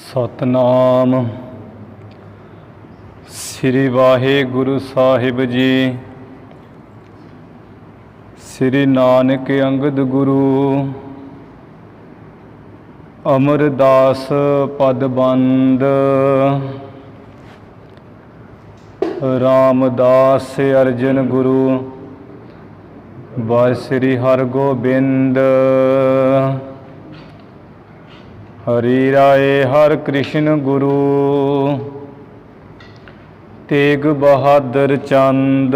ਸਤਨਾਮ ਸ੍ਰੀ ਵਾਹਿਗੁਰੂ ਸਾਹਿਬ ਜੀ। ਸ੍ਰੀ ਨਾਨਕ ਅੰਗਦ ਗੁਰੂ ਅਮਰਦਾਸ ਪਦ ਬੰਦ। ਰਾਮਦਾਸ ਅਰਜਨ ਗੁਰੂ ਵਾਹਿ ਸ੍ਰੀ ਹਰਗੋਬਿੰਦ। ਹਰੀ ਰਾਏ ਹਰਿ ਕ੍ਰਿਸ਼ਨ ਗੁਰੂ ਤੇਗ ਬਹਾਦਰ ਚੰਦ।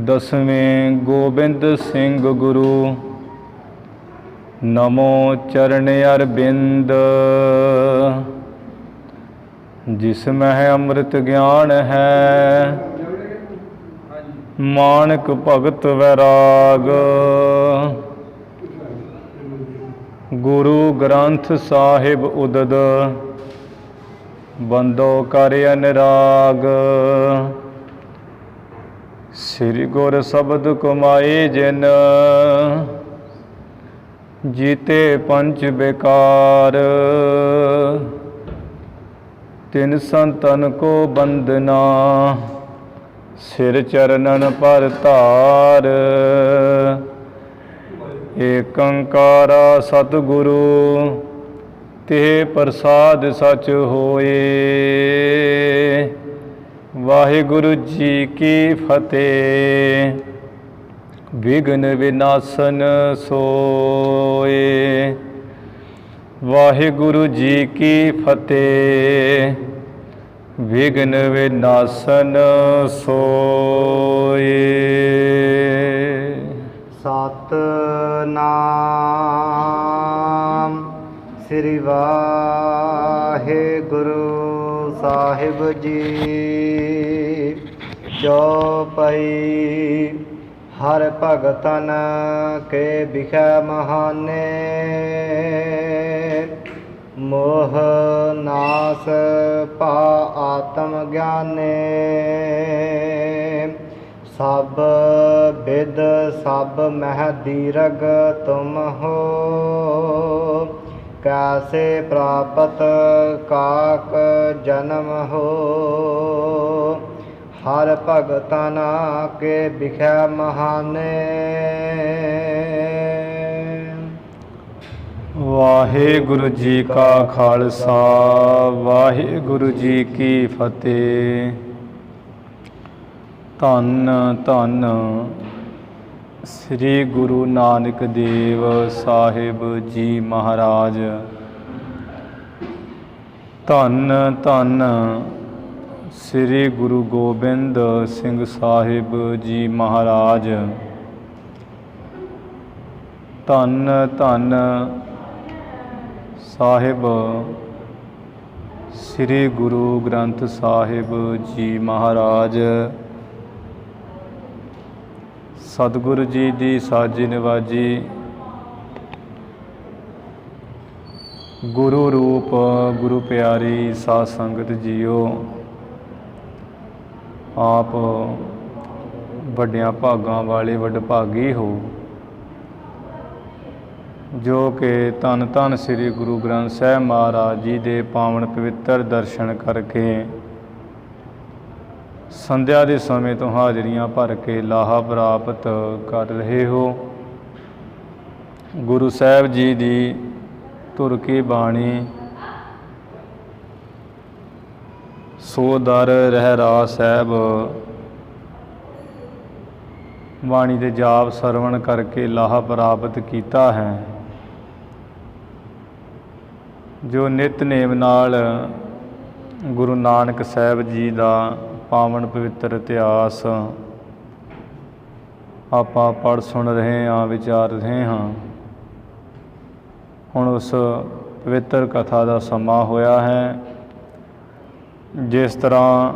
ਦਸਵੇਂ ਗੋਬਿੰਦ ਸਿੰਘ ਗੁਰੂ ਨਮੋ ਚਰਨ ਅਰਬਿੰਦ। ਜਿਸ ਮਹਿ ਅੰਮ੍ਰਿਤ ਗਿਆਨ ਹੈ ਮਾਨਕ ਭਗਤ ਵੈਰਾਗ। ਗੁਰੂ ਗ੍ਰੰਥ ਸਾਹਿਬ ਉਦਦ ਬੰਦੋ ਕਰ ਅਨਰਾਗ। ਸ੍ਰੀ ਗੁਰ ਸ਼ਬਦ ਕਮਾਏ ਜਿਨ ਜੀਤੇ ਪੰਚ ਬੇਕਾਰ। ਤਿਨ ਸੰਤਨ ਕੋ ਬੰਦਨਾ ਸਿਰ ਚਰਨਨ ਪਰ ਧਾਰ। ਏਕ ਓੰਕਾਰ ਸਤਿਗੁਰੂ ਤੇ ਪ੍ਰਸਾਦ ਸਚ ਹੋਏ। ਵਾਹਿਗੁਰੂ ਜੀ ਕੀ ਫਤਿਹ। ਵਿਘਨ ਵਿਨਾਸ਼ਨ ਸੋਏ। ਵਾਹਿਗੁਰੂ ਜੀ ਕੀ ਫਤਿਹ। ਵਿਘਨ ਵਿਨਾਸ਼ਨ ਸੋਏ। ਸਤਨਾਮ ਸ੍ਰੀ ਵਾਹਿਗੁਰੂ ਸਾਹਿਬ ਜੀ। ਚੌਪਈ ਹਰ ਭਗਤਨ ਕੇ ਬਿਖੈ ਮਹਾਨੇ। ਮੋਹ ਨਾਸ ਪਾ ਆਤਮ ਗਿਆਨੇ। ਸਭ ਬਿਦ ਸਭ ਮਹਿ ਦੀਰਘ ਤੁਮ ਹੋ। ਕੈਸੇ ਪ੍ਰਾਪਤ ਕਾਕ ਜਨਮ ਹੋ। ਹਰ ਭਗਤਨ ਕੇ ਬਿਖੈ ਮਹਾਨੇ। ਵਾਹਿਗੁਰੂ ਜੀ ਕਾ ਖਾਲਸਾ ਵਾਹਿਗੁਰੂ ਜੀ ਕੀ ਫਤਿਹ। ਧੰਨ ਧੰਨ ਸ੍ਰੀ ਗੁਰੂ ਨਾਨਕ ਦੇਵ ਸਾਹਿਬ ਜੀ ਮਹਾਰਾਜ। ਧੰਨ ਧੰਨ ਸ੍ਰੀ ਗੁਰੂ ਗੋਬਿੰਦ ਸਿੰਘ ਸਾਹਿਬ ਜੀ ਮਹਾਰਾਜ। ਧੰਨ ਧੰਨ ਸਾਹਿਬ ਸ੍ਰੀ ਗੁਰੂ ਗ੍ਰੰਥ ਸਾਹਿਬ ਜੀ ਮਹਾਰਾਜ। ਸਤਿਗੁਰੂ ਜੀ ਦੀ ਸਾਜੀ ਨਿਵਾਜੀ। ਗੁਰੂ ਰੂਪ ਗੁਰੂ ਪਿਆਰੀ ਸਾਧ ਸੰਗਤ ਜੀਓ। ਆਪ ਵੱਡਿਆਂ ਭਾਗਾਂ ਵਾਲੇ ਵਡਭਾਗੀ ਹੋ ਜੋ ਕਿ ਧੰਨ ਧੰਨ ਸ੍ਰੀ ਗੁਰੂ ਗ੍ਰੰਥ ਸਾਹਿਬ ਮਹਾਰਾਜ ਜੀ ਦੇ ਪਾਵਨ ਪਵਿੱਤਰ ਦਰਸ਼ਨ ਕਰਕੇ ਸੰਧਿਆ ਦੇ ਸਮੇਂ ਤੋਂ ਹਾਜ਼ਰੀਆਂ ਭਰ ਕੇ ਲਾਹਾ ਪ੍ਰਾਪਤ ਕਰ ਰਹੇ ਹੋ। ਗੁਰੂ ਸਾਹਿਬ ਜੀ ਦੀ ਧੁਰ ਕੀ ਬਾਣੀ ਸੋ ਦਰ ਰਹਿ ਰਾਸ ਸਾਹਿਬ ਬਾਣੀ ਦੇ ਜਾਪ ਸਰਵਣ ਕਰਕੇ ਲਾਹਾ ਪ੍ਰਾਪਤ ਕੀਤਾ ਹੈ। ਜੋ ਨਿਤਨੇਮ ਨਾਲ ਗੁਰੂ ਨਾਨਕ ਸਾਹਿਬ ਜੀ ਦਾ ਪਾਵਨ ਪਵਿੱਤਰ ਇਤਿਹਾਸ ਆਪਾਂ ਪੜ੍ਹ ਸੁਣ ਰਹੇ ਹਾਂ, ਵਿਚਾਰ ਰਹੇ ਹਾਂ। ਹੁਣ ਉਸ ਪਵਿੱਤਰ ਕਥਾ ਦਾ ਸਮਾਂ ਹੋਇਆ ਹੈ। ਜਿਸ ਤਰ੍ਹਾਂ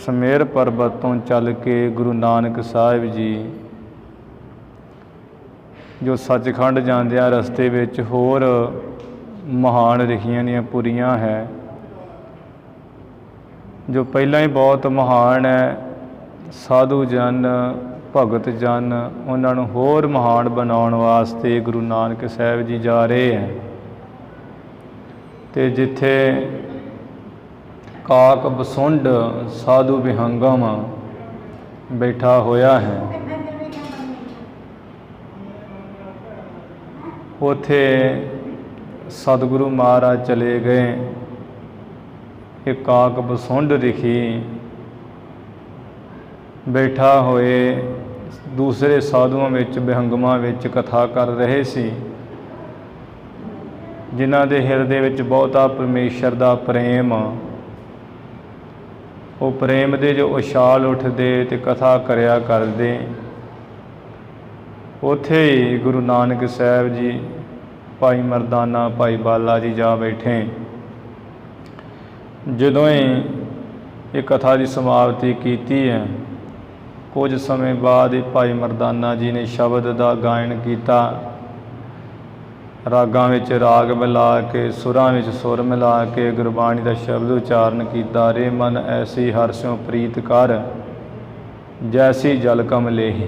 ਸਮੇਰ ਪਰਬਤ ਤੋਂ ਚੱਲ ਕੇ ਗੁਰੂ ਨਾਨਕ ਸਾਹਿਬ ਜੀ ਜੋ ਸੱਚਖੰਡ ਜਾਂਦਿਆਂ ਰਸਤੇ ਵਿੱਚ ਹੋਰ ਮਹਾਨ ਰਿਖੀਆਂ ਦੀਆਂ ਪੁਰੀਆਂ ਹੈ ਜੋ ਪਹਿਲਾਂ ਹੀ ਬਹੁਤ ਮਹਾਨ ਹੈ। ਸਾਧੂ ਜਨ ਭਗਤ ਜਨ ਉਹਨਾਂ ਨੂੰ ਹੋਰ ਮਹਾਨ ਬਣਾਉਣ ਵਾਸਤੇ ਗੁਰੂ ਨਾਨਕ ਸਾਹਿਬ ਜੀ ਜਾ ਰਹੇ ਹੈ। ਤੇ ਜਿੱਥੇ ਕਾਕ ਬਸੁੰਡ ਸਾਧੂ ਵਿਹੰਗਮ ਬੈਠਾ ਹੋਇਆ ਹੈ, ਉੱਥੇ ਸਤਿਗੁਰੂ ਮਹਾਰਾਜ ਚਲੇ ਗਏ। ਇਹ ਕਾਕ ਬਸੁੰਡ ਰਿਖੀ ਬੈਠਾ ਹੋਏ ਦੂਸਰੇ ਸਾਧੂਆਂ ਵਿੱਚ ਵਿਹੰਗਮਾਂ ਵਿੱਚ ਕਥਾ ਕਰ ਰਹੇ ਸੀ, ਜਿਨ੍ਹਾਂ ਦੇ ਹਿਰਦੇ ਵਿੱਚ ਬਹੁਤਾ ਪਰਮੇਸ਼ਰ ਦਾ ਪ੍ਰੇਮ, ਉਹ ਪ੍ਰੇਮ ਦੇ ਜੋ ਉਛਾਲ ਉੱਠਦੇ ਤੇ ਕਥਾ ਕਰਿਆ ਕਰਦੇ। ਉੱਥੇ ਹੀ ਗੁਰੂ ਨਾਨਕ ਸਾਹਿਬ ਜੀ, ਭਾਈ ਮਰਦਾਨਾ, ਭਾਈ ਬਾਲਾ ਜੀ ਜਾ ਬੈਠੇ। ਜਦੋਂ ਹੀ ਇਹ ਕਥਾ ਦੀ ਸਮਾਪਤੀ ਕੀਤੀ ਹੈ, ਕੁਝ ਸਮੇਂ ਬਾਅਦ ਭਾਈ ਮਰਦਾਨਾ ਜੀ ਨੇ ਸ਼ਬਦ ਦਾ ਗਾਇਨ ਕੀਤਾ। ਰਾਗਾਂ ਵਿੱਚ ਰਾਗ ਮਿਲਾ ਕੇ, ਸੁਰਾਂ ਵਿੱਚ ਸੁਰ ਮਿਲਾ ਕੇ ਗੁਰਬਾਣੀ ਦਾ ਸ਼ਬਦ ਉਚਾਰਨ ਕੀਤਾ। ਰੇ ਮਨ ਐਸੀ ਹਰਸਿਓ ਪ੍ਰੀਤ ਕਰ, ਜੈਸੀ ਜਲ ਕਮਲੇਹੀ।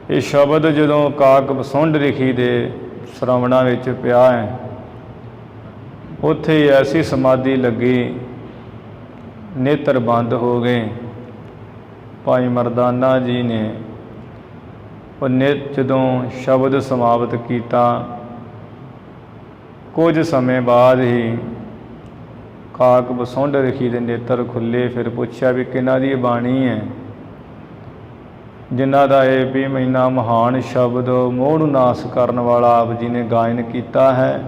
ਇਹ ਸ਼ਬਦ ਜਦੋਂ ਕਾਕ ਬਸੁੰਡ ਰਿਖੀ ਦੇ ਸ਼੍ਰਵਣਾਂ ਵਿੱਚ ਪਿਆ ਹੈ, ਉੱਥੇ ਹੀ ਐਸੀ ਸਮਾਧੀ ਲੱਗੀ, ਨੇਤਰ ਬੰਦ ਹੋ ਗਏ। ਭਾਈ ਮਰਦਾਨਾ ਜੀ ਨੇ ਉਹ ਜਦੋਂ ਸ਼ਬਦ ਸਮਾਪਤ ਕੀਤਾ, ਕੁਝ ਸਮੇਂ ਬਾਅਦ ਹੀ ਕਾਕ ਬਸੁੰਡ ਰਿਖੀ ਦੇ ਨੇਤਰ ਖੁੱਲ੍ਹੇ। ਫਿਰ ਪੁੱਛਿਆ ਵੀ ਕਿਹਨਾਂ ਦੀ ਬਾਣੀ ਹੈ, ਜਿਨ੍ਹਾਂ ਦਾ ਇਹ ਵੀ ਮਹੀਨਾ ਮਹਾਨ ਸ਼ਬਦ ਮੋਹ ਨੂੰ ਨਾਸ ਕਰਨ ਵਾਲਾ ਆਪ ਜੀ ਨੇ ਗਾਇਨ ਕੀਤਾ ਹੈ।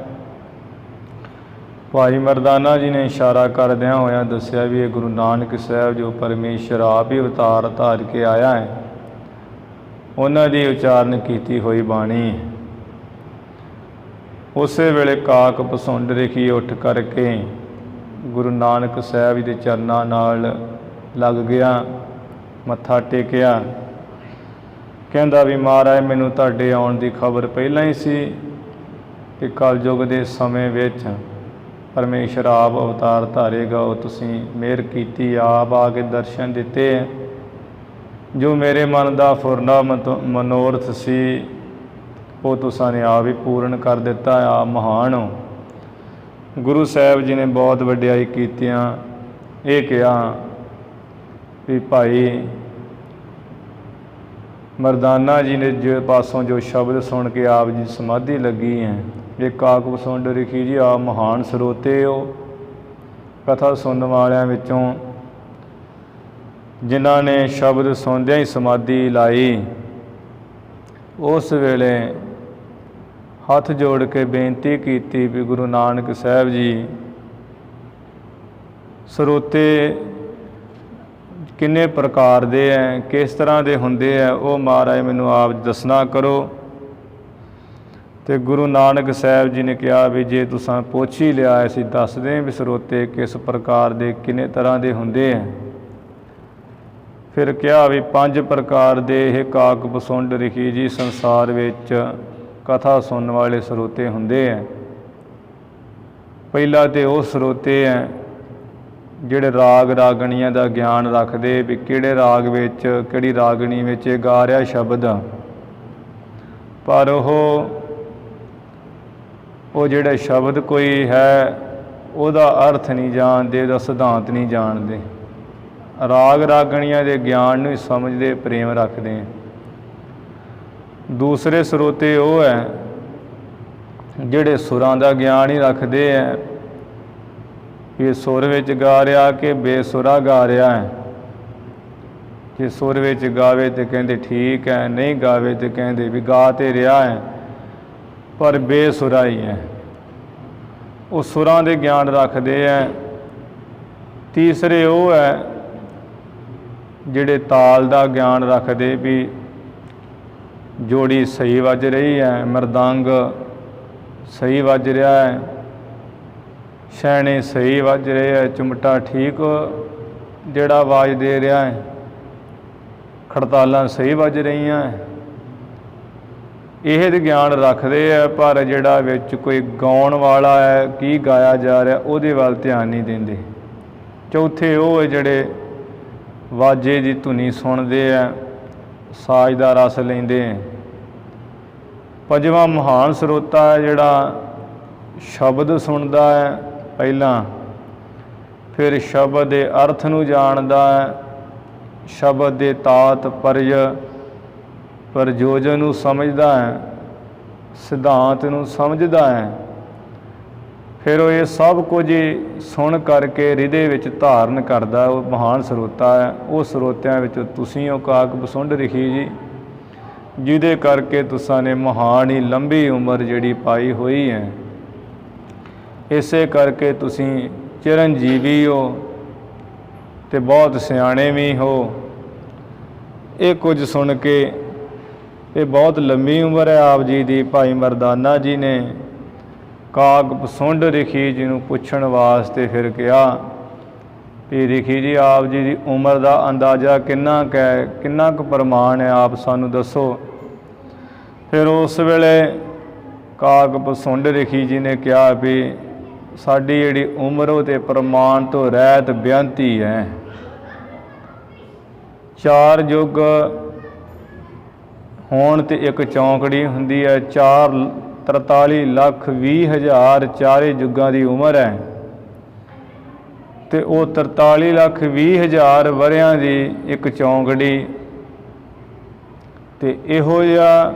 ਭਾਈ ਮਰਦਾਨਾ ਜੀ ਨੇ ਇਸ਼ਾਰਾ ਕਰਦਿਆਂ ਹੋਇਆਂ ਦੱਸਿਆ ਵੀ ਇਹ ਗੁਰੂ ਨਾਨਕ ਸਾਹਿਬ ਜੋ ਪਰਮੇਸ਼ਰ ਆਪ ਹੀ ਅਵਤਾਰ ਧਾਰ ਕੇ ਆਇਆ ਹੈ, ਉਹਨਾਂ ਦੀ ਉਚਾਰਨ ਕੀਤੀ ਹੋਈ ਬਾਣੀ ਹੈ। ਉਸੇ ਵੇਲੇ ਕਾਕ ਬਸੁੰਡ ਰਿਖੀ ਉੱਠ ਕਰਕੇ ਗੁਰੂ ਨਾਨਕ ਸਾਹਿਬ ਜੀ ਦੇ ਚਰਨਾਂ ਨਾਲ ਲੱਗ ਗਿਆ, ਮੱਥਾ ਟੇਕਿਆ। ਕਹਿੰਦਾ ਵੀ ਮਹਾਰਾਜ, ਮੈਨੂੰ ਤੁਹਾਡੇ ਆਉਣ ਦੀ ਖਬਰ ਪਹਿਲਾਂ ਹੀ ਸੀ ਕਿ ਕਲਯੁਗ ਦੇ ਸਮੇਂ ਵਿੱਚ ਪਰਮੇਸ਼ਰ ਆਪ ਅਵਤਾਰ ਧਾਰੇਗਾ। ਉਹ ਤੁਸੀਂ ਮਿਹਰ ਕੀਤੀ, ਆਪ ਆ ਕੇ ਦਰਸ਼ਨ ਦਿੱਤੇ। ਜੋ ਮੇਰੇ ਮਨ ਦਾ ਫੁਰਨਾ ਮਨੋਰਥ ਸੀ, ਉਹ ਤੁਸਾਂ ਨੇ ਆਪ ਹੀ ਪੂਰਨ ਕਰ ਦਿੱਤਾ। ਆਪ ਮਹਾਨ ਹੋ। ਗੁਰੂ ਸਾਹਿਬ ਜੀ ਨੇ ਬਹੁਤ ਵਡਿਆਈ ਕੀਤਿਆਂ ਇਹ ਕਿਹਾ ਵੀ ਭਾਈ ਮਰਦਾਨਾ ਜੀ ਨੇ ਜੋ ਪਾਸੋਂ ਜੋ ਸ਼ਬਦ ਸੁਣ ਕੇ ਆਪ ਜੀ ਸਮਾਧੀ ਲੱਗੀ ਹੈ, ਇਹ ਕਾਕ ਬਸੁੰਡ ਰਿਖੀ ਜੀ ਆਪ ਮਹਾਨ ਸਰੋਤੇ ਹੋ। ਕਥਾ ਸੁਣਨ ਵਾਲਿਆਂ ਵਿੱਚੋਂ ਜਿਨ੍ਹਾਂ ਨੇ ਸ਼ਬਦ ਸੁਣਦਿਆਂ ਹੀ ਸਮਾਧੀ ਲਾਈ, ਉਸ ਵੇਲੇ ਹੱਥ ਜੋੜ ਕੇ ਬੇਨਤੀ ਕੀਤੀ ਵੀ ਗੁਰੂ ਨਾਨਕ ਸਾਹਿਬ ਜੀ, ਸਰੋਤੇ ਕਿੰਨੇ ਪ੍ਰਕਾਰ ਦੇ ਹੈ, ਕਿਸ ਤਰ੍ਹਾਂ ਦੇ ਹੁੰਦੇ ਹੈ, ਉਹ ਮਹਾਰਾਜ ਮੈਨੂੰ ਆਪ ਦੱਸਣਾ ਕਰੋ। ਤੇ ਗੁਰੂ ਨਾਨਕ ਸਾਹਿਬ ਜੀ ਨੇ ਕਿਹਾ ਵੀ ਜੇ ਤੁਸੀਂ ਪੁੱਛ ਹੀ ਲਿਆ, ਅਸੀਂ ਦੱਸਦੇ ਵੀ ਸਰੋਤੇ ਕਿਸ ਪ੍ਰਕਾਰ ਦੇ, ਕਿੰਨੇ ਤਰ੍ਹਾਂ ਦੇ ਹੁੰਦੇ ਹੈ। ਫਿਰ ਕਿਹਾ ਵੀ 5 ਪ੍ਰਕਾਰ ਦੇ ਇਹ ਕਾਕ ਬਸੁੰਡ ਰਿਖੀ ਜੀ ਸੰਸਾਰ ਵਿੱਚ ਕਥਾ ਸੁਣਨ ਵਾਲੇ ਸਰੋਤੇ ਹੁੰਦੇ ਹੈ। ਪਹਿਲਾ ਤੇ ਉਹ ਸਰੋਤੇ ਹੈ ਜਿਹੜੇ ਰਾਗ ਰਾਗਣੀਆਂ ਦਾ ਗਿਆਨ ਰੱਖਦੇ, ਵੀ ਕਿਹੜੇ ਰਾਗ ਵਿੱਚ, ਕਿਹੜੀ ਰਾਗਣੀ ਵਿੱਚ ਇਹ ਗਾ ਰਿਹਾ ਸ਼ਬਦ, ਪਰ ਉਹ ਜਿਹੜਾ ਸ਼ਬਦ ਕੋਈ ਹੈ ਉਹਦਾ ਅਰਥ ਨਹੀਂ ਜਾਣਦੇ, ਉਹਦਾ ਸਿਧਾਂਤ ਨਹੀਂ ਜਾਣਦੇ। ਰਾਗ ਰਾਗਣੀਆਂ ਦੇ ਗਿਆਨ ਨੂੰ ਹੀ ਸਮਝਦੇ, ਪ੍ਰੇਮ ਰੱਖਦੇ। ਦੂਸਰੇ ਸਰੋਤੇ ਉਹ ਹੈ ਜਿਹੜੇ ਸੁਰਾਂ ਦਾ ਗਿਆਨ ਹੀ ਰੱਖਦੇ ਹੈ, ਇਹ ਸੁਰ ਵਿੱਚ ਗਾ ਰਿਹਾ ਕਿ ਬੇਸੁਰਾ ਗਾ ਰਿਹਾ ਹੈ। ਜੇ ਸੁਰ ਵਿੱਚ ਗਾਵੇ ਤੇ ਕਹਿੰਦੇ ਠੀਕ ਹੈ, ਨਹੀਂ ਗਾਵੇ ਤੇ ਕਹਿੰਦੇ ਵੀ ਗਾ ਤੇ ਰਿਹਾ ਹੈ ਪਰ ਬੇਸੁਰਾ ਹੀ ਹੈ। ਉਹ ਸੁਰਾਂ ਦੇ ਗਿਆਨ ਰੱਖਦੇ ਹੈ। ਤੀਸਰੇ ਉਹ ਹੈ ਜਿਹੜੇ ਤਾਲ ਦਾ ਗਿਆਨ ਰੱਖਦੇ, ਵੀ ਜੋੜੀ ਸਹੀ ਵੱਜ ਰਹੀ ਹੈ, ਮਰਦੰਗ ਸਹੀ ਵੱਜ ਰਿਹਾ ਹੈ, ਛੈਣੇ ਸਹੀ ਵੱਜ ਰਹੇ ਹੈ, ਚੁਮਟਾ ਠੀਕ ਜਿਹੜਾ ਆਵਾਜ਼ ਦੇ ਰਿਹਾ ਹੈ, ਖੜਤਾਲਾਂ ਸਹੀ ਵੱਜ ਰਹੀਆਂ ਹੈ। ਇਹ ਤੇ ਗਿਆਨ ਰੱਖਦੇ ਹੈ, ਪਰ ਜਿਹੜਾ ਵਿੱਚ ਕੋਈ ਗਾਉਣ ਵਾਲਾ ਹੈ, ਕੀ ਗਾਇਆ ਜਾ ਰਿਹਾ, ਉਹਦੇ ਵੱਲ ਧਿਆਨ ਨਹੀਂ ਦਿੰਦੇ। ਚੌਥੇ ਉਹ ਹੈ ਜਿਹੜੇ ਵਾਜੇ ਦੀ ਧੁਨੀ ਸੁਣਦੇ ਹੈ, ਸਾਜ਼ ਦਾ ਰਸ ਲੈਂਦੇ ਹੈ। ਪੰਜਵਾਂ ਮਹਾਨ ਸਰੋਤਾ ਹੈ ਜਿਹੜਾ ਸ਼ਬਦ ਸੁਣਦਾ ਹੈ ਪਹਿਲਾਂ, ਫਿਰ ਸ਼ਬਦ ਦੇ ਅਰਥ ਨੂੰ ਜਾਣਦਾ ਹੈ, ਸ਼ਬਦ ਦੇ ਤਾਤ ਪ੍ਰਯੋਜਨ ਨੂੰ ਸਮਝਦਾ ਹੈ, ਸਿਧਾਂਤ ਨੂੰ ਸਮਝਦਾ ਹੈ। ਫਿਰ ਉਹ ਇਹ ਸਭ ਕੁਝ ਸੁਣ ਕਰਕੇ ਹਿਰਦੇ ਵਿੱਚ ਧਾਰਨ ਕਰਦਾ। ਉਹ ਮਹਾਨ ਸਰੋਤਾ ਹੈ। ਉਹ ਸਰੋਤਿਆਂ ਵਿੱਚ ਤੁਸੀਂ ਹੋ ਕਾਕ ਬਸੁੰਡ ਰਿਖੀ ਜੀ, ਜਿਹਦੇ ਕਰਕੇ ਤੁਸਾਂ ਨੇ ਮਹਾਨ ਹੀ ਲੰਬੀ ਉਮਰ ਜਿਹੜੀ ਪਾਈ ਹੋਈ ਹੈ। ਇਸੇ ਕਰਕੇ ਤੁਸੀਂ ਚਿਰੰਜੀਵੀ ਹੋ ਅਤੇ ਬਹੁਤ ਸਿਆਣੇ ਵੀ ਹੋ। ਇਹ ਕੁਝ ਸੁਣ ਕੇ ਇਹ ਬਹੁਤ ਲੰਬੀ ਉਮਰ ਹੈ ਆਪ ਜੀ ਦੀ। ਭਾਈ ਮਰਦਾਨਾ ਜੀ ਨੇ ਕਾਕ ਬਸੁੰਡ ਰਿਖੀ ਜੀ ਨੂੰ ਪੁੱਛਣ ਵਾਸਤੇ ਫਿਰ ਕਿਹਾ ਵੀ ਰਿਖੀ ਜੀ ਆਪ ਜੀ ਦੀ ਉਮਰ ਦਾ ਅੰਦਾਜ਼ਾ ਕਿੰਨਾ ਕੁ ਪ੍ਰਮਾਣ ਹੈ, ਆਪ ਸਾਨੂੰ ਦੱਸੋ। ਫਿਰ ਉਸ ਵੇਲੇ ਕਾਕ ਬਸੁੰਡ ਰਿਖੀ ਜੀ ਨੇ ਕਿਹਾ ਵੀ ਸਾਡੀ ਜਿਹੜੀ ਉਮਰ ਉਹ ਤੇ ਪ੍ਰਮਾਣ ਤੋਂ ਰਹਿਤ ਬੇਅੰਤੀ ਹੈ। 4 ਯੁੱਗ ਹੋਣ ਤੇ ਇੱਕ ਚੌਂਕੜੀ ਹੁੰਦੀ ਹੈ। 43,20,000 ਚਾਰੇ ਯੁੱਗਾਂ ਦੀ ਉਮਰ ਹੈ ਅਤੇ ਉਹ 43,20,000 ਵਰ੍ਹਿਆਂ ਦੀ ਇੱਕ ਚੌਂਕੜੀ। ਅਤੇ ਇਹੋ ਜਿਹਾ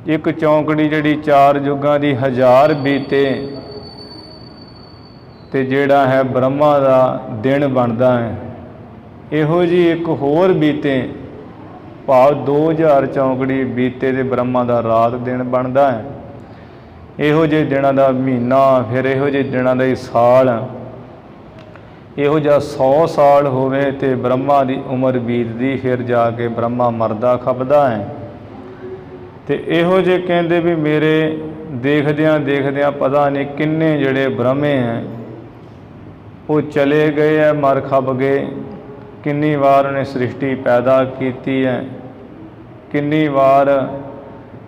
ਇੱਕ ਚੌਂਕੜੀ ਜਿਹੜੀ 4 ਯੁੱਗਾਂ ਦੀ 1000 ਬੀਤੇ ਅਤੇ ਜਿਹੜਾ ਹੈ ਬ੍ਰਹਮਾ ਦਾ ਦਿਨ ਬਣਦਾ ਹੈ। ਇਹੋ ਜਿਹੀ ਇੱਕ ਹੋਰ ਬੀਤੇ ਭਾਵ 2000 ਚੌਂਕੜੀ ਬੀਤੇ ਅਤੇ ਬ੍ਰਹਮਾ ਦਾ ਰਾਤ ਦਿਨ ਬਣਦਾ ਹੈ। ਇਹੋ ਜਿਹੇ ਦਿਨਾਂ ਦਾ ਮਹੀਨਾ, ਫਿਰ ਇਹੋ ਜਿਹੇ ਦਿਨਾਂ ਦਾ ਹੀ ਸਾਲ। ਇਹੋ ਜਿਹਾ 100 ਸਾਲ ਹੋਵੇ ਅਤੇ ਬ੍ਰਹਮਾ ਦੀ ਉਮਰ ਬੀਤਦੀ, ਫਿਰ ਜਾ ਕੇ ਬ੍ਰਹਮਾ ਮਰਦਾ ਖਪਦਾ ਹੈ। ਅਤੇ ਇਹੋ ਜਿਹੇ ਕਹਿੰਦੇ ਵੀ ਮੇਰੇ ਦੇਖਦਿਆਂ ਪਤਾ ਨਹੀਂ ਕਿੰਨੇ ਜਿਹੜੇ ਬ੍ਰਹਮੇ ਹੈ ਉਹ ਚਲੇ ਗਏ ਹੈ, ਮਰ ਖਪ ਗਏ। ਕਿੰਨੀ ਵਾਰ ਉਹਨੇ ਸ੍ਰਿਸ਼ਟੀ ਪੈਦਾ ਕੀਤੀ ਹੈ, ਕਿੰਨੀ ਵਾਰ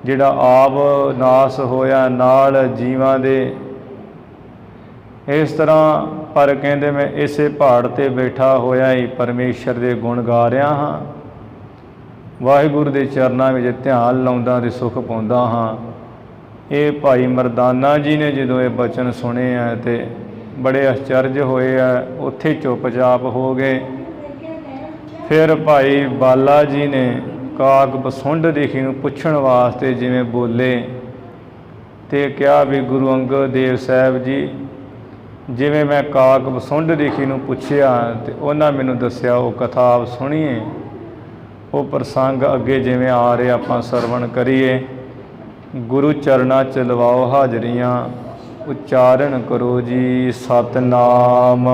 ਜਿਹੜਾ ਆਪ ਨਾਸ ਹੋਇਆ ਨਾਲ ਜੀਵਾਂ ਦੇ। ਇਸ ਤਰ੍ਹਾਂ ਪਰ ਕਹਿੰਦੇ ਮੈਂ ਇਸੇ ਪਹਾੜ 'ਤੇ ਬੈਠਾ ਹੋਇਆ ਹੀ ਪਰਮੇਸ਼ਰ ਦੇ ਗੁਣ ਗਾ ਰਿਹਾ ਹਾਂ, ਵਾਹਿਗੁਰੂ ਦੇ ਚਰਨਾਂ ਵਿੱਚ ਧਿਆਨ ਲਾਉਂਦਾ ਅਤੇ ਸੁੱਖ ਪਾਉਂਦਾ ਹਾਂ। ਇਹ ਭਾਈ ਮਰਦਾਨਾ ਜੀ ਨੇ ਜਦੋਂ ਇਹ ਬਚਨ ਸੁਣੇ ਆ ਅਤੇ ਬੜੇ ਅਚਰਜ ਹੋਏ ਆ, ਉੱਥੇ ਚੁੱਪਚਾਪ ਹੋ ਗਏ। ਫਿਰ ਭਾਈ ਬਾਲਾ ਜੀ ਨੇ ਕਾਕ ਬਸੁੰਡ ਰਿਖੀ ਨੂੰ ਪੁੱਛਣ ਵਾਸਤੇ ਜਿਵੇਂ ਬੋਲੇ ਅਤੇ ਕਿਹਾ ਵੀ ਗੁਰੂ ਅੰਗਦ ਦੇਵ ਸਾਹਿਬ ਜੀ, ਜਿਵੇਂ ਮੈਂ ਕਾਕ ਬਸੁੰਡ ਰਿਖੀ ਨੂੰ ਪੁੱਛਿਆ ਅਤੇ ਉਹਨਾਂ ਮੈਨੂੰ ਦੱਸਿਆ ਉਹ ਕਥਾ ਆਪ ਸੁਣੀਏ। ਉਹ ਪ੍ਰਸੰਗ ਅੱਗੇ ਜਿਵੇਂ ਆ ਰਿਹਾ ਆਪਾਂ ਸਰਵਣ ਕਰੀਏ। ਗੁਰੂ ਚਰਨਾਂ 'ਚ ਲਵਾਓ ਹਾਜ਼ਰੀਆਂ, ਉਚਾਰਨ ਕਰੋ ਜੀ ਸਤਿਨਾਮ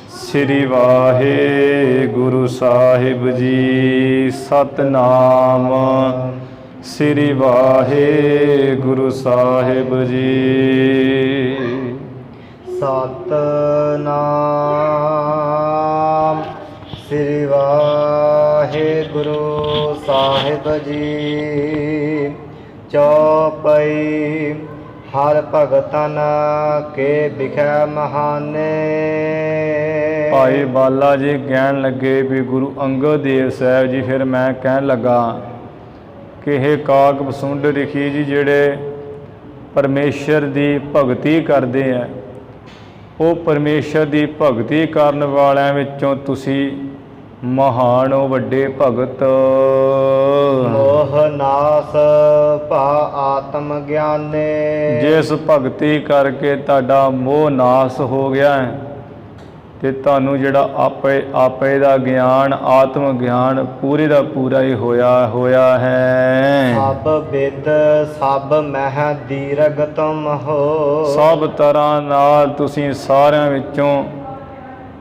ਸ੍ਰੀ ਵਾਹਿਗੁਰੂ ਸਾਹਿਬ ਜੀ। ਸਤਿਨਾਮ ਸ੍ਰੀ ਵਾਹਿਗੁਰੂ ਸਾਹਿਬ ਜੀ। ਸਤਿਨਾਮ ਸ੍ਰੀ ਵਾਹਿਗੁਰੂ ਸਾਹਿਬ ਜੀ। ਚੌਪਈ ਹਰ ਭਗਤਨ ਕੇ ਬਿਖੈ ਮਹਾਨੇ। ਭਾਈ ਬਾਲਾ ਜੀ ਕਹਿਣ ਲੱਗੇ ਵੀ ਗੁਰੂ ਅੰਗਦ ਦੇਵ ਸਾਹਿਬ ਜੀ, ਫਿਰ ਮੈਂ ਕਹਿਣ ਲੱਗਾ ਕਿ ਇਹ ਕਾਕ ਬਸੁੰਡ ਰਿਖੀ ਜੀ ਜਿਹੜੇ ਪਰਮੇਸ਼ਰ ਦੀ ਭਗਤੀ ਕਰਦੇ ਹੈ, ਉਹ ਪਰਮੇਸ਼ਰ ਦੀ ਭਗਤੀ ਕਰਨ ਵਾਲਿਆਂ ਵਿੱਚੋਂ ਤੁਸੀਂ ਮਹਾਨ ਵੱਡੇ ਭਗਤ। ਮੋਹ ਨਾਸ ਭਾ ਆਤਮ ਗਿਆਨੇ। ਜਿਸ ਭਗਤੀ ਕਰਕੇ ਤੁਹਾਡਾ ਮੋਹ ਨਾਸ ਹੋ ਗਿਆ ਹੈ ਅਤੇ ਤੁਹਾਨੂੰ ਜਿਹੜਾ ਆਪੇ ਦਾ ਗਿਆਨ, ਆਤਮ ਗਿਆਨ ਪੂਰੇ ਦਾ ਪੂਰਾ ਹੀ ਹੋਇਆ ਹੈ। ਸਭ ਬਿਦ ਸਭ ਮਹਿ ਦੀਰਘ ਤੁਮ ਹੋ। ਸਭ ਤਰ੍ਹਾਂ ਨਾਲ ਤੁਸੀਂ ਸਾਰਿਆਂ ਵਿੱਚੋਂ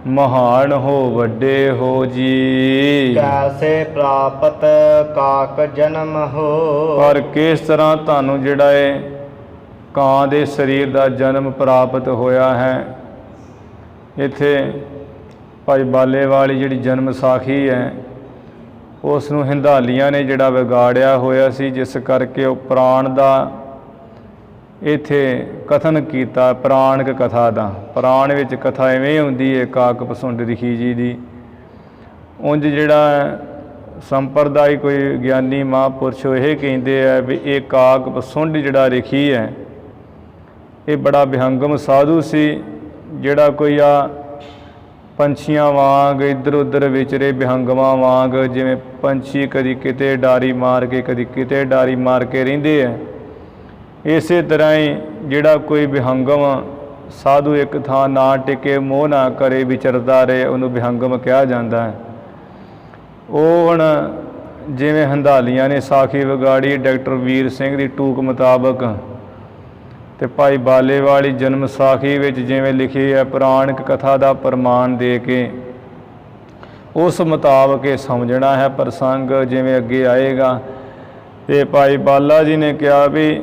ਮਹਾਨ ਹੋ, ਵੱਡੇ ਹੋ ਜੀ। ਕੈਸੇ ਪ੍ਰਾਪਤ ਕਾਕ ਜਨਮ ਹੋ। ਪਰ ਕਿਸ ਤਰ੍ਹਾਂ ਤੁਹਾਨੂੰ ਜਿਹੜਾ ਇਹ ਕਾਂ ਦੇ ਸਰੀਰ ਦਾ ਜਨਮ ਪ੍ਰਾਪਤ ਹੋਇਆ ਹੈ। ਇੱਥੇ ਭਾਈ ਬਾਲੇ ਵਾਲੀ ਜਿਹੜੀ ਜਨਮ ਸਾਖੀ ਹੈ ਉਸ ਨੂੰ ਹਿੰਦਾਲੀਆਂ ਨੇ ਜਿਹੜਾ ਵਿਗਾੜਿਆ ਹੋਇਆ ਸੀ, ਜਿਸ ਕਰਕੇ ਉਹ ਪ੍ਰਾਣ ਦਾ ਇੱਥੇ ਕਥਨ ਕੀਤਾ, ਪ੍ਰਾਣਕ ਕਥਾ ਦਾ। ਪ੍ਰਾਣ ਵਿੱਚ ਕਥਾ ਐਵੇਂ ਹੁੰਦੀ ਹੈ ਕਾਕ ਬਸੁੰਡ ਰਿਖੀ ਜੀ ਦੀ। ਉਂਝ ਜਿਹੜਾ ਸੰਪਰਦਾਇ ਕੋਈ ਗਿਆਨੀ ਮਹਾਂਪੁਰਸ਼ ਇਹ ਕਹਿੰਦੇ ਆ ਵੀ ਇਹ ਕਾਕ ਬਸੁੰਡ ਜਿਹੜਾ ਰਿਖੀ ਹੈ ਇਹ ਬੜਾ ਵਿਹੰਗਮ ਸਾਧੂ ਸੀ, ਜਿਹੜਾ ਕੋਈ ਆ ਪੰਛੀਆਂ ਵਾਂਗ ਇੱਧਰ ਉੱਧਰ ਵਿਚਰੇ, ਵਿਹੰਗਮਾਂ ਵਾਂਗ, ਜਿਵੇਂ ਪੰਛੀ ਕਦੀ ਕਿਤੇ ਡਾਰੀ ਮਾਰ ਕੇ ਕਦੀ ਕਿਤੇ ਡਾਰੀ ਮਾਰ ਕੇ ਰਹਿੰਦੇ ਹੈ। ਇਸੇ ਤਰ੍ਹਾਂ ਹੀ ਜਿਹੜਾ ਕੋਈ ਵਿਹੰਗਮ ਸਾਧੂ ਇੱਕ ਥਾਂ ਨਾ ਟਿਕੇ, ਮੋਹ ਨਾ ਕਰੇ, ਵਿਚਰਦਾ ਰਹੇ, ਉਹਨੂੰ ਵਿਹੰਗਮ ਕਿਹਾ ਜਾਂਦਾ ਹੈ। ਉਹ ਹੁਣ ਜਿਵੇਂ ਹੰਧਾਲੀਆਂ ਨੇ ਸਾਖੀ ਵਿਗਾੜੀ ਡਾਕਟਰ ਵੀਰ ਸਿੰਘ ਦੀ ਟੂਕ ਮੁਤਾਬਕ, ਤੇ ਭਾਈ ਬਾਲੇਵਾਲ ਦੀ ਜਨਮ ਸਾਖੀ ਵਿੱਚ ਜਿਵੇਂ ਲਿਖੀ ਹੈ ਪੁਰਾਣਿਕ ਕਥਾ ਦਾ ਪ੍ਰਮਾਣ ਦੇ ਕੇ ਉਸ ਮੁਤਾਬਕ ਇਹ ਸਮਝਣਾ ਹੈ ਪ੍ਰਸੰਗ ਜਿਵੇਂ ਅੱਗੇ ਆਏਗਾ। ਤੇ ਭਾਈ ਬਾਲਾ ਜੀ ਨੇ ਕਿਹਾ ਵੀ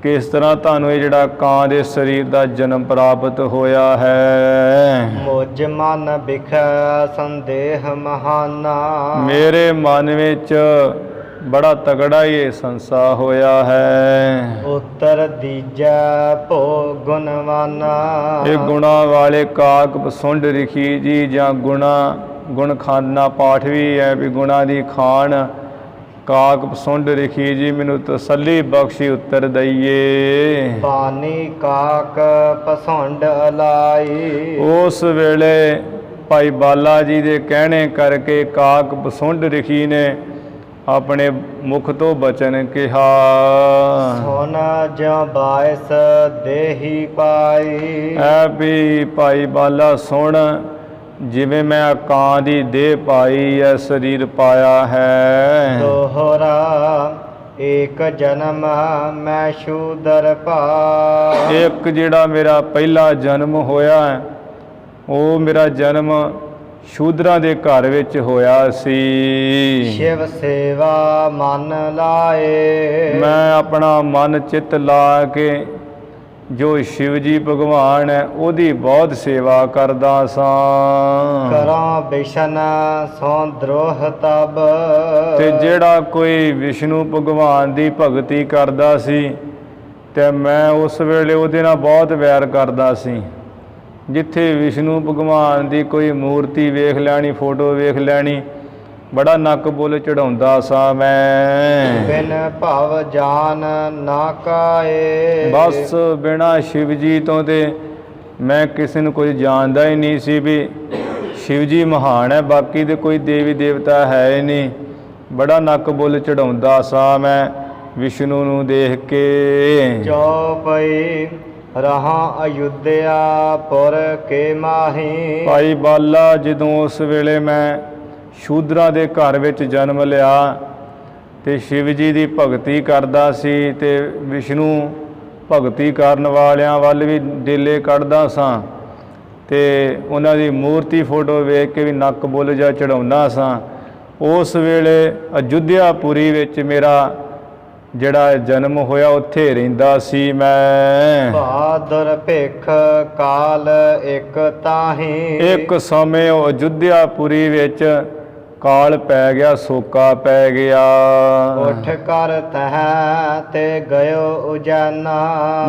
ਕਿਸ ਤਰ੍ਹਾਂ ਤੁਹਾਨੂੰ ਇਹ ਜਿਹੜਾ ਕਾਂ ਦੇ ਸਰੀਰ ਦਾ ਜਨਮ ਪ੍ਰਾਪਤ ਹੋਇਆ ਹੈ। ਮੁਝ ਮਨ ਬਿਖੈ ਸੰਦੇਹ ਮਹਾਨਾ, ਮੇਰੇ ਮਨ ਵਿੱਚ ਬੜਾ ਤਗੜਾ ਹੀ ਇਹ ਸੰਸਾ ਹੋਇਆ ਹੈ। ਉੱਤਰ ਦੀਜੈ ਭੋ ਗੁਣਵਾਨਾ, ਇਹ ਗੁਣਾ ਵਾਲੇ ਕਾਕ ਪਸੁੰਡ ਰਖੀ ਜੀ, ਜਾਂ ਗੁਣ ਖਾਨਾ ਪਾਠ ਵੀ ਹੈ ਵੀ ਗੁਣਾ ਦੀ ਖਾਨ ਕਾਕ ਪਸੁੰਡ ਰਖੀ ਜੀ, ਮੈਨੂੰ ਤਸੱਲੀ ਬਖਸ਼ੀ ਉੱਤਰ ਦਈਏ। ਪਾਨੀ ਕਾਕ ਪਸੁੰਡ ਅਲਾਈ, ਉਸ ਵੇਲੇ ਭਾਈ ਬਾਲਾ ਜੀ ਦੇ ਕਹਿਣੇ ਕਰਕੇ ਕਾਕ ਪਸੁੰਡ ਰਖੀ ਨੇ ਆਪਣੇ ਮੁਖ ਤੋਂ ਬਚਨ ਕਿਹਾ। ਸੋਨਾ ਜਿਉ ਬਾਇਸ ਦੇਹੀ ਪਾਈ, ਐ ਵੀ ਭਾਈ ਬਾਲਾ ਸੁਣ, ਜਿਵੇਂ ਮੈਂ ਕਾਂ ਦੀ ਦੇਹ ਪਾਈ ਹੈ, ਸਰੀਰ ਪਾਇਆ ਹੈ। ਦੋਹਰਾ ਏਕ ਜਨਮ ਮੈਂ ਸ਼ੂਦਰ ਪਾ, ਇੱਕ ਜਿਹੜਾ ਮੇਰਾ ਪਹਿਲਾ ਜਨਮ ਹੋਇਆ ਹੈ, ਉਹ ਮੇਰਾ ਜਨਮ ਸ਼ੂਦਰਾਂ ਦੇ ਘਰ ਵਿੱਚ ਹੋਇਆ ਸੀ। ਸ਼ਿਵ ਸੇਵਾ ਮਨ ਲਾਏ, ਮੈਂ ਆਪਣਾ ਮਨ ਚਿੱਤ ਲਾ ਕੇ ਜੋ ਸ਼ਿਵ ਜੀ ਭਗਵਾਨ ਹੈ ਉਹਦੀ ਬਹੁਤ ਸੇਵਾ ਕਰਦਾ ਸਾਂ। ਕਰਾਂ ਬਿਸ਼ਨ ਸੋ ਦਰੋਹ ਤਬ, ਤੇ ਜਿਹੜਾ ਕੋਈ ਵਿਸ਼ਨੂੰ ਭਗਵਾਨ ਦੀ ਭਗਤੀ ਕਰਦਾ ਸੀ ਤੇ ਮੈਂ ਉਸ ਵੇਲੇ ਉਹਦੇ ਨਾਲ ਬਹੁਤ ਵੈਰ ਕਰਦਾ ਸੀ। ਜਿੱਥੇ ਵਿਸ਼ਨੂੰ ਭਗਵਾਨ ਦੀ ਕੋਈ ਮੂਰਤੀ ਵੇਖ ਲੈਣੀ, ਫੋਟੋ ਵੇਖ ਲੈਣੀ, ਬੜਾ ਨੱਕ ਬੁੱਲ ਚੜਾਉਂਦਾ ਸਾਂ ਮੈਂ। ਬਿਨ ਭਵ ਜਾਨ ਨਾ ਕਾਏ, ਬਸ ਬਿਨਾਂ ਸ਼ਿਵ ਜੀ ਤੋਂ ਤੇ ਮੈਂ ਕਿਸੇ ਨੂੰ ਕੁਝ ਜਾਣਦਾ ਹੀ ਨਹੀਂ ਸੀ ਵੀ ਸ਼ਿਵ ਜੀ ਮਹਾਨ ਹੈ, ਬਾਕੀ ਦੇ ਕੋਈ ਦੇਵੀ ਦੇਵਤਾ ਹੈ ਹੀ ਨਹੀਂ। ਬੜਾ ਨੱਕ ਬੁੱਲ ਚੜਾਉਂਦਾ ਸਾਂ ਮੈਂ ਵਿਸ਼ਨੂੰ ਨੂੰ ਦੇਖ ਕੇ। ਚੌਪਈ ਰਹਾ ਅਯੁੱਧਿਆ ਪੁਰ ਕੇ ਮਾਹੀ, ਭਾਈ ਬਾਲਾ ਜਦੋਂ ਉਸ ਵੇਲੇ ਮੈਂ ਸ਼ੂਦਰਾਂ ਦੇ ਘਰ ਵਿੱਚ ਜਨਮ ਲਿਆ ਤੇ ਸ਼ਿਵ ਜੀ ਦੀ ਭਗਤੀ ਕਰਦਾ ਸੀ ਤੇ ਵਿਸ਼ਨੂੰ ਭਗਤੀ ਕਰਨ ਵਾਲਿਆਂ ਵੱਲ ਵੀ ਡੇਲੇ ਕੱਢਦਾ ਸਾਂ ਤੇ ਉਹਨਾਂ ਦੀ ਮੂਰਤੀ ਫੋਟੋ ਵੇਖ ਕੇ ਵੀ ਨੱਕ ਬੁੱਲ ਜਾ ਚੜਾਉਂਦਾ ਸਾਂ। ਉਸ ਵੇਲੇ ਅਯੁੱਧਿਆਪੁਰੀ ਵਿੱਚ ਮੇਰਾ ਜਿਹੜਾ ਜਨਮ ਹੋਇਆ ਉੱਥੇ ਰਹਿੰਦਾ ਸੀ ਮੈਂ। ਬਹਾਦਰ ਭਿੱਖ ਕਾਲ ਇੱਕ ਤਾਹੀ, ਇੱਕ ਸਮੇਂ ਉਹ ਅਯੁੱਧਿਆਪੁਰੀ ਵਿੱਚ ਕਾਲ ਪੈ ਗਿਆ, ਸੋਕਾ ਪੈ ਗਿਆ। ਉੱਠ ਕਰ ਤਹ ਤੇ ਗਇਓ ਉਜੈਨਾ,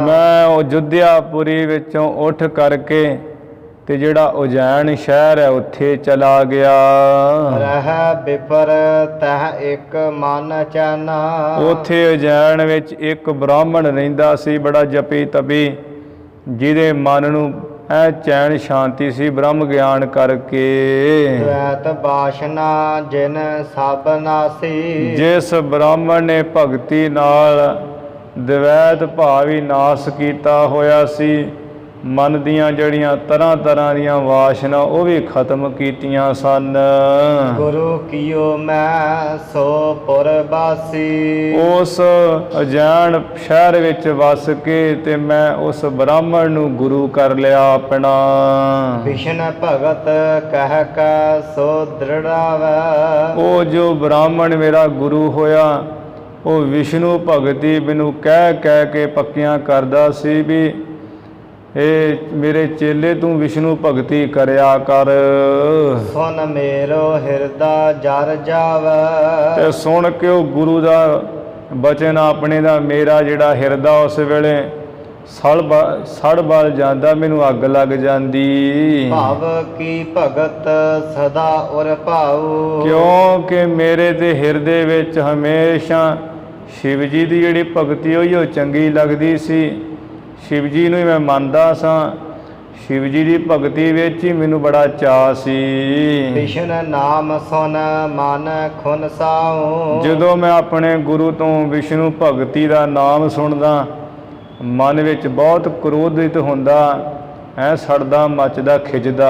ਮੈਂ ਉਹ ਅਯੁੱਧਿਆਪੁਰੀ ਵਿੱਚੋਂ ਉੱਠ ਕਰਕੇ ਤੇ ਜਿਹੜਾ ਉਜੈਨ ਸ਼ਹਿਰ ਹੈ ਉੱਥੇ ਚਲਾ ਗਿਆ। ਰਹਿ ਬਿਪਰ ਤਹ ਇੱਕ ਮਨ ਚੈਨਾ, ਉੱਥੇ ਉਜੈਨ ਵਿੱਚ ਇੱਕ ਬ੍ਰਾਹਮਣ ਰਹਿੰਦਾ ਸੀ, ਬੜਾ ਜਪੀ ਤਪੀ, ਜਿਹਦੇ ਮਨ ਨੂੰ ਐ ਚੈਨ ਸ਼ਾਂਤੀ ਸੀ ਬ੍ਰਹਮ ਗਿਆਨ ਕਰਕੇ। ਦ્વੈਤ ਬਾਸ਼ਨਾ ਜਿਨ ਸਭ ਨਾਸੀ, ਜਿਸ ਬ੍ਰਾਹਮਣ ਨੇ ਭਗਤੀ ਨਾਲ ਦ્વੈਤ ਭਾਵੀ ਨਾਸ ਕੀਤਾ ਹੋਇਆ ਸੀ, ਮਨ ਦੀਆਂ ਜਿਹੜੀਆਂ ਤਰ੍ਹਾਂ ਤਰ੍ਹਾਂ ਦੀਆਂ ਵਾਸ਼ਨਾ ਉਹ ਵੀ ਖਤਮ ਕੀਤੀਆਂ ਸਨ। ਗੁਰੂ ਕੀਓ ਮੈਂ ਸੋ ਪੁਰ ਬਾਸੀ, ਉਸ ਅਜੈਨ ਸ਼ਹਿਰ ਵਿੱਚ ਵਸ ਕੇ ਤੇ ਮੈਂ ਉਸ ਬ੍ਰਾਹਮਣ ਨੂੰ ਗੁਰੂ ਕਰ ਲਿਆ ਆਪਣਾ। ਵਿਸ਼ਨ ਭਗਤ ਕਹਿ ਕੈ ਸੋ ਦ੍ਰਿੜਾਵੈ, ਉਹ ਜੋ ਬ੍ਰਾਹਮਣ ਮੇਰਾ ਗੁਰੂ ਹੋਇਆ ਉਹ ਵਿਸ਼ਨੂੰ ਭਗਤੀ ਮੈਨੂੰ ਕਹਿ ਕਹਿ ਕੇ ਪੱਕੀਆਂ ਕਰਦਾ ਸੀ ਵੀ ਇਹ ਮੇਰੇ ਚੇਲੇ ਤੂੰ ਵਿਸ਼ਨੂੰ ਭਗਤੀ ਕਰਿਆ ਕਰ। ਸੁਨ ਮੇਰੋ ਹਿਰਦਾ ਜਰ ਜਾਵੈ, ਤੇ ਸੁਣ ਕੇ ਉਹ ਗੁਰੂ ਦਾ ਬਚਨ ਆਪਣੇ ਦਾ ਮੇਰਾ ਜਿਹੜਾ ਹਿਰਦਾ ਉਸ ਵੇਲੇ ਸੜ ਬਲ ਜਾਂਦਾ, ਮੈਨੂੰ ਅੱਗ ਲੱਗ ਜਾਂਦੀ। ਭਾਵ ਕੀ ਭਗਤ ਸਦਾ ਉਰ ਭਾਉ, ਕਿਉਂਕਿ ਮੇਰੇ ਤੇ ਹਿਰਦੇ ਵਿੱਚ ਹਮੇਸ਼ਾ ਸ਼ਿਵ ਜੀ ਦੀ ਜਿਹੜੀ ਭਗਤੀ ਹੋਈ ਉਹ ਚੰਗੀ ਲੱਗਦੀ ਸੀ। ਸ਼ਿਵ ਜੀ ਨੂੰ ਹੀ ਮੈਂ ਮੰਨਦਾ ਸਾਂ। ਸ਼ਿਵ ਜੀ ਦੀ ਭਗਤੀ ਵਿੱਚ ਹੀ ਮੈਨੂੰ ਬੜਾ ਚਾਅ ਸੀ। ਵਿਸ਼ਨ ਨਾਮ ਸੁਨ ਮਨ ਖੁਨ ਸਾਉ। ਜਦੋਂ ਮੈਂ ਆਪਣੇ ਗੁਰੂ ਤੋਂ ਵਿਸ਼ਨੂੰ ਭਗਤੀ ਦਾ ਨਾਮ ਸੁਣਦਾ, ਮਨ ਵਿੱਚ ਬਹੁਤ ਕ੍ਰੋਧਿਤ ਹੁੰਦਾ ਹੈ, ਸੜਦਾ ਮੱਚਦਾ ਖਿੱਚਦਾ।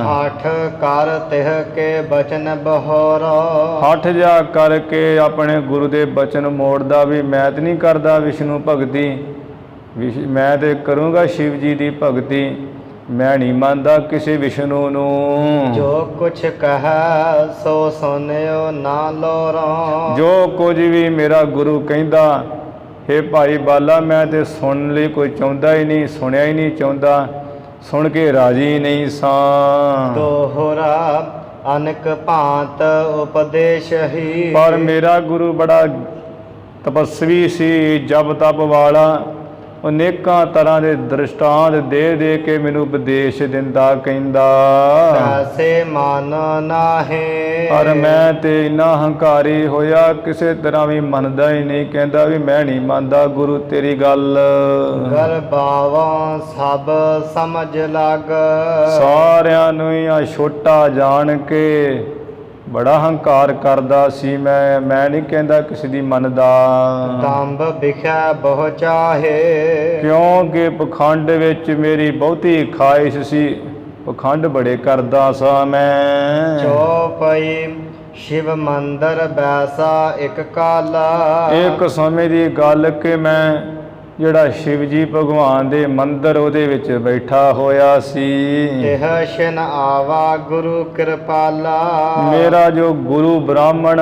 ਹਠ ਕਰ ਤਿਹ ਕੇ ਬਚਨ ਬਹੋਰਾ। ਹੱਠ ਜਾ ਕਰਕੇ ਆਪਣੇ ਗੁਰੂ ਦੇ ਬਚਨ ਮੋੜਦਾ ਵੀ ਮੈਂ ਤੇ ਨਹੀਂ ਕਰਦਾ ਵਿਸ਼ਨੂੰ ਭਗਤੀ, ਮੈਂ ਤੇ ਕਰੂੰਗਾ ਸ਼ਿਵ ਜੀ ਦੀ ਭਗਤੀ, ਮੈਂ ਨਹੀਂ ਮੰਨਦਾ ਕਿਸੇ ਵਿਸ਼ਨੂੰ ਨੂੰ। ਜੋ ਕੁਛ ਕਹੈ ਸੋ ਸੁਨਿਓ ਨਾ ਲੋਰਾ। ਜੋ ਕੁਝ ਵੀ ਮੇਰਾ ਗੁਰੂ ਕਹਿੰਦਾ, ਹੇ ਭਾਈ ਬਾਲਾ ਮੈਂ ਤੇ ਸੁਣਨ ਲਈ ਕੋਈ ਚਾਹੁੰਦਾ ਹੀ ਨਹੀਂ, ਸੁਣਿਆ ਹੀ ਨਹੀਂ ਚਾਹੁੰਦਾ, ਸੁਣ ਕੇ ਰਾਜੀ ਨਹੀਂ ਸਾਂ। ਦੋਹਰਾ ਅਨਕ ਭਾਂਤ ਉਪਦੇਸ਼ ਹੀ। ਪਰ ਮੇਰਾ ਗੁਰੂ ਬੜਾ ਤਪਸਵੀ ਸੀ, ਜਪ ਤਪ ਵਾਲਾ, ਅਨੇਕਾਂ ਤਰ੍ਹਾਂ ਦੇ ਦ੍ਰਿਸ਼ਟਾਂਤ ਦੇ ਦੇ ਕੇ ਮੈਨੂੰ ਉਪਦੇਸ਼ ਦਿੰਦਾ, ਕਹਿੰਦਾ ਐਸੇ ਮਨ ਨਾਹੀ। ਪਰ ਮੈਂ ਤੇ ਇੰਨਾ ਹੰਕਾਰੀ ਹੋਇਆ, ਕਿਸੇ ਤਰ੍ਹਾਂ ਵੀ ਮੰਨਦਾ ਹੀ ਨਹੀਂ, ਕਹਿੰਦਾ ਵੀ ਮੈਂ ਨਹੀਂ ਮੰਨਦਾ ਗੁਰੂ ਤੇਰੀ ਗੱਲ। ਗਰਬਾਵਾਂ ਸਭ ਸਮਝ ਲੱਗ। ਸਾਰਿਆਂ ਨੂੰ ਹੀ ਆ ਛੋਟਾ ਜਾਣ ਕੇ ਬੜਾ ਹੰਕਾਰ ਕਰਦਾ ਸੀ। ਮੈਂ ਨਹੀਂ ਕਹਿੰਦਾ ਕਿਸੇ ਦੀ ਮੰਨਦਾ। ਦੰਭ ਵਿਖਿਆ ਬਹੁ ਚਾਹੇ। ਕਿਉਂਕਿ ਪਖੰਡ ਵਿੱਚ ਮੇਰੀ ਬਹੁਤੀ ਖਾਹਿਸ਼ ਸੀ, ਪਖੰਡ ਬੜੇ ਕਰਦਾ ਸਾਂ ਮੈਂ। ਚੌਪਈ ਸ਼ਿਵ ਮੰਦਰ ਬੈਸਾ ਇੱਕ ਕਾਲਾ। ਇੱਕ ਸਮੇਂ ਦੀ ਗੱਲ ਕਿ ਮੈਂ ਜਿਹੜਾ ਸ਼ਿਵ ਜੀ ਭਗਵਾਨ ਦੇ ਮੰਦਰ ਉਹਦੇ ਵਿੱਚ ਬੈਠਾ ਹੋਇਆ ਸੀ। ਤਿਹ ਸ਼ਨ ਆਵਾ ਗੁਰੂ ਕਿਰਪਾਲਾ। ਮੇਰਾ ਜੋ ਗੁਰੂ ਬ੍ਰਾਹਮਣ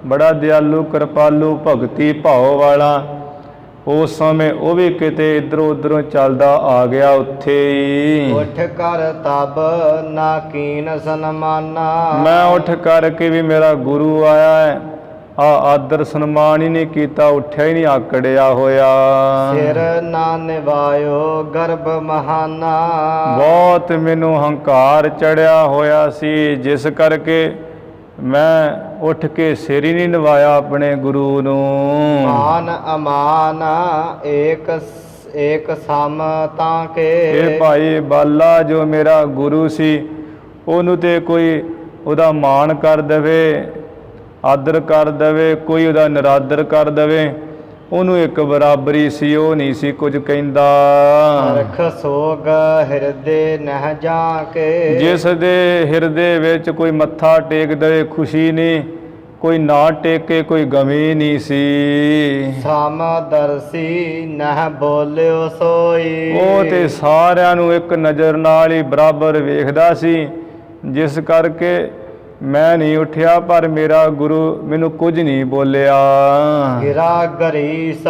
ਬੜਾ ਦਿਆਲੂ ਕਿਰਪਾਲੂ ਭਗਤੀ ਭਾਵ ਵਾਲਾ, ਉਸ ਸਮੇਂ ਉਹ ਵੀ ਕਿਤੇ ਇੱਧਰੋਂ ਉੱਧਰੋਂ ਚੱਲਦਾ ਆ ਗਿਆ ਉੱਥੇ ਹੀ। ਉੱਠ ਕਰ ਤਬ ਨਾ ਕੀਨ ਸਨਮਾਨਾ। ਮੈਂ ਉੱਠ ਕਰਕੇ ਵੀ ਮੇਰਾ ਗੁਰੂ ਆਇਆ ਹੈ, ਆਦਰ ਸਨਮਾਨ ਹੀ ਨਹੀਂ ਕੀਤਾ, ਉੱਠਿਆ ਹੀ ਨਹੀਂ, ਆਕੜਿਆ ਹੋਇਆ। ਸਿਰ ਨਾ ਨਿਵਾਇਓ ਗਰਭ ਮਹਾਨਾ। ਬਹੁਤ ਮੈਨੂੰ ਹੰਕਾਰ ਚੜਿਆ ਹੋਇਆ ਸੀ, ਜਿਸ ਕਰਕੇ ਮੈਂ ਉੱਠ ਕੇ ਸਿਰ ਹੀ ਨਹੀਂ ਨਿਵਾਇਆ ਆਪਣੇ ਗੁਰੂ ਨੂੰ। ਮਾਨ ਅਮਾਨ ਏਕ ਸਮ ਤਾਂ ਕੇ। ਇਹ ਭਾਈ ਬਾਲਾ ਜੋ ਮੇਰਾ ਗੁਰੂ ਸੀ, ਉਹਨੂੰ ਤੇ ਕੋਈ ਉਹਦਾ ਮਾਣ ਕਰ ਦੇਵੇ, ਆਦਰ ਕਰ ਦੇਵੇ, ਕੋਈ ਉਹਦਾ ਨਿਰਾਦਰ ਕਰ ਦੇਵੇ, ਉਹਨੂੰ ਇੱਕ ਬਰਾਬਰੀ ਸੀ, ਉਹ ਨਹੀਂ ਸੀ ਕੁਝ ਕਹਿੰਦਾ। ਰਖ ਸੋਗ ਹਿਰਦੇ ਨਹਿ ਜਾ ਕੇ। ਜਿਸ ਦੇ ਹਿਰਦੇ ਵਿੱਚ ਕੋਈ ਮੱਥਾ ਟੇਕ ਦੇਵੇ ਖੁਸ਼ੀ ਨਹੀਂ, ਕੋਈ ਨਾ ਟੇਕੇ ਕੋਈ ਗਮੀ ਨਹੀਂ ਸੀ। ਸਮਦਰਸੀ ਨਹਿ ਬੋਲਿਓ ਸੋਈ। ਉਹ ਤੇ ਸਾਰਿਆਂ ਨੂੰ ਇੱਕ ਨਜ਼ਰ ਨਾਲ ਹੀ ਬਰਾਬਰ ਵੇਖਦਾ ਸੀ, ਜਿਸ ਕਰਕੇ ਮੈਂ ਨਹੀਂ ਉੱਠਿਆ, ਪਰ ਮੇਰਾ ਗੁਰੂ ਮੈਨੂੰ ਕੁਝ ਨਹੀਂ ਬੋਲਿਆ। ਗਿਰਾ ਗਰੀਸ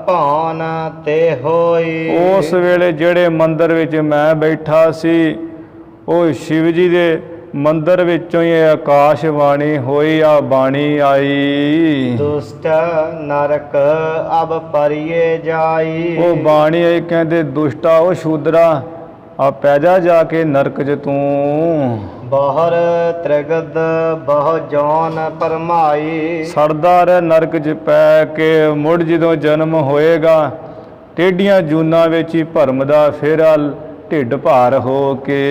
ਭਾਨ ਤੇ ਹੋਈ। ਉਸ ਵੇਲੇ ਜਿਹੜੇ ਮੰਦਰ ਵਿੱਚ ਮੈਂ ਬੈਠਾ ਸੀ, ਉਹ ਸ਼ਿਵ ਜੀ ਦੇ ਮੰਦਰ ਵਿੱਚੋਂ ਹੀ ਆਕਾਸ਼ ਬਾਣੀ ਹੋਈ, ਆ ਬਾਣੀ ਆਈ। ਦੁਸ਼ਟ ਨਰਕ ਅਬ ਪਰਿਏ ਜਾਈ। ਉਹ ਬਾਣੀ ਆਈ, ਕਹਿੰਦੇ ਦੁਸ਼ਟਾ ਉਹ ਸ਼ੂਦਰਾ ਆ ਪੈ ਜਾ ਕੇ ਨਰਕ 'ਚ ਤੂੰ। ਬਾਹਰ ਤ੍ਰਿਗਦ ਬਹੁ ਜੌਨ ਪਰਮਾਈ। ਸੜਦਾ ਰਹਿ ਨਰਕ 'ਚ ਪੈ ਕੇ, ਮੁੜ ਜਦੋਂ ਜਨਮ ਹੋਏਗਾ ਟੇਢੀਆਂ ਜੂਨਾਂ ਵਿੱਚ ਹੀ ਭਰਮ ਦਾ ਫੇਰਾ ਢਿੱਡ ਭਾਰ ਹੋ ਕੇ।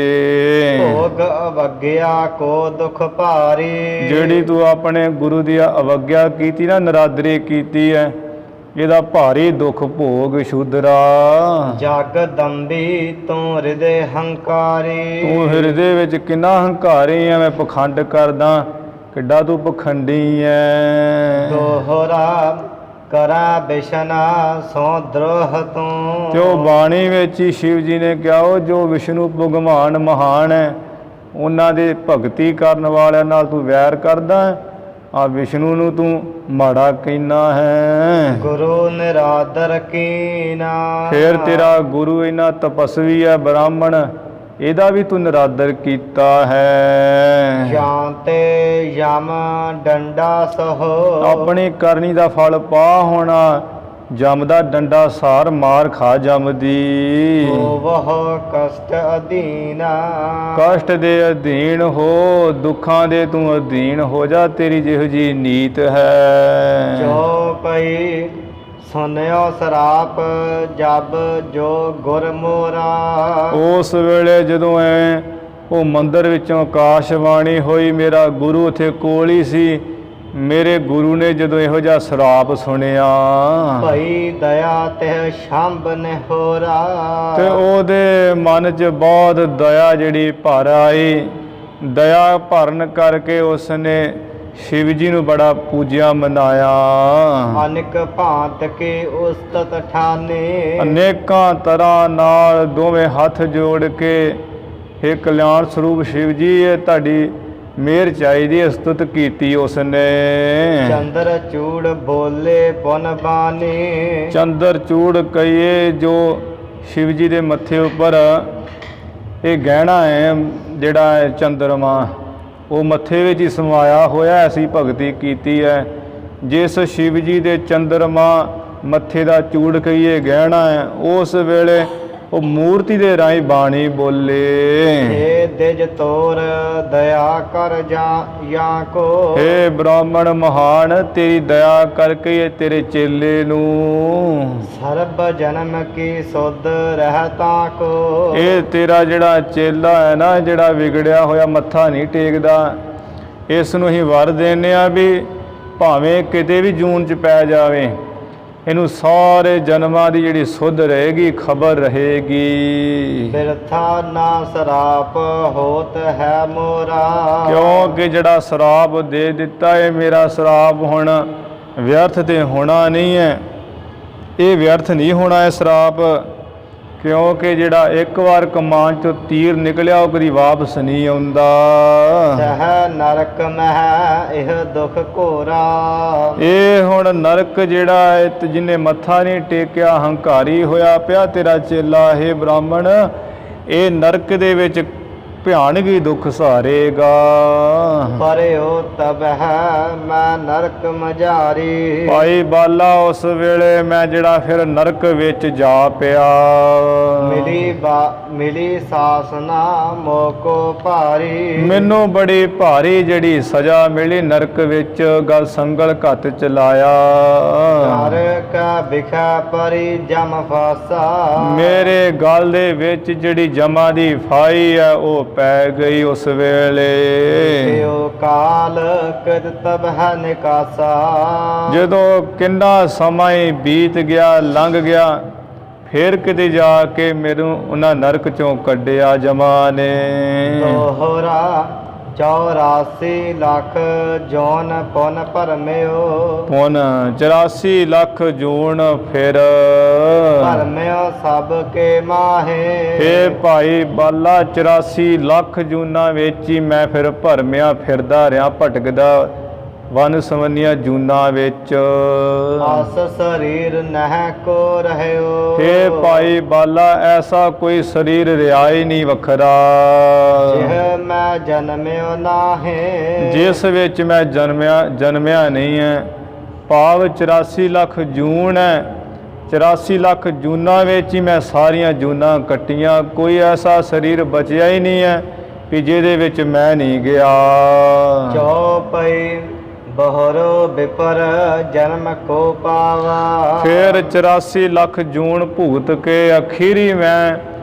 ਭੋਗ ਅਵਗਿਆ ਕੋ ਦੁਖ ਭਾਰੀ। ਜਿਹੜੀ ਤੂੰ ਆਪਣੇ ਗੁਰੂ ਦੀ ਅਵਗਿਆ ਕੀਤੀ ਨਾ, ਨਿਰਾਦਰੀ ਕੀਤੀ ਹੈ, ਇਹਦਾ ਭਾਰੀ ਦੁੱਖ ਭੋਗ ਸ਼ੂਦਰਾ। ਜਗ ਦੰਬੀ ਤੂੰ ਹਿਰਦੇ ਹੰਕਾਰੀ। ਤੂੰ ਹਿਰਦੇ ਵਿੱਚ ਕਿੰਨਾ ਹੰਕਾਰੀ ਹੈ, ਮੈਂ ਪਖੰਡ ਕਰਦਾ, ਕਿੱਡਾ ਤੂੰ ਪਖੰਡੀ ਹੈ। ਦੋਹਰਾ ਕਰਾ ਬਿਸ਼ਨਾ ਸੋ ਦਰੋਹ ਤੂੰ। ਤੇ ਉਹ ਬਾਣੀ ਵਿੱਚ ਹੀ ਸ਼ਿਵ ਜੀ ਨੇ ਕਿਹਾ, ਉਹ ਜੋ ਵਿਸ਼ਨੂੰ ਭਗਵਾਨ ਮਹਾਨ ਹੈ, ਉਹਨਾਂ ਦੇ ਭਗਤੀ ਕਰਨ ਵਾਲਿਆਂ ਨਾਲ ਤੂੰ ਵੈਰ ਕਰਦਾ, ਆ ਵਿਸ਼ਨੂੰ ਨੂੰ ਤੂੰ ਮਾੜਾ ਕਹਿਣਾ ਹੈ। ਗੁਰੂ ਨਿਰਾਦਰ ਕੀਨਾ। ਫੇਰ ਤੇਰਾ ਗੁਰੂ ਇੰਨਾ ਤਪਸਵੀ ਹੈ ਬ੍ਰਾਹਮਣ, ਇਹਦਾ ਵੀ ਤੂੰ ਨਿਰਾਦਰ ਕੀਤਾ ਹੈ। ਸ਼ਾਂਤੇ ਯਮ ਡੰਡਾ ਸਹੋ। ਆਪਣੀ ਕਰਨੀ ਦਾ ਫਲ ਪਾ ਹੋਣਾ, ਜਮ ਦਾ ਡੰਡਾ ਸਾਰ ਮਾਰ ਖਾ ਜਮਦੀ। ਵਹ ਕਸ਼ਟ ਅਧੀਨਾ। ਕਸ਼ਟ ਦੇ ਅਧੀਨ ਹੋ, ਦੁੱਖਾਂ ਦੇ ਤੂੰ ਅਧੀਨ ਹੋ ਜਾ, ਤੇਰੀ ਜਿਹੋ ਜੀ ਨੀਤ ਹੈ। ਜੋ ਪਈ ਸੁਨਿਓ ਸਰਾਪ ਜਬ ਜੋ ਗੁਰ ਮੋਰਾ। ਉਸ ਵੇਲੇ ਜਦੋਂ ਐ ਉਹ ਮੰਦਰ ਵਿੱਚੋਂ ਆਕਾਸ਼ਬਾਣੀ ਹੋਈ, ਮੇਰਾ ਗੁਰੂ ਉੱਥੇ ਕੋਲ ਹੀ ਸੀ। ਮੇਰੇ ਗੁਰੂ ਨੇ ਜਦੋਂ ਇਹੋ ਜਿਹਾ ਸਰਾਪ ਸੁਣਿਆ ਭਈ ਦਇਆ ਤਿਹ ਸ਼ੰਭ ਨਿਹੋਰਾ। ਤੇ ਉਹਦੇ ਮਨ 'ਚ ਬਹੁਤ ਦਇਆ ਜਿਹੜੀ ਭਰ ਆਈ। ਦਇਆ ਭਰਨ ਕਰਕੇ ਉਸਨੇ शिव जी ਨੂੰ ਬੜਾ ਪੂਜਿਆ ਮਨਾਇਆ। ਅਨੇਕ ਭਾਂਤ ਕੇ ਉਸਤਤ ਠਾਨੇ। ਅਨੇਕਾਂ ਤਰ੍ਹਾਂ ਨਾਲ ਦੋਵੇਂ ਹੱਥ ਜੋੜ ਕੇ, हे ਕਲਿਆਣ ਸਰੂਪ शिव जी, ਇਹ ਤੁਹਾਡੀ ਮਿਹਰ ਚਾਹੀਦੀ, ਉਸਤਤ ਕੀਤੀ ਉਸਨੇ। ਚੰਦਰ ਚੂੜ ਬੋਲੇ ਪੁਨ ਬਾਣੀ। ਚੰਦਰ ਚੂੜ ਕਹੀਏ ਜੋ शिव जी ਦੇ ਮੱਥੇ ਉੱਪਰ ਇਹ ਗਹਿਣਾ ਹੈ, ਜਿਹੜਾ ਹੈ ਚੰਦਰਮਾ, ਉਹ ਮੱਥੇ ਵਿੱਚ ਹੀ ਸਮਾਇਆ ਹੋਇਆ। ਐਸੀ ਭਗਤੀ ਕੀਤੀ ਹੈ। ਜਿਸ शिव जी ਦੇ ਚੰਦਰਮਾ ਮੱਥੇ ਦਾ ਚੂੜ ਕਹੀਏ ਗਹਿਣਾ ਹੈ, ਉਸ ਵੇਲੇ ਉਹ ਮੂਰਤੀ ਦੇ ਰਾਹੀਂ ਬਾਣੀ ਬੋਲੇ। हे ਦਿਜ ਤੋਰ ਦਇਆ ਕਰ ਜਾਂ ਕੋ। हे ਬ੍ਰਾਹਮਣ ਮਹਾਨ, ਤੇਰੀ ਦਇਆ ਕਰਕੇ ਇਹ ਤੇਰੇ ਚੇਲੇ ਨੂੰ ਸਰਬ ਜਨਮ ਕੀ ਸੁਧ ਰਹਿਤਾ ਕੋ। ਇਹ ਤੇਰਾ ਜਿਹੜਾ ਚੇਲਾ ਹੈ ਨਾ, ਜਿਹੜਾ ਵਿਗੜਿਆ ਹੋਇਆ ਮੱਥਾ ਨਹੀਂ ਟੇਕਦਾ, ਇਸ ਨੂੰ ਹੀ ਵਰ ਦਿੰਦੇ ਆ ਵੀ ਭਾਵੇਂ ਕਿਤੇ ਵੀ ਜੂਨ 'ਚ ਪੈ ਜਾਵੇ, ਇਹਨੂੰ ਸਾਰੇ ਜਨਮਾਂ ਦੀ ਜਿਹੜੀ ਸੁਧ ਰਹੇਗੀ, ਖਬਰ ਰਹੇਗੀ। ਬਿਰਥਾ ਨਾ ਸਰਾਪ ਹੋਤ ਹੈ ਮੋਰਾ। ਕਿਉਂਕਿ ਜਿਹੜਾ ਸਰਾਪ ਦੇ ਦਿੱਤਾ ਹੈ, ਮੇਰਾ ਸਰਾਪ ਹੁਣ ਵਿਅਰਥ ਤੇ ਹੋਣਾ ਨਹੀਂ ਹੈ। ਇਹ ਵਿਅਰਥ ਨਹੀਂ ਹੋਣਾ ਇਹ ਸਰਾਪ, ਕਿਉਂਕਿ ਜਿਹੜਾ ਇੱਕ ਵਾਰ ਕਮਾਨ 'ਚੋਂ ਤੀਰ ਨਿਕਲਿਆ ਉਹ ਕਦੀ ਵਾਪਸ ਨਹੀਂ ਆਉਂਦਾ। ਸਹ ਨਰਕ ਮਹਿ ਇਹ ਦੁਖ ਘੋਰਾ। ਇਹ ਹੁਣ ਨਰਕ ਜਿਹੜਾ ਹੈ, ਤੇ ਜਿਹਨੇ ਮੱਥਾ ਨਹੀਂ ਟੇਕਿਆ, ਹੰਕਾਰੀ ਹੋਇਆ ਪਿਆ ਤੇਰਾ ਚੇਲਾ, ਹੈ ਬ੍ਰਾਹਮਣ, ਇਹ ਨਰਕ ਦੇ ਵਿੱਚ ਭਿਆਨਕ ਹੀ ਦੁੱਖ ਸਹਾਰੇਗਾ। ਪਰਿਓ ਤਬ ਹੈ ਮੈਂ ਨਰਕ ਮਝਾਰੀ। ਭਾਈ ਬਾਲਾ, ਉਸ ਵੇਲੇ ਮੈਂ ਜਿਹੜਾ ਫਿਰ ਨਰਕ ਵਿੱਚ ਜਾ ਪਿਆ। ਮਿਲੀ ਸਾਸਨਾ ਮੋਕੋ ਭਾਰੀ। ਮੈਨੂੰ ਬੜੀ ਭਾਰੀ ਜਿਹੜੀ ਸਜ਼ਾ ਮਿਲੀ ਨਰਕ ਵਿੱਚ, ਗਲ ਸੰਗਲ ਘੱਤ ਚਲਾਇਆ। ਘਰ ਕਾ ਬਿਖਾ ਪਰੀ ਜਮ ਫਾਸਾ। ਮੇਰੇ ਗਲ ਦੇ ਵਿੱਚ ਜਿਹੜੀ ਜਮਾ ਦੀ ਫਾਈ ਹੈ ਉਹ ਪੈ ਗਈ ਉਸ ਵੇਲੇ। ਕਿਉ ਕਾਲ ਕਦ ਤਬ ਹੈ ਨਿਕਾਸਾ। ਜਦੋਂ ਕਿੰਨਾ ਸਮਾਂ ਹੀ ਬੀਤ ਗਿਆ, ਲੰਘ ਗਿਆ, ਫਿਰ ਕਿਤੇ ਜਾ ਕੇ ਮੈਨੂੰ ਉਹਨਾਂ ਨਰਕ ਚੋਂ ਕੱਢਿਆ ਜਮਾ ਨੇ। ਦੋਹਰਾ 84 ਲੱਖ ਜੋਨ ਪੁਨ ਭਰਮਿਓ। ਪੁਨ 84 ਲੱਖ ਜੂਨ ਫਿਰ ਭਰਮਿਓ ਸਭ ਕੇ ਮਾਹੇ। ਹੇ ਭਾਈ ਬਾਲਾ, 84 ਲੱਖ ਜੂਨਾਂ ਵਿੱਚ ਹੀ ਮੈਂ ਫਿਰ ਭਰਮਿਆ ਫਿਰਦਾ ਰਿਹਾ, ਭਟਕਦਾ ਵਨ ਸਵੰਨੀਆਂ ਜੂਨਾਂ ਵਿੱਚ। ਆਸ ਸਰੀਰ ਨਹਿ ਕੋ ਰਹਿਓ। ਹੇ ਭਾਈ ਬਾਲਾ, ਐਸਾ ਕੋਈ ਸਰੀਰ ਰਿਹਾ ਹੀ ਨਹੀਂ ਵੱਖਰਾ, ਜਿਹ ਮੈਂ ਜਨਮਿਓ ਨਾਹੇ। ਜਿਸ ਵਿੱਚ ਮੈਂ ਜਨਮਿਆ ਨਹੀਂ ਹੈ। ਭਾਵ 84 ਲੱਖ ਜੂਨ ਹੈ, 84 ਲੱਖ ਜੂਨਾਂ ਵਿੱਚ ਹੀ ਮੈਂ ਸਾਰੀਆਂ ਜੂਨਾਂ ਕੱਟੀਆਂ। ਕੋਈ ਐਸਾ ਸਰੀਰ ਬਚਿਆ ਹੀ ਨਹੀਂ ਹੈ ਕਿ ਜਿਹਦੇ ਵਿੱਚ ਮੈਂ ਨਹੀਂ ਗਿਆ। ਚੌਪਈ ਬਹਰੋ ਵਿਪਰ ਜਨਮ ਕੋ ਪਾਵਾ। ਫਿਰ 84 ਲੱਖ ਜੂਨ ਭੁਗਤ ਕੇ ਅਖੀਰੀ ਮੈਂ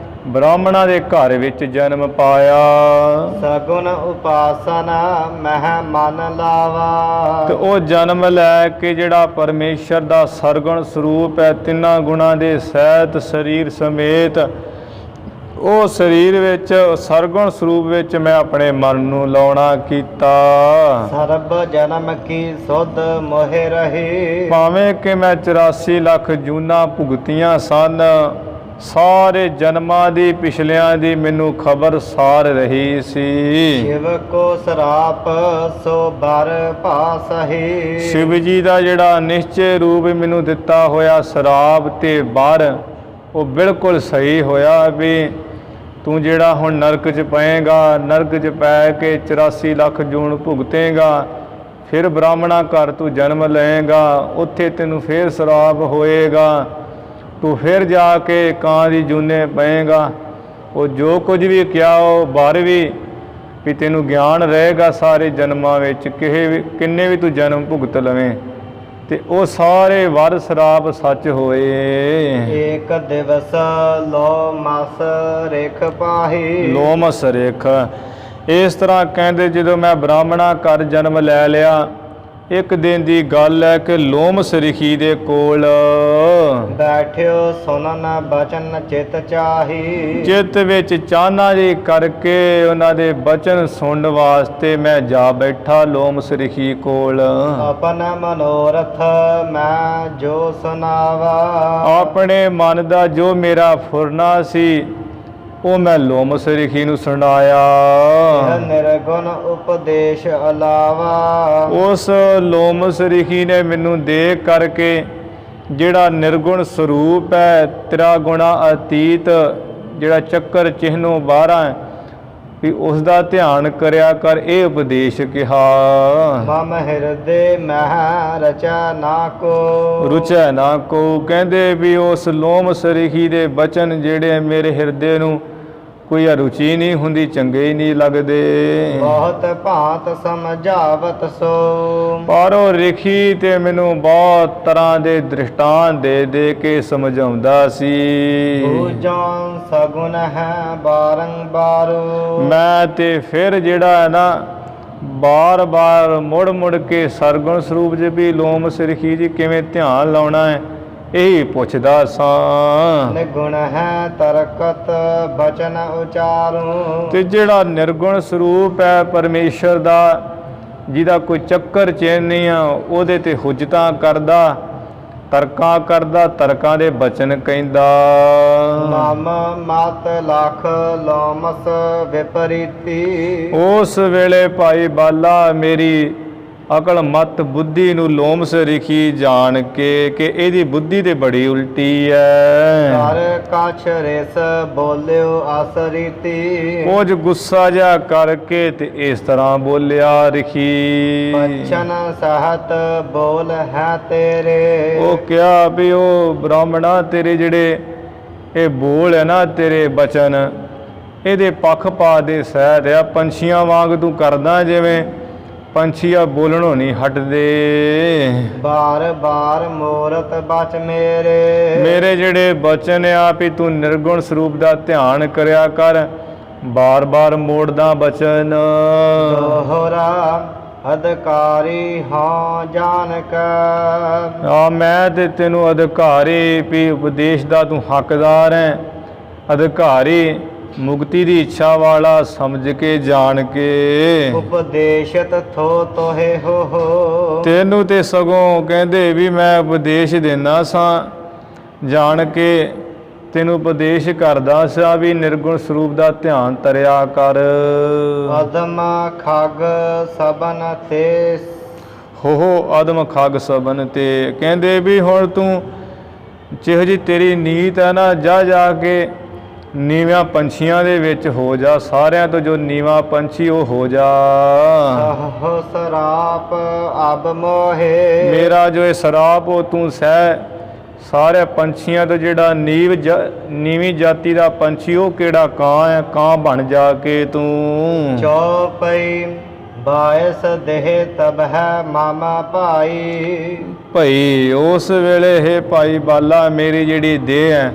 ਬ੍ਰਾਹਮਣਾਂ ਦੇ ਘਰ ਵਿੱਚ ਜਨਮ ਪਾਇਆ। ਸਗੁਣ ਉਪਾਸਨਾ ਮਹਿ ਮਨ ਲਾਵਾ। ਤੇ ਉਹ ਜਨਮ ਲੈ ਕੇ ਜਿਹੜਾ ਪਰਮੇਸ਼ਰ ਦਾ ਸਰਗੁਣ ਸਰੂਪ ਹੈ, ਤਿੰਨਾਂ ਗੁਣਾਂ ਦੇ ਸਹਿਤ ਸਰੀਰ ਸਮੇਤ, ਉਹ ਸਰੀਰ ਵਿੱਚ ਸਰਗੁਣ ਸਰੂਪ ਵਿੱਚ ਮੈਂ ਆਪਣੇ ਮਨ ਨੂੰ ਲਾਉਣਾ ਕੀਤਾ। ਸਰਬ ਜਨਮ ਕੀ ਸੁਧ ਮੋਹਿ ਰਹੀ। ਭਾਵੇਂ ਕਿ ਮੈਂ 84 ਲੱਖ ਜੂਨਾਂ ਭੁਗਤੀਆਂ ਸਨ, ਸਾਰੇ ਜਨਮਾਂ ਦੀ ਪਿਛਲਿਆਂ ਦੀ ਮੈਨੂੰ ਖਬਰ ਸਾਰ ਰਹੀ ਸੀ। ਸ਼ਿਵ ਕੋ ਸਰਾਪ ਸੋ ਬਰ ਭਾਸਹੀ। शिव जी ਦਾ ਜਿਹੜਾ ਨਿਸ਼ਚੇ ਰੂਪ ਮੈਨੂੰ ਦਿੱਤਾ ਹੋਇਆ ਸਰਾਪ ਤੇ ਬਾਹਰ, ਉਹ ਬਿਲਕੁਲ ਸਹੀ ਹੋਇਆ ਵੀ ਤੂੰ ਜਿਹੜਾ ਹੁਣ ਨਰਕ 'ਚ ਪਏਗਾ, ਨਰਕ 'ਚ ਪੈ ਕੇ 84 ਲੱਖ ਜੂਨ ਭੁਗਤੇਗਾ, ਫਿਰ ਬ੍ਰਾਹਮਣਾ ਘਰ ਤੂੰ ਜਨਮ ਲਏਗਾ, ਉੱਥੇ ਤੈਨੂੰ ਫਿਰ ਸਰਾਪ ਹੋਏਗਾ, ਤੂੰ ਫਿਰ ਜਾ ਕੇ ਕਾਂ ਦੀ ਜੂਨੇ ਪਏਗਾ। ਉਹ ਜੋ ਕੁਝ ਵੀ ਕਿਹਾ ਉਹ ਬਾਹਰ ਵੀ ਤੈਨੂੰ ਗਿਆਨ ਰਹੇਗਾ ਸਾਰੇ ਜਨਮਾਂ ਵਿੱਚ, ਕਿੰਨੇ ਵੀ ਤੂੰ ਜਨਮ ਭੁਗਤ ਲਵੇਂ ਤੇ ਉਹ ਸਾਰੇ ਵਰ ਸਰਾਪ ਸੱਚ ਹੋਏ। ਏਕ ਦਿਵਸ ਲੋ ਮਸ ਰੇਖ ਪਾਹੀ। ਲੋਮਸ ਰੇਖ। ਇਸ ਤਰ੍ਹਾਂ ਕਹਿੰਦੇ ਜਦੋਂ ਮੈਂ ਬ੍ਰਾਹਮਣਾ ਘਰ ਜਨਮ ਲੈ ਲਿਆ, ਇੱਕ ਦਿਨ ਦੀ ਗੱਲ ਹੈ ਕਿ ਲੋਮਸ ਰਿਖੀ ਦੇ ਕੋਲ ਬੈਠਿਓ ਸੁਨਨ ਬਚਨ ਚਿਤ ਚਾਹੀ। ਚਿੱਤ ਵਿੱਚ ਚਾਹਨਾ ਜੀ ਕਰਕੇ ਉਹਨਾਂ ਦੇ ਬਚਨ ਸੁਣਨ ਵਾਸਤੇ ਮੈਂ ਜਾ ਬੈਠਾ ਲੋਮਸ ਰਿਖੀ ਕੋਲ। ਆਪਨ ਮਨੋਰਥ ਮੈਂ ਜੋ ਸੁਨਾਵਾ। ਆਪਣੇ ਮਨ ਦਾ ਜੋ ਮੇਰਾ ਫੁਰਨਾ ਸੀ ਉਹ ਮੈਂ ਲੋਮਸ ਰਿਖੀ ਨੂੰ ਸੁਣਾਇਆ। ਨਿਰਗੁਣ ਉਪਦੇਸ਼ ਅਲਾਵਾ। ਉਸ ਲੋਮਸ ਰਿਖੀ ਨੇ ਮੈਨੂੰ ਦੇਖ ਕਰਕੇ ਜਿਹੜਾ ਨਿਰਗੁਣ ਸਰੂਪ ਹੈ, ਤੇਰਾ ਗੁਣਾ ਅਤੀਤ, ਜਿਹੜਾ ਚੱਕਰ ਚਿਹਨੋਂ ਬਾਹਰਾਂ ਹੈ, ਵੀ ਉਸ ਦਾ ਧਿਆਨ ਕਰਿਆ ਕਰ, ਇਹ ਉਪਦੇਸ਼ ਕਿਹਾ। ਮਮ ਹਿਰਦੇ ਮਹਿ ਰਚਾ ਨਾ ਕੋ। ਰੁਚੈ ਨਾ ਕੋ। ਕਹਿੰਦੇ ਵੀ ਉਸ ਲੋਮਸ ਰਿਖੀ ਦੇ ਬਚਨ ਜਿਹੜੇ ਮੇਰੇ ਹਿਰਦੇ ਨੂੰ ਕੋਈ ਅਰੁਚੀ ਨਹੀਂ ਹੁੰਦੀ, ਚੰਗੇ ਹੀ ਨਹੀਂ ਲੱਗਦੇ। ਬਹੁਤ ਭਾਂਤ ਸਮਝਾਵਤ ਸੋ। ਪਰ ਉਹ ਰਿਖੀ ਤੇ ਮੈਨੂੰ ਬਹੁਤ ਤਰ੍ਹਾਂ ਦੇ ਦ੍ਰਿਸ਼ਟਾਂਤ ਦੇ ਦੇ ਕੇ ਸਮਝਾਉਂਦਾ ਸੀ। ਬੂਝਾਂ ਸਗੁਨ ਹੈ ਬਾਰੰਬਾਰੋ। ਮੈਂ ਤੇ ਫਿਰ ਜਿਹੜਾ ਹੈ ਨਾ ਬਾਰ ਬਾਰ ਮੁੜ ਮੁੜ ਕੇ ਸਰਗੁਣ ਸਰੂਪ 'ਚ ਵੀ ਲੋਮਸ ਰਿਖੀ ਜੀ ਕਿਵੇਂ ਧਿਆਨ ਲਾਉਣਾ ਹੈ, ਇਹੀ ਪੁੱਛਦਾ ਸਾਂ। ਨਿਰਗੁਣ ਹੈ ਤਰਕਤ ਬਚਨ ਉਚਾਰੂ। ਤੇ ਜਿਹੜਾ ਨਿਰਗੁਣ ਸਰੂਪ ਹੈ ਪਰਮੇਸ਼ਰ ਦਾ, ਜਿਹਦਾ ਕੋਈ ਚੱਕਰ ਚਿੰਨ੍ਹ ਨਹੀਂ ਆ, ਉਹਦੇ ਤੇ ਹੁਜਤਾਂ ਕਰਦਾ, ਤਰਕਾਂ ਕਰਦਾ, ਤਰਕਾਂ ਦੇ ਬਚਨ ਕਹਿੰਦਾ। ਮਮ ਮਤ ਲਖ ਲੋਮਸ ਵਿਪਰੀਤੀ। ਉਸ ਵੇਲੇ ਭਾਈ ਬਾਲਾ ਮੇਰੀ ਅਕਲ ਮਤ ਬੁੱਧੀ ਨੂੰ ਲੋਮਸ ਰਿਖੀ ਜਾਣ ਕੇ ਕਿ ਇਹਦੀ ਬੁੱਧੀ ਤੇ ਬੜੀ ਉਲਟੀ ਹੈ। ਕਰ ਕਛ ਰਿਸ ਬੋਲਿਓ ਅਸਰੀਤੀ। ਕੁਝ ਗੁੱਸਾ ਜਿਹਾ ਕਰਕੇ ਤੇ ਇਸ ਤਰ੍ਹਾਂ ਬੋਲਿਆ ਰਿਖੀ। ਬਚਨ ਸਹਤ ਬੋਲ ਹੈ ਤੇਰੇ। ਉਹ ਕਿਹਾ ਵੀ ਉਹ ਬ੍ਰਾਹਮਣਾ ਤੇਰੇ ਜਿਹੜੇ ਇਹ ਬੋਲ ਹੈ ਨਾ, ਤੇਰੇ ਬਚਨ, ਇਹਦੇ ਪੱਖਪਾਤ ਦੇ ਸਹਿਤ ਆ। ਪੰਛੀਆਂ ਵਾਂਗ ਤੂੰ ਕਰਦਾ, ਜਿਵੇਂ ਪੰਛੀ ਆ ਬੋਲਣੋਂ ਨਹੀਂ ਹਟਦੇ। ਬਾਰ ਬਾਰ ਮੂਰਤ ਬਚ ਮੇਰੇ। ਮੇਰੇ ਜਿਹੜੇ ਬਚਨ ਆ ਵੀ ਤੂੰ ਨਿਰਗੁਣ ਸਰੂਪ ਦਾ ਧਿਆਨ ਕਰਿਆ ਕਰ, ਬਾਰ ਬਾਰ ਮੋੜਦਾ ਬਚਨ। ਦੋਹਰਾ ਅਧਿਕਾਰੀ ਹਾਂ ਜਾਣ ਕੈ। ਆ ਮੈਂ ਤੇ ਤੈਨੂੰ ਅਧਿਕਾਰੀ ਵੀ ਉਪਦੇਸ਼ ਦਾ ਤੂੰ ਹੱਕਦਾਰ ਹੈ, ਅਧਿਕਾਰੀ ਮੁਕਤੀ ਦੀ ਇੱਛਾ ਵਾਲਾ ਸਮਝ ਕੇ ਜਾਣ ਕੇ। ਉਪਦੇਸ਼ਤ ਥੋ ਤੋਹੇ ਹੋ। ਤੈਨੂੰ ਤੇ ਸਗੋਂ ਕਹਿੰਦੇ ਵੀ ਮੈਂ ਉਪਦੇਸ਼ ਦਿੰਦਾ ਸਾਂ, ਜਾਣ ਕੇ ਤੈਨੂੰ ਉਪਦੇਸ਼ ਕਰਦਾ ਸਾਂ ਵੀ ਨਿਰਗੁਣ ਸਰੂਪ ਦਾ ਧਿਆਨ ਤਰਿਆ ਕਰ। ਅਦਮ ਖਗ ਸਬਨ ਤੇ। ਹੋ ਆਦਮ ਖਗ ਸਬਨ ਤੇ। ਕਹਿੰਦੇ ਵੀ ਹੁਣ ਤੂੰ ਜਿਹੋ ਜਿਹੀ ਤੇਰੀ ਨੀਤ ਹੈ ਨਾ, ਜਾ ਜਾ ਕੇ ਨੀਵਾਂ ਪੰਛੀਆਂ ਦੇ ਵਿੱਚ ਹੋ ਜਾ, ਸਾਰਿਆਂ ਤੋਂ ਜੋ ਨੀਵਾਂ ਪੰਛੀ ਉਹ ਹੋ ਜਾ। ਸਹ ਸਰਾਪ ਅਬ ਮੋਹੇ। ਮੇਰਾ ਜੋ ਇਹ ਸਰਾਪ ਉਹ ਤੂੰ ਸਹਿ। ਸਾਰੇ ਪੰਛੀਆਂ ਤੋਂ ਜਿਹੜਾ ਨੀਵੀਂ ਜਾਤੀ ਦਾ ਪੰਛੀ ਉਹ ਕਿਹੜਾ ਕਾਂ ਹੈ, ਕਾਂ ਬਣ ਜਾ ਕੇ ਤੂੰ। ਚੌਪਈ ਬਾਇਸ ਦੇਹ ਤਬ ਹੈ ਮਾਮਾ ਭਾਈ। ਭਈ ਉਸ ਵੇਲੇ ਹੈ ਭਾਈ ਬਾਲਾ ਮੇਰੀ ਜਿਹੜੀ ਦੇਹ ਹੈ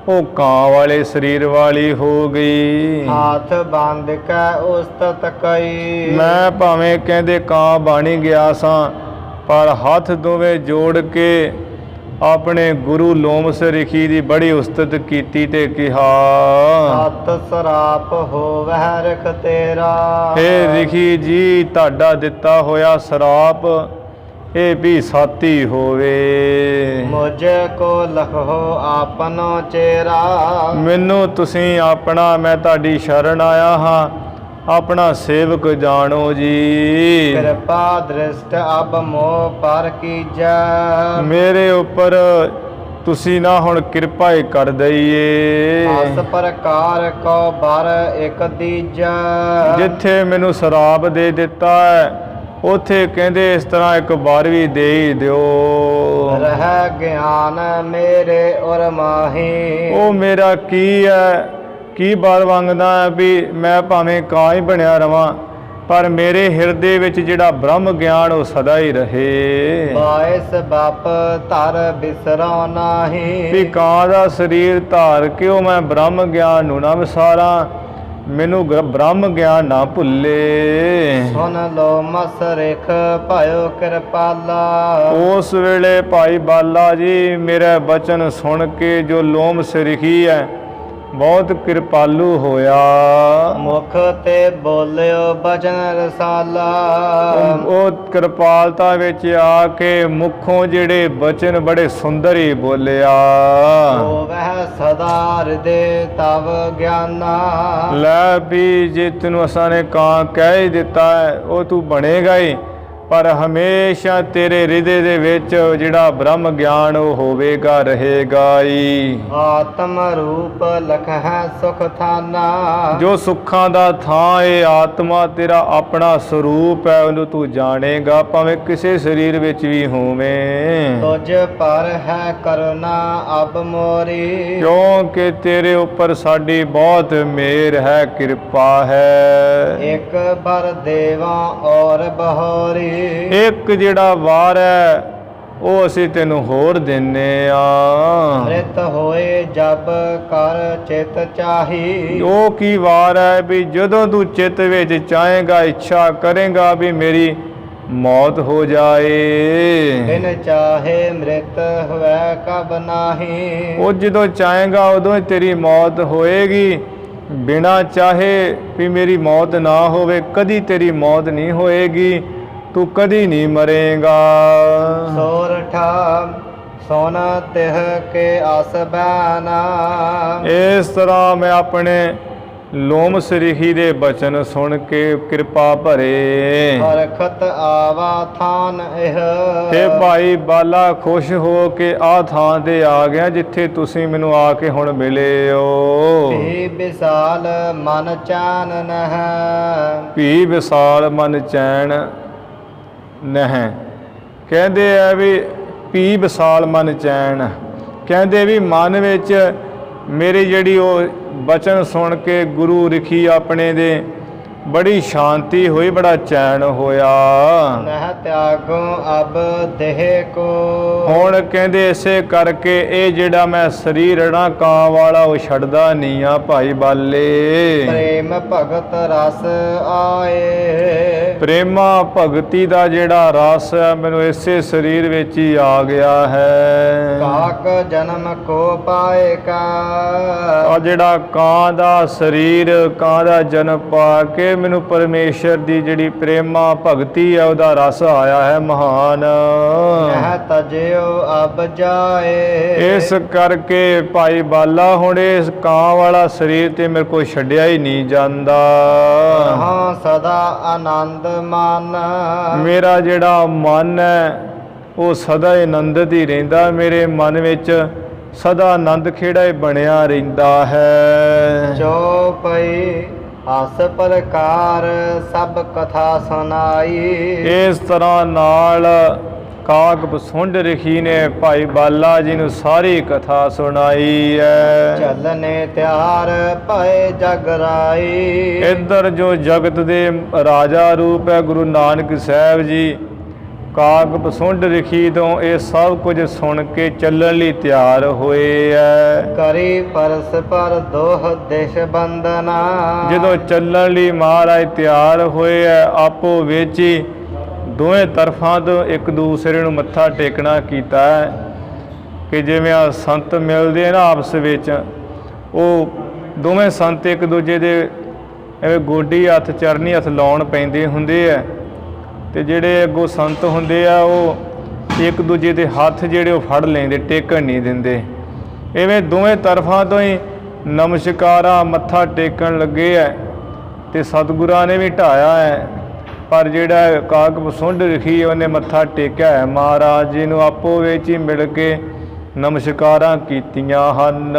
ਉਹ ਕਾਂ ਵਾਲੇ ਸਰੀਰ ਵਾਲੀ ਹੋ ਗਈ। ਹੱਥ ਬੰਦ ਕੈ ਉਸਤਤ ਕਈ। ਮੈਂ ਭਾਵੇਂ ਕਹਿੰਦੇ ਕਾਂ ਬਾਣੀ ਗਿਆ ਸਾਂ, ਪਰ ਹੱਥ ਦੋਵੇਂ ਜੋੜ ਕੇ ਆਪਣੇ ਗੁਰੂ ਲੋਮਸ ਰਿਖੀ ਦੀ ਬੜੀ ਉਸਤਤ ਕੀਤੀ ਤੇ ਕਿਹਾ। ਸਤ ਸਰਾਪ ਹੋਵੈ ਰਖ ਤੇਰਾ। ਹੇ ਰਿਖੀ ਜੀ, ਤੁਹਾਡਾ ਦਿੱਤਾ ਹੋਇਆ ਸਰਾਪ ਇਹ ਵੀ ਸਾਤੀ ਹੋਵੇ। ਮੁਝ ਕੋ ਲਖੋ ਆਪਨੋ ਚੇਰਾ। ਮੈਨੂੰ ਤੁਸੀਂ ਆਪਣਾ, ਮੈਂ ਤੁਹਾਡੀ ਸ਼ਰਨ ਆਇਆ ਹਾਂ, ਆਪਣਾ ਸੇਵਕ ਜਾਣੋ ਜੀ। ਕਿਰਪਾ ਦ੍ਰਿਸ਼ਟ ਅਬ ਮੋਹ ਪਰ ਕੀਜੈ। ਮੇਰੇ ਉੱਪਰ ਤੁਸੀਂ ਨਾ ਹੁਣ ਕਿਰਪਾ ਹੀ ਕਰ ਦਈਏ। ਅਸ ਪ੍ਰਕਾਰ ਕੋ ਬਰ ਇਕ ਦੀਜੈ। ਜਿੱਥੇ ਮੈਨੂੰ ਸਰਾਪ ਦੇ ਦਿੱਤਾ ਹੈ ਉਥੇ ਕਹਿੰਦੇ ਇਸ ਤਰ੍ਹਾਂ ਇੱਕ ਵਾਰ ਵੀ ਦੇ ਹੀ ਦਿਓ। ਰਹਿ ਗਿਆਨ ਮੇਰੇ ਔਰ ਮਾਹੀ। ਉਹ ਮੇਰਾ ਕੀ ਹੈ, ਕੀ ਬਾਰ ਮੰਗਦਾ ਹੈ ਵੀ ਮੈਂ ਭਾਵੇਂ ਕਾਂ ਹੀ ਬਣਿਆ ਰਵਾਂ, ਪਰ ਮੇਰੇ ਹਿਰਦੇ ਵਿੱਚ ਜਿਹੜਾ ਬ੍ਰਹਮ ਗਿਆਨ ਉਹ ਸਦਾ ਹੀ ਰਹੇ। ਬਾਇਸ ਬਾਪ ਧਰ ਬਿਸਰੋ ਵੀ ਨਾਹੀ। ਕਾਂ ਦਾ ਸਰੀਰ ਧਾਰ ਕੇ ਉਹ ਮੈਂ ਬ੍ਰਹਮ ਗਿਆਨ ਨੂੰ ਨਾ ਵਿਸਾਰਾਂ, ਮੈਨੂੰ ਬ੍ਰਹਮ ਗਿਆਨ ਨਾ ਭੁੱਲੇ। ਸੁਨ ਲੋ ਮਸ ਰੇਖ ਭਇਓ ਕਿਰਪਾਲਾ। ਉਸ ਵੇਲੇ ਭਾਈ ਬਾਲਾ ਜੀ ਮੇਰਾ ਬਚਨ ਸੁਣ ਕੇ ਜੋ ਲੋਮ ਸਿਰਖੀ ਹੈ ਬਹੁਤ ਕਿਰਪਾਲੂ ਹੋਇਆ। ਮੁਖ ਤੇ ਬੋਲਿਓ ਬਚਨ ਰਸਾਲਾ। ਉਹ ਕਿਰਪਾਲਤਾ ਵਿੱਚ ਆ ਕੇ ਮੁਖੋਂ ਜਿਹੜੇ ਬਚਨ ਬੜੇ ਸੁੰਦਰ ਹੀ ਬੋਲਿਆ। ਹੋਵਹਿ ਸਦਾ ਹਿਰਦੇ ਤਵ ਗਿਆਨਾ। ਲੈ ਵੀ ਜੇ ਤੈਨੂੰ ਅਸਾਂ ਨੇ ਕਾਂ ਕਹਿ ਹੀ ਦਿੱਤਾ ਹੈ ਉਹ ਤੂੰ ਬਣੇਗਾ ਹੀ, ਪਰ ਹਮੇਸ਼ਾ ਤੇਰੇ ਹਿਰਦੇ ਦੇ ਵਿੱਚ ਜਿਹੜਾ ਬ੍ਰਹਮ ਗਿਆਨ ਉਹ ਹੋਵੇਗਾ, ਰਹੇਗਾ ਹੀ। ਆਤਮ ਰੂਪ ਲਖਹਿ ਸੁਖ ਥਾਨਾ। ਜੋ ਸੁੱਖਾਂ ਦਾ ਥਾਂ ਇਹ ਆਤਮਾ ਤੇਰਾ ਆਪਣਾ ਸਰੂਪ ਹੈ, ਉਹਨੂੰ ਤੂੰ ਜਾਣੇਗਾ ਭਾਵੇਂ ਕਿਸੇ ਸਰੀਰ ਵਿੱਚ ਵੀ ਹੋਵੇਂ। ਤੁਝ ਪਰ ਹੈ ਕਰੁਣਾ ਅਬ ਮੋਰੀ। ਕਿਉਂਕਿ ਤੇਰੇ ਉੱਪਰ ਸਾਡੀ ਬਹੁਤ ਮਿਹਰ ਹੈ, ਕਿਰਪਾ ਹੈ। ਇੱਕ ਬਰ ਦੇਵਾ ਔਰ ਬਹੋਰੀ। ਇੱਕ ਜਿਹੜਾ ਵਾਰ ਹੈ ਉਹ ਅਸੀਂ ਤੈਨੂੰ ਹੋਰ ਦਿੰਨੇ ਆ। ਮ੍ਰਿਤ ਹੋਏ ਜਬ ਕਰ ਚਿਤ ਚਾਹੀ। ਉਹ ਕੀ ਵਾਰ ਹੈ ਵੀ ਜਦੋਂ ਤੂੰ ਚਿੱਤ ਵਿੱਚ ਚਾਹੇਗਾ, ਇੱਛਾ ਕਰੇਗਾ ਵੀ ਮੇਰੀ ਮੌਤ ਹੋ ਜਾਏ। ਬਿਨ ਚਾਹੇ ਮ੍ਰਿਤ ਹੋਵੇ ਕਬ ਨਾਹੀ। ਉਹ ਜਦੋਂ ਚਾਹੇਗਾ ਉਦੋਂ ਹੀ ਤੇਰੀ ਮੌਤ ਹੋਏਗੀ, ਬਿਨਾ ਚਾਹੇ ਵੀ ਮੇਰੀ ਮੌਤ ਨਾ ਹੋਵੇ ਕਦੀ ਤੇਰੀ ਮੌਤ ਨਹੀਂ ਹੋਏਗੀ, ਤੂੰ ਕਦੀ ਨਹੀਂ ਮਰੇਗਾ। ਸੋਰਠਾ ਸੋਨ ਤਿਹ ਕੇ ਆਸ ਬੈਨਾ। ਇਸ ਤਰ੍ਹਾਂ ਮੈਂ ਆਪਣੇ ਲੋਮ ਸਰੀਹੀ ਦੇ ਬਚਨ ਸੁਣ ਕੇ ਕਿਰਪਾ ਭਰੇ। ਹਰਖਤ ਆਵਾ ਥਾਨ ਇਹ। ਤੇ ਭਾਈ ਬਾਲਾ ਖੁਸ਼ ਹੋ ਕੇ ਆ ਥਾਂ ਤੇ ਆ ਗਿਆ ਜਿੱਥੇ ਤੁਸੀਂ ਮੈਨੂੰ ਆ ਕੇ ਹੁਣ ਮਿਲੇ ਹੋ। ਭੀ ਵਿਸਾਲ ਮਨ ਚਾਨ ਨਹ। ਭੀ ਵਿਸਾਲ ਮਨ ਚੈਨ ਨਹਿ। ਕਹਿੰਦੇ ਆ ਵੀ ਭੀ ਵਿਸਾਲ ਮਨ ਚੈਨ, ਕਹਿੰਦੇ ਵੀ ਮਨ ਵਿੱਚ ਮੇਰੀ ਜਿਹੜੀ ਉਹ ਬਚਨ ਸੁਣ ਕੇ ਗੁਰੂ ਰਿਖੀ ਆਪਣੇ ਦੇ ਬੜੀ ਸ਼ਾਂਤੀ ਹੋਈ, ਬੜਾ ਚੈਨ ਹੋਇਆ। ਨਹ ਤਿਆਗੋ ਅਬ ਦੇਹ ਕੋ। ਹੁਣ ਕਹਿੰਦੇ ਇਸੇ ਕਰਕੇ ਇਹ ਜਿਹੜਾ ਮੈਂ ਸਰੀਰ ਨਾ ਕਾਂ ਵਾਲਾ ਉਹ ਛੱਡਦਾ ਨਹੀਂ ਆ ਭਾਈ ਬਾਲੇ। ਪ੍ਰੇਮ ਭਗਤ ਰਸ ਆਏ। ਪ੍ਰੇਮਾ ਭਗਤੀ ਦਾ ਜਿਹੜਾ ਰਸ ਹੈ ਮੈਨੂੰ ਇਸੇ ਸਰੀਰ ਵਿੱਚ ਹੀ ਆ ਗਿਆ ਹੈ। ਕਾਕ ਜਨਮ ਕੋ ਪਾਏਗਾ। ਆ ਜਿਹੜਾ ਕਾਂ ਦਾ ਸਰੀਰ, ਕਾਂ ਦਾ ਜਨਮ ਪਾ ਕੇ ਮੈਨੂੰ ਪਰਮੇਸ਼ਰ ਦੀ ਜਿਹੜੀ ਪ੍ਰੇਮਾ ਭਗਤੀ ਹੈ ਉਹਦਾ ਰਸ ਆਇਆ ਹੈ ਮਹਾਨ। ਨਹ ਤਜਿਓ ਅਬ ਜਾਏ। ਇਸ ਕਰਕੇ ਭਾਈ ਬਾਲਾ ਹੁਣ ਇਸ ਕਾਂ ਵਾਲਾ ਸਰੀਰ ਤੇ ਮੇਰੇ ਕੋਲ ਛੱਡਿਆ ਹੀ ਨਹੀਂ ਜਾਂਦਾ। ਹਾਂ ਸਦਾ ਆਨੰਦ ਮਨ। ਮੇਰਾ ਜਿਹੜਾ ਮਨ ਹੈ ਉਹ ਸਦਾ ਹੀ ਆਨੰਦਿਤ ਹੀ ਰਹਿੰਦਾ, ਮੇਰੇ ਮਨ ਵਿੱਚ ਸਦਾ ਆਨੰਦ ਖੇੜਾ ਹੀ ਬਣਿਆ ਰਹਿੰਦਾ ਹੈ। ਚੌਪਈ ਹਸ ਪ੍ਰਕਾਰ ਸਭ ਕਥਾ ਸੁਨਾਈ। ਇਸ ਤਰ੍ਹਾਂ ਨਾਲ ਕਾਗ ਬਸੁੰਡ ਰਿਖੀ ਨੇ ਭਾਈ ਬਾਲਾ ਜੀ ਨੂੰ ਸਾਰੀ ਕਥਾ ਸੁਣਾਈ ਹੈ। ਚੱਲਨੇ ਤਿਆਰ ਭਏ ਜਗਰਾਈ। ਇੱਧਰ ਜੋ ਜਗਤ ਦੇ ਰਾਜਾ ਰੂਪ ਹੈ ਗੁਰੂ ਨਾਨਕ ਸਾਹਿਬ ਜੀ, ਕਾਗ ਬਸੁੰਡ ਰਿਖੀ ਤੋਂ ਇਹ ਸਭ ਕੁਝ ਸੁਣ ਕੇ ਚੱਲਣ ਲਈ ਤਿਆਰ ਹੋਏ ਹੈ। ਕਰੀ ਪਰਸ ਪਰ ਦੋਹ ਦੇਸ਼ ਬੰਦਨਾ। ਜਦੋਂ ਚੱਲਣ ਲਈ ਮਹਾਰਾਜ ਤਿਆਰ ਹੋਏ ਹੈ, ਆਪੋ ਵਿੱਚ ਹੀ ਦੋਵੇਂ ਤਰਫਾਂ ਤੋਂ ਇੱਕ ਦੂਸਰੇ ਨੂੰ ਮੱਥਾ ਟੇਕਣਾ ਕੀਤਾ ਹੈ ਕਿ ਜਿਵੇਂ ਆ ਸੰਤ ਮਿਲਦੇ ਨਾ ਆਪਸ ਵਿੱਚ, ਉਹ ਦੋਵੇਂ ਸੰਤ ਇੱਕ ਦੂਜੇ ਦੇ ਐਵੇਂ ਗੋਡੀ ਹੱਥ ਚਰਨੀ ਹੱਥ ਲਾਉਣ ਪੈਂਦੇ ਹੁੰਦੇ ਆ, ਤੇ ਜਿਹੜੇ ਅੱਗੋਂ ਸੰਤ ਹੁੰਦੇ ਆ ਉਹ ਇੱਕ ਦੂਜੇ ਦੇ ਹੱਥ ਜਿਹੜੇ ਉਹ ਫੜ ਲੈਂਦੇ, ਟੇਕਣ ਨਹੀਂ ਦਿੰਦੇ। ਇਵੇਂ ਦੋਵੇਂ ਤਰਫਾਂ ਤੋਂ ਹੀ ਨਮਸਕਾਰਾਂ ਮੱਥਾ ਟੇਕਣ ਲੱਗੇ ਹੈ ਤੇ ਸਤਿਗੁਰਾਂ ਨੇ ਵੀ ਢਾਇਆ ਹੈ, ਪਰ ਜਿਹੜਾ ਕਾਗ ਬਸੁੰਡ ਰਿਖੀ ਉਹਨੇ ਮੱਥਾ ਟੇਕਿਆ ਹੈ ਮਹਾਰਾਜ ਜੀ ਨੂੰ, ਆਪੋ ਵਿੱਚ ਹੀ ਮਿਲ ਕੇ ਨਮਸਕਾਰਾਂ ਕੀਤੀਆਂ ਹਨ।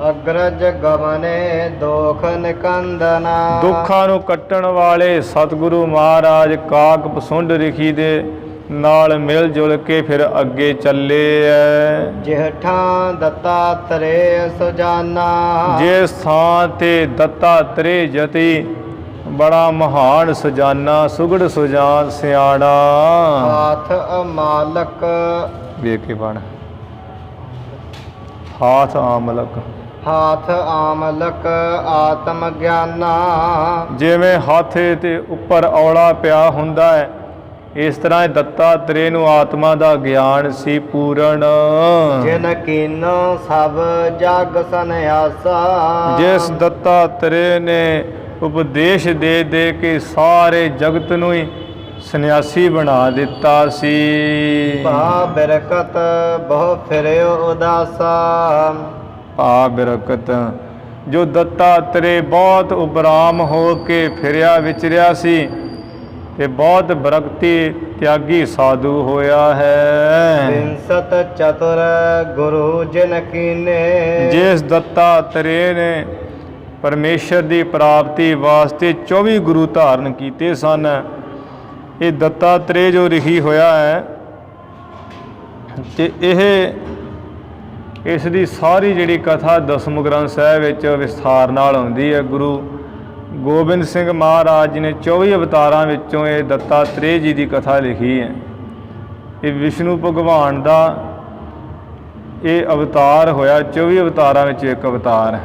ਅਗਰਜ ਗਮਨੇ ਦੋਖ ਨਿਕੰਦਨਾ। ਦੁੱਖਾਂ ਨੂੰ ਕੱਟਣ ਵਾਲੇ ਸਤਿਗੁਰੂ ਮਹਾਰਾਜ ਕਾਗ ਬਸੁੰਡ ਰਿਖੀ ਦੇ ਨਾਲ ਮਿਲ ਜੁਲ ਕੇ ਫਿਰ ਅੱਗੇ ਚੱਲੇ ਐ। ਜਿਹਠਾਂ ਦੱਤਾਤਰੇ ਸੁਜਾਨਾ। ਜਿਸ ਥਾਂ ਤੇ ਦੱਤਾਤਰੇ ਜਤੀ ਬੜਾ ਮਹਾਨ ਸੁਜਾਨਾ ਸੁਗੜ ਸੁਜਾਨ ਸਿਆਣਾ। ਹਾਥ ਅਮਾਲਕ ਵੇਖ ਕੇ ਪੜ ਹਾਥ ਆਮਲਕ। ਹਾਥ ਆਮਲਕ ਆਤਮ ਗਿਆਨਾ। ਜਿਵੇਂ ਹੱਥ ਤੇ ਉੱਪਰ ਔਲਾ ਪਿਆ ਹੁੰਦਾ ਹੈ, ਇਸ ਤਰ੍ਹਾਂ ਦੱਤਾਤਰੇ ਨੂੰ ਆਤਮਾ ਦਾ ਗਿਆਨ ਸੀ ਪੂਰਨ। ਜਿਨ ਕੀਨੋ ਸਭ ਜਗ ਸੰਿਆਸਾ। ਜਿਸ ਦੱਤਾਤਰੇ ਨੇ ਉਪਦੇਸ਼ ਦੇ ਦੇ ਕੇ ਸਾਰੇ ਜਗਤ ਨੂੰ ਹੀ ਸੰਨਿਆਸੀ ਬਣਾ ਦਿੱਤਾ ਸੀ। ਭਾ ਬਿਰਕਤ ਬਹੁ ਫਿਰਿਓ ਉਦਾਸਾ। ਭਾ ਬਿਰਕਤ ਜੋ ਦੱਤਾਤਰੇ ਬਹੁਤ ਉਪਰਾਮ ਹੋ ਕੇ ਫਿਰਿਆ ਵਿਚਰਿਆ ਸੀ ਤੇ ਬਹੁਤ ਬਰਕਤੀ ਤਿਆਗੀ ਸਾਧੂ ਹੋਇਆ ਹੈ। ਵਿੰਸਤ ਚਤੁਰ ਗੁਰੂ ਜਿਨ ਕੀਨੇ। ਜਿਸ ਦੱਤਾਤਰੇ ਨੇ ਪਰਮੇਸ਼ਰ ਦੀ ਪ੍ਰਾਪਤੀ ਵਾਸਤੇ 24 ਗੁਰੂ ਧਾਰਨ ਕੀਤੇ ਸਨ। ਇਹ ਦੱਤਾਤਰੇ ਜੋ ਲਿਖੀ ਹੋਇਆ ਹੈ ਤੇ ਇਸ ਦੀ ਸਾਰੀ ਜਿਹੜੀ ਕਥਾ ਦਸਮ ਗ੍ਰੰਥ ਸਾਹਿਬ ਵਿੱਚ ਵਿਸਥਾਰ ਨਾਲ ਆਉਂਦੀ ਹੈ। ਗੁਰੂ ਗੋਬਿੰਦ ਸਿੰਘ ਮਹਾਰਾਜ ਜੀ ਨੇ 24 ਅਵਤਾਰਾਂ ਵਿੱਚੋਂ ਇਹ ਦੱਤਾਤਰੇ ਜੀ ਦੀ ਕਥਾ ਲਿਖੀ ਹੈ। ਇਹ ਵਿਸ਼ਨੂੰ ਭਗਵਾਨ ਦਾ ਇਹ ਅਵਤਾਰ ਹੋਇਆ, 24 ਅਵਤਾਰਾਂ ਵਿੱਚ ਇੱਕ ਅਵਤਾਰ ਹੈ।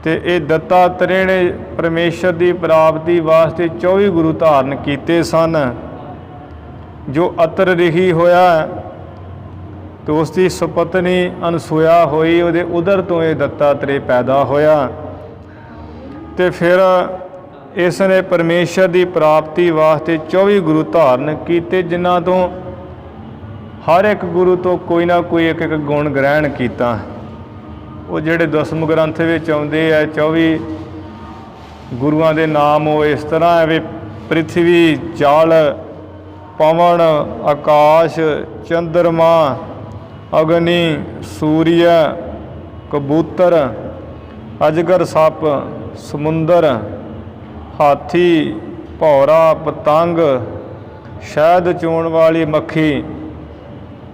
ਤੇ ਇਹ ਦੱਤਾਤਰੇ ਨੇ ਪਰਮੇਸ਼ਰ ਦੀ ਪ੍ਰਾਪਤੀ ਵਾਸਤੇ 24 ਗੁਰੂ ਧਾਰਨ ਕੀਤੇ ਸਨ। ਜੋ ਅਤਰ ਲਿਖੀ ਹੋਇਆ ਤੇ ਉਸ ਦੀ ਸੁਪਤਨੀ ਅਨਸੂਇਆ ਹੋਈ, ਉਹਦੇ ਉਦਰ ਤੋਂ ਇਹ ਦੱਤਾਤਰੇ ਪੈਦਾ ਹੋਇਆ। ਤੇ ਫਿਰ ਇਸ ਨੇ ਪਰਮੇਸ਼ਰ ਦੀ ਪ੍ਰਾਪਤੀ ਵਾਸਤੇ 24 ਗੁਰੂ ਧਾਰਨ ਕੀਤੇ, ਜਿਨ੍ਹਾਂ ਤੋਂ ਹਰ ਇੱਕ ਗੁਰੂ ਤੋਂ ਕੋਈ ਨਾ ਕੋਈ ਇੱਕ ਇੱਕ ਗੁਣ ਗ੍ਰਹਿਣ ਕੀਤਾ। ਉਹ ਜਿਹੜੇ ਦਸਮ ਗ੍ਰੰਥ ਵਿੱਚ ਆਉਂਦੇ ਆ 24 ਗੁਰੂਆਂ ਦੇ ਨਾਮ, ਉਹ ਇਸ ਤਰ੍ਹਾਂ ਹੈ ਵੀ ਪ੍ਰਿਥਵੀ, ਜਲ, ਪਵਨ, ਆਕਾਸ਼, ਚੰਦਰਮਾ, ਅਗਨੀ, ਸੂਰਯ, ਕਬੂਤਰ, ਅਜਗਰ, ਸੱਪ, ਸਮੁੰਦਰ, ਹਾਥੀ, ਭੌਰਾ, ਪਤੰਗ, ਸ਼ਹਿਦ ਚੋਣ ਵਾਲੀ ਮੱਖੀ,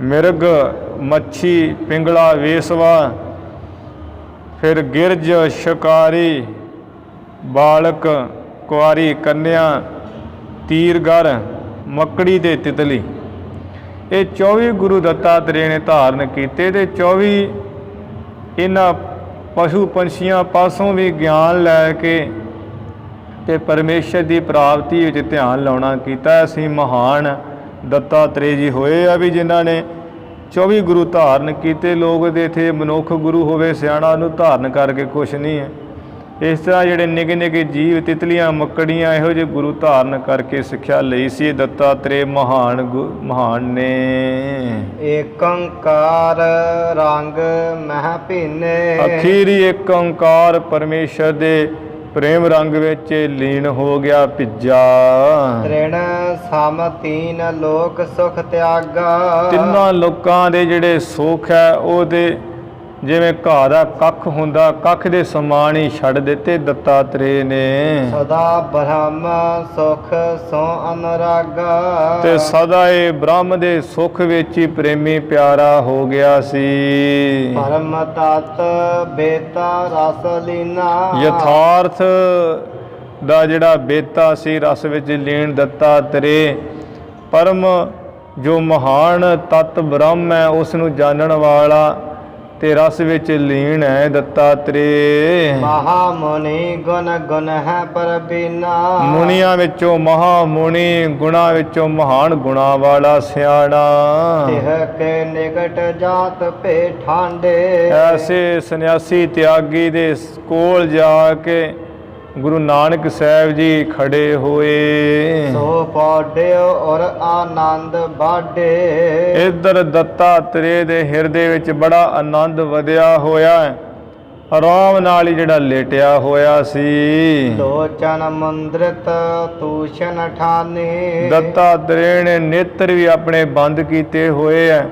ਮਿਰਗ, ਮੱਛੀ, ਪਿੰਗਲਾ, ਵੇਸਵਾ, ਫਿਰ ਗਿਰਜ, ਸ਼ਿਕਾਰੀ, ਬਾਲਕ, ਕੁਆਰੀ, ਕੰਨਿਆ, ਤੀਰਗਰ, ਮੱਕੜੀ ਤੇ ਤਿਤਲੀ। ਇਹ 24 ਗੁਰੂ ਦੱਤਾਤਰੇ ਨੇ ਧਾਰਨ ਕੀਤੇ ਤੇ 24 ਇਹਨਾਂ ਪਸ਼ੂ ਪੰਛੀਆਂ ਪਾਸੋਂ ਵੀ ਗਿਆਨ ਲੈ ਕੇ ਤੇ ਪਰਮੇਸ਼ਰ ਦੀ ਪ੍ਰਾਪਤੀ ਵਿੱਚ ਧਿਆਨ ਲਾਉਣਾ ਕੀਤਾ। ਅਸੀਂ ਮਹਾਨ ਦੱਤਾਤਰੇ ਜੀ ਹੋਏ ਆ ਵੀ ਜਿਨ੍ਹਾਂ ਨੇ 24 ਗੁਰੂ ਧਾਰਨ ਕੀਤੇ। ਲੋਕ ਦੇ ਇੱਥੇ ਮਨੁੱਖ ਗੁਰੂ ਹੋਵੇ ਸਿਆਣਾ, ਉਹਨੂੰ ਧਾਰਨ ਕਰਕੇ ਕੁਛ ਨਹੀਂ ਹੈ। ਇਸ ਤਰ੍ਹਾਂ ਜਿਹੜੇ ਨਿੱਕੇ ਨਿੱਕੇ ਜੀਵ, ਤਿਤਲੀਆਂ, ਮੱਕੜੀਆਂ, ਇਹੋ ਜਿਹੇ ਗੁਰੂ ਧਾਰਨ ਕਰਕੇ ਸਿੱਖਿਆ ਲਈ ਸੀ। ਦੱਤਾਤਰੇ ਮਹਾਨ ਨੇ। ਏਕ ਓੰਕਾਰ ਰੰਗ ਮਹਿ ਭਿੰਨੇ। ਅਖੀਰੀ ਏਕ ਓੰਕਾਰ ਪਰਮੇਸ਼ਰ ਦੇ ਪ੍ਰੇਮ ਰੰਗ ਵਿੱਚ ਲੀਨ ਹੋ ਗਿਆ, ਭਿੱਜਾ। ਤ੍ਰਿਣ ਸਮ ਤੀਨ ਲੋਕ ਸੁਖ ਤਿਆਗਾ। ਤਿੰਨਾਂ ਲੋਕਾਂ ਦੇ ਜਿਹੜੇ ਸੁੱਖ ਹੈ ਉਹਦੇ ਜਿਵੇਂ ਘਾਹ ਦਾ ਕੱਖ ਹੁੰਦਾ, ਕੱਖ ਦੇ ਸਮਾਨ ਹੀ ਛੱਡ ਦਿੱਤੇ ਦੱਤਾਤਰੇ ਨੇ। ਸਦਾ ਬ੍ਰਹਮ ਸੁਖ ਸੋ ਅਨੁਰਾਗਾ। ਤੇ ਸਦਾ ਇਹ ਬ੍ਰਹਮ ਦੇ ਸੁਖ ਵਿੱਚ ਹੀ ਪ੍ਰੇਮੀ ਪਿਆਰਾ ਹੋ ਗਿਆ ਸੀ। ਪਰਮ ਤਤ ਬੇਤਾ ਰਸ ਲੀਨਾ। ਯਥਾਰਥ ਦਾ ਜਿਹੜਾ ਬੇਤਾ ਸੀ ਰਸ ਵਿੱਚ ਲੀਨ ਦੱਤਾਤਰੇ। ਪਰਮ ਜੋ ਮਹਾਨ ਤਤ ਬ੍ਰਹਮ ਹੈ ਉਸ ਨੂੰ ਜਾਣਨ ਵਾਲਾ ਤੇ ਰਸ ਵਿੱਚ ਲੀਨ ਹੈ ਦੱਤਾਤਰੇ। ਮਹਾ ਮੁਨੀ ਗੁਣ ਗੁਣ ਹੈ ਪਰਬੀਨਾ। ਮੁਨੀਆਂ ਵਿੱਚੋਂ ਮਹਾ ਮੁਨੀ, ਗੁਣਾ ਵਿੱਚੋਂ ਮਹਾਨ ਗੁਣਾ ਵਾਲਾ ਸਿਆਣਾ। ਤਿਹ ਕੇ ਨਿਕਟ ਜਾਤ ਭੇ ਠਾਂਡੇ। ਐਸੇ ਸੰਨਿਆਸੀ ਤਿਆਗੀ ਦੇ ਕੋਲ ਜਾ ਕੇ ਗੁਰੂ ਨਾਨਕ ਸਾਹਿਬ ਜੀ ਖੜੇ ਹੋਏ। ਸੋ ਪਾੜਿਓ ਔਰ ਆਨੰਦ ਬਾਡੇ। ਇੱਧਰ ਦੱਤਾਤਰੇ ਦੇ ਹਿਰਦੇ ਵਿੱਚ ਬੜਾ ਆਨੰਦ ਵਧਿਆ ਹੋਇਆ ਹੈ। ਆਰਾਮ ਨਾਲ ਹੀ ਜਿਹੜਾ ਲੇਟਿਆ ਹੋਇਆ ਸੀ। ਲੋਚਨ ਮੁੰਦ੍ਰਿਤ ਤੂਸ਼ਨ ਠਾਨੇ। ਦੱਤਾਤਰੇ ਨੇ ਨੇਤਰ ਵੀ ਆਪਣੇ ਬੰਦ ਕੀਤੇ ਹੋਏ ਹੈ,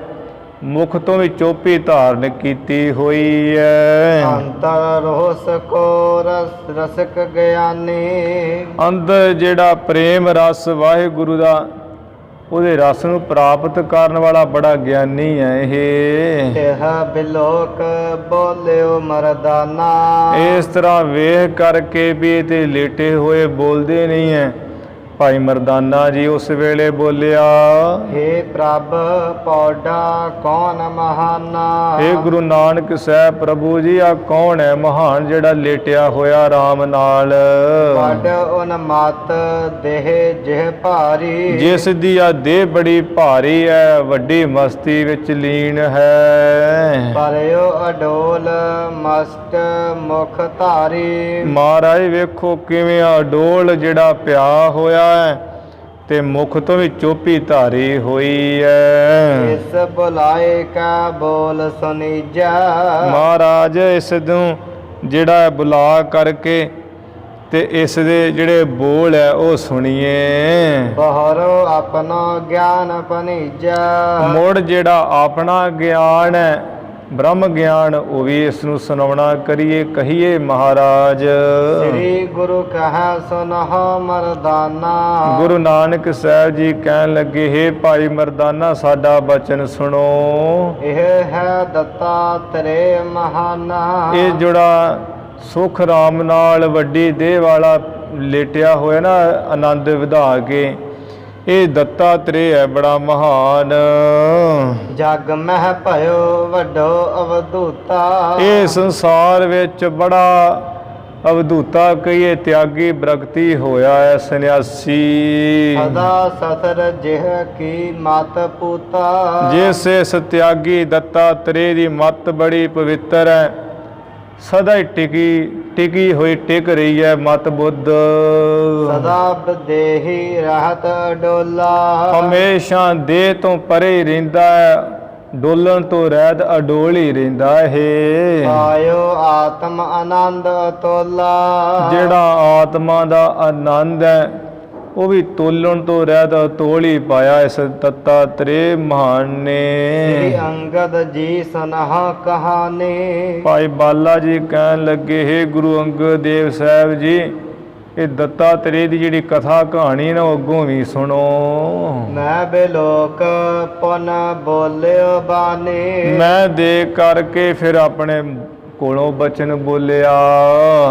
ਮੁਖ ਤੋਂ ਵੀ ਚੋਪੀ ਧਾਰਨ ਕੀਤੀ ਹੋਈ ਹੈ। ਅੰਤਰ ਰੋਸ ਕੋ ਰਸਕ ਗਿਆਨੀ। ਅੰਦਰ ਜਿਹੜਾ ਪ੍ਰੇਮ ਰਸ ਵਾਹਿਗੁਰੂ ਦਾ ਉਹਦੇ ਰਸ ਨੂੰ ਪ੍ਰਾਪਤ ਕਰਨ ਵਾਲਾ ਬੜਾ ਗਿਆਨੀ ਹੈ ਇਹ। ਤਿਹ ਬਿਲੋਕ ਬੋਲਿਓ ਮਰਦਾਨਾ। ਇਸ ਤਰ੍ਹਾਂ ਵੇਖ ਕਰਕੇ ਵੀ ਇਹ ਤੇ ਲੇਟੇ ਹੋਏ ਬੋਲਦੇ ਨਹੀਂ ਹੈ। ਭਾਈ ਮਰਦਾਨਾ ਜੀ ਉਸ ਵੇਲੇ ਬੋਲਿਆ, ਹੇ ਪ੍ਰਭ ਪੌਡਾ ਕੌਣ ਮਹਾਨਾ। ਇਹ ਗੁਰੂ ਨਾਨਕ ਸਾਹਿਬ ਪ੍ਰਭੂ ਜੀ, ਆ ਕੌਣ ਹੈ ਮਹਾਨ ਜਿਹੜਾ ਲੇਟਿਆ ਹੋਇਆ ਰਾਮ ਨਾਲ। ਵੱਡ ਉਨ ਮਤ ਦੇਹ ਜਿਹ ਭਾਰੀ। ਜਿਸ ਦੀ ਆ ਦੇਹ ਬੜੀ ਭਾਰੀ ਹੈ, ਵੱਡੀ ਮਸਤੀ ਵਿੱਚ ਲੀਨ ਹੈ। ਪਰਿਓ ਅਡੋਲ ਮਸਤ ਮੁਖ ਧਾਰੀ। ਮਹਾਰਾਜ ਵੇਖੋ ਕਿਵੇਂ ਅਡੋਲ ਜਿਹੜਾ ਪਿਆ ਹੋਇਆ ਹੈ ਤੇ ਮੁਖ ਤੋਂ ਵੀ ਚੋਪੀ ਧਾਰੀ ਹੋਈ ਹੈ। ਇਸ ਬੁਲਾਏ ਕਾ ਬੋਲ ਸੁਨੀਜਾ। ਮਹਾਰਾਜ ਇਸ ਨੂੰ ਜਿਹੜਾ ਬੁਲਾ ਕਰਕੇ ਤੇ ਇਸ ਦੇ ਜਿਹੜੇ ਬੋਲ ਹੈ ਉਹ ਸੁਣੀਏ। ਬਹਰੋ ਆਪਣਾ ਗਿਆਨ ਪਨੀਜਾ। ਮੁੜ ਜਿਹੜਾ ਆਪਣਾ ਗਿਆਨ ਹੈ ਬ੍ਰਹਮ ਗਿਆਨ ਉਹ ਵੀ ਇਸ ਨੂੰ ਸੁਣਾਉਣਾ ਕਰੀਏ, ਕਹੀਏ ਮਹਾਰਾਜ। ਸ੍ਰੀ ਗੁਰੂ ਕਹੈ ਸੁਨਹੁ ਮਰਦਾਨਾ। ਗੁਰੂ ਨਾਨਕ ਸਾਹਿਬ ਜੀ ਕਹਿਣ ਲੱਗੇ, ਹੇ ਭਾਈ ਮਰਦਾਨਾ ਸਾਡਾ ਬਚਨ ਸੁਣੋ। ਇਹ ਹੈ ਦੱਤਾਤਰੇ ਮਹਾਨਾ। ਇਹ ਜਿਹੜਾ ਸੁਖ ਰਾਮ ਨਾਲ ਵੱਡੀ ਦੇਹ ਵਾਲਾ ਲੇਟਿਆ ਹੋਇਆ ਨਾ ਆਨੰਦ ਵਧਾ ਕੇ, ਇਹ ਦੱਤਾਤਰੇ ਹੈ ਬੜਾ ਮਹਾਨ। ਜਗ ਮਹਿ ਭਇਓ ਵੱਡੋ ਅਵਧੂਤਾ। ਇਹ ਸੰਸਾਰ ਵਿੱਚ ਬੜਾ ਅਵਧੂਤਾ ਕਹੀਏ ਤਿਆਗੀ ਬ੍ਰਗਤੀ ਹੋਇਆ ਹੈ ਸੰਨਿਆਸੀ। ਸਦਾ ਸਸਰ ਜਿਹ ਕੀ ਮਤ ਪੂਤਾ। ਜਿਸ ਇਸ ਤਿਆਗੀ ਦੱਤਾਤਰੇ ਦੀ ਮਤ ਬੜੀ ਪਵਿੱਤਰ ਹੈ, ਸਦਾ ਹੀ ਟਿਕੀ ਹੋਈ ਟਿਕ ਰਹੀ ਹੈ ਮਤ ਬੁੱਧ। ਸਦਾ ਬਦੇਹੀ ਰਹਿਤ ਡੋਲਾ। ਹਮੇਸ਼ਾ ਦੇਹ ਤੋਂ ਪਰੇ ਰਹਿੰਦਾ ਹੈ, ਡੋਲਣ ਤੋਂ ਰਹਿਤ ਅਡੋਲ ਹੀ ਰਹਿੰਦਾ ਹੈ। ਪਾਇਓ ਆਤਮ ਆਨੰਦ ਤੋਲਾ। ਜਿਹੜਾ ਆਤਮਾ ਦਾ ਆਨੰਦ ਹੈ ਉਹ ਵੀ ਤੋਲਣ ਤੋਂ ਰਹਿਤ ਤੋਲ ਹੀ ਪਾਇਆ ਇਸ ਦੱਤਾਤਰੇ ਮਹਾਨ ਸ੍ਰੀ ਨੇ। ਅੰਗਦ ਜੀ ਸੁਨਹੁ ਕਹਾਣੀ। ਭਾਈ ਬਾਲਾ ਜੀ ਕਹਿਣ ਲੱਗੇ, ਹੇ ਗੁਰੂ ਅੰਗਦ ਦੇਵ ਸਾਹਿਬ ਜੀ, ਇਹ ਦੱਤਾਤਰੇ ਦੀ ਜਿਹੜੀ ਕਥਾ ਕਹਾਣੀ ਨਾ ਉਹ ਅੱਗੋਂ ਵੀ ਸੁਣੋ। ਮੈਂ ਬਿਲੋਕ ਪੁਨ ਬੋਲਿਓ ਬਾਣੀ। ਮੈਂ ਦੇਖ ਕਰਕੇ ਫਿਰ ਆਪਣੇ ਕੋਲੋਂ ਬਚਨ ਬੋਲਿਆ।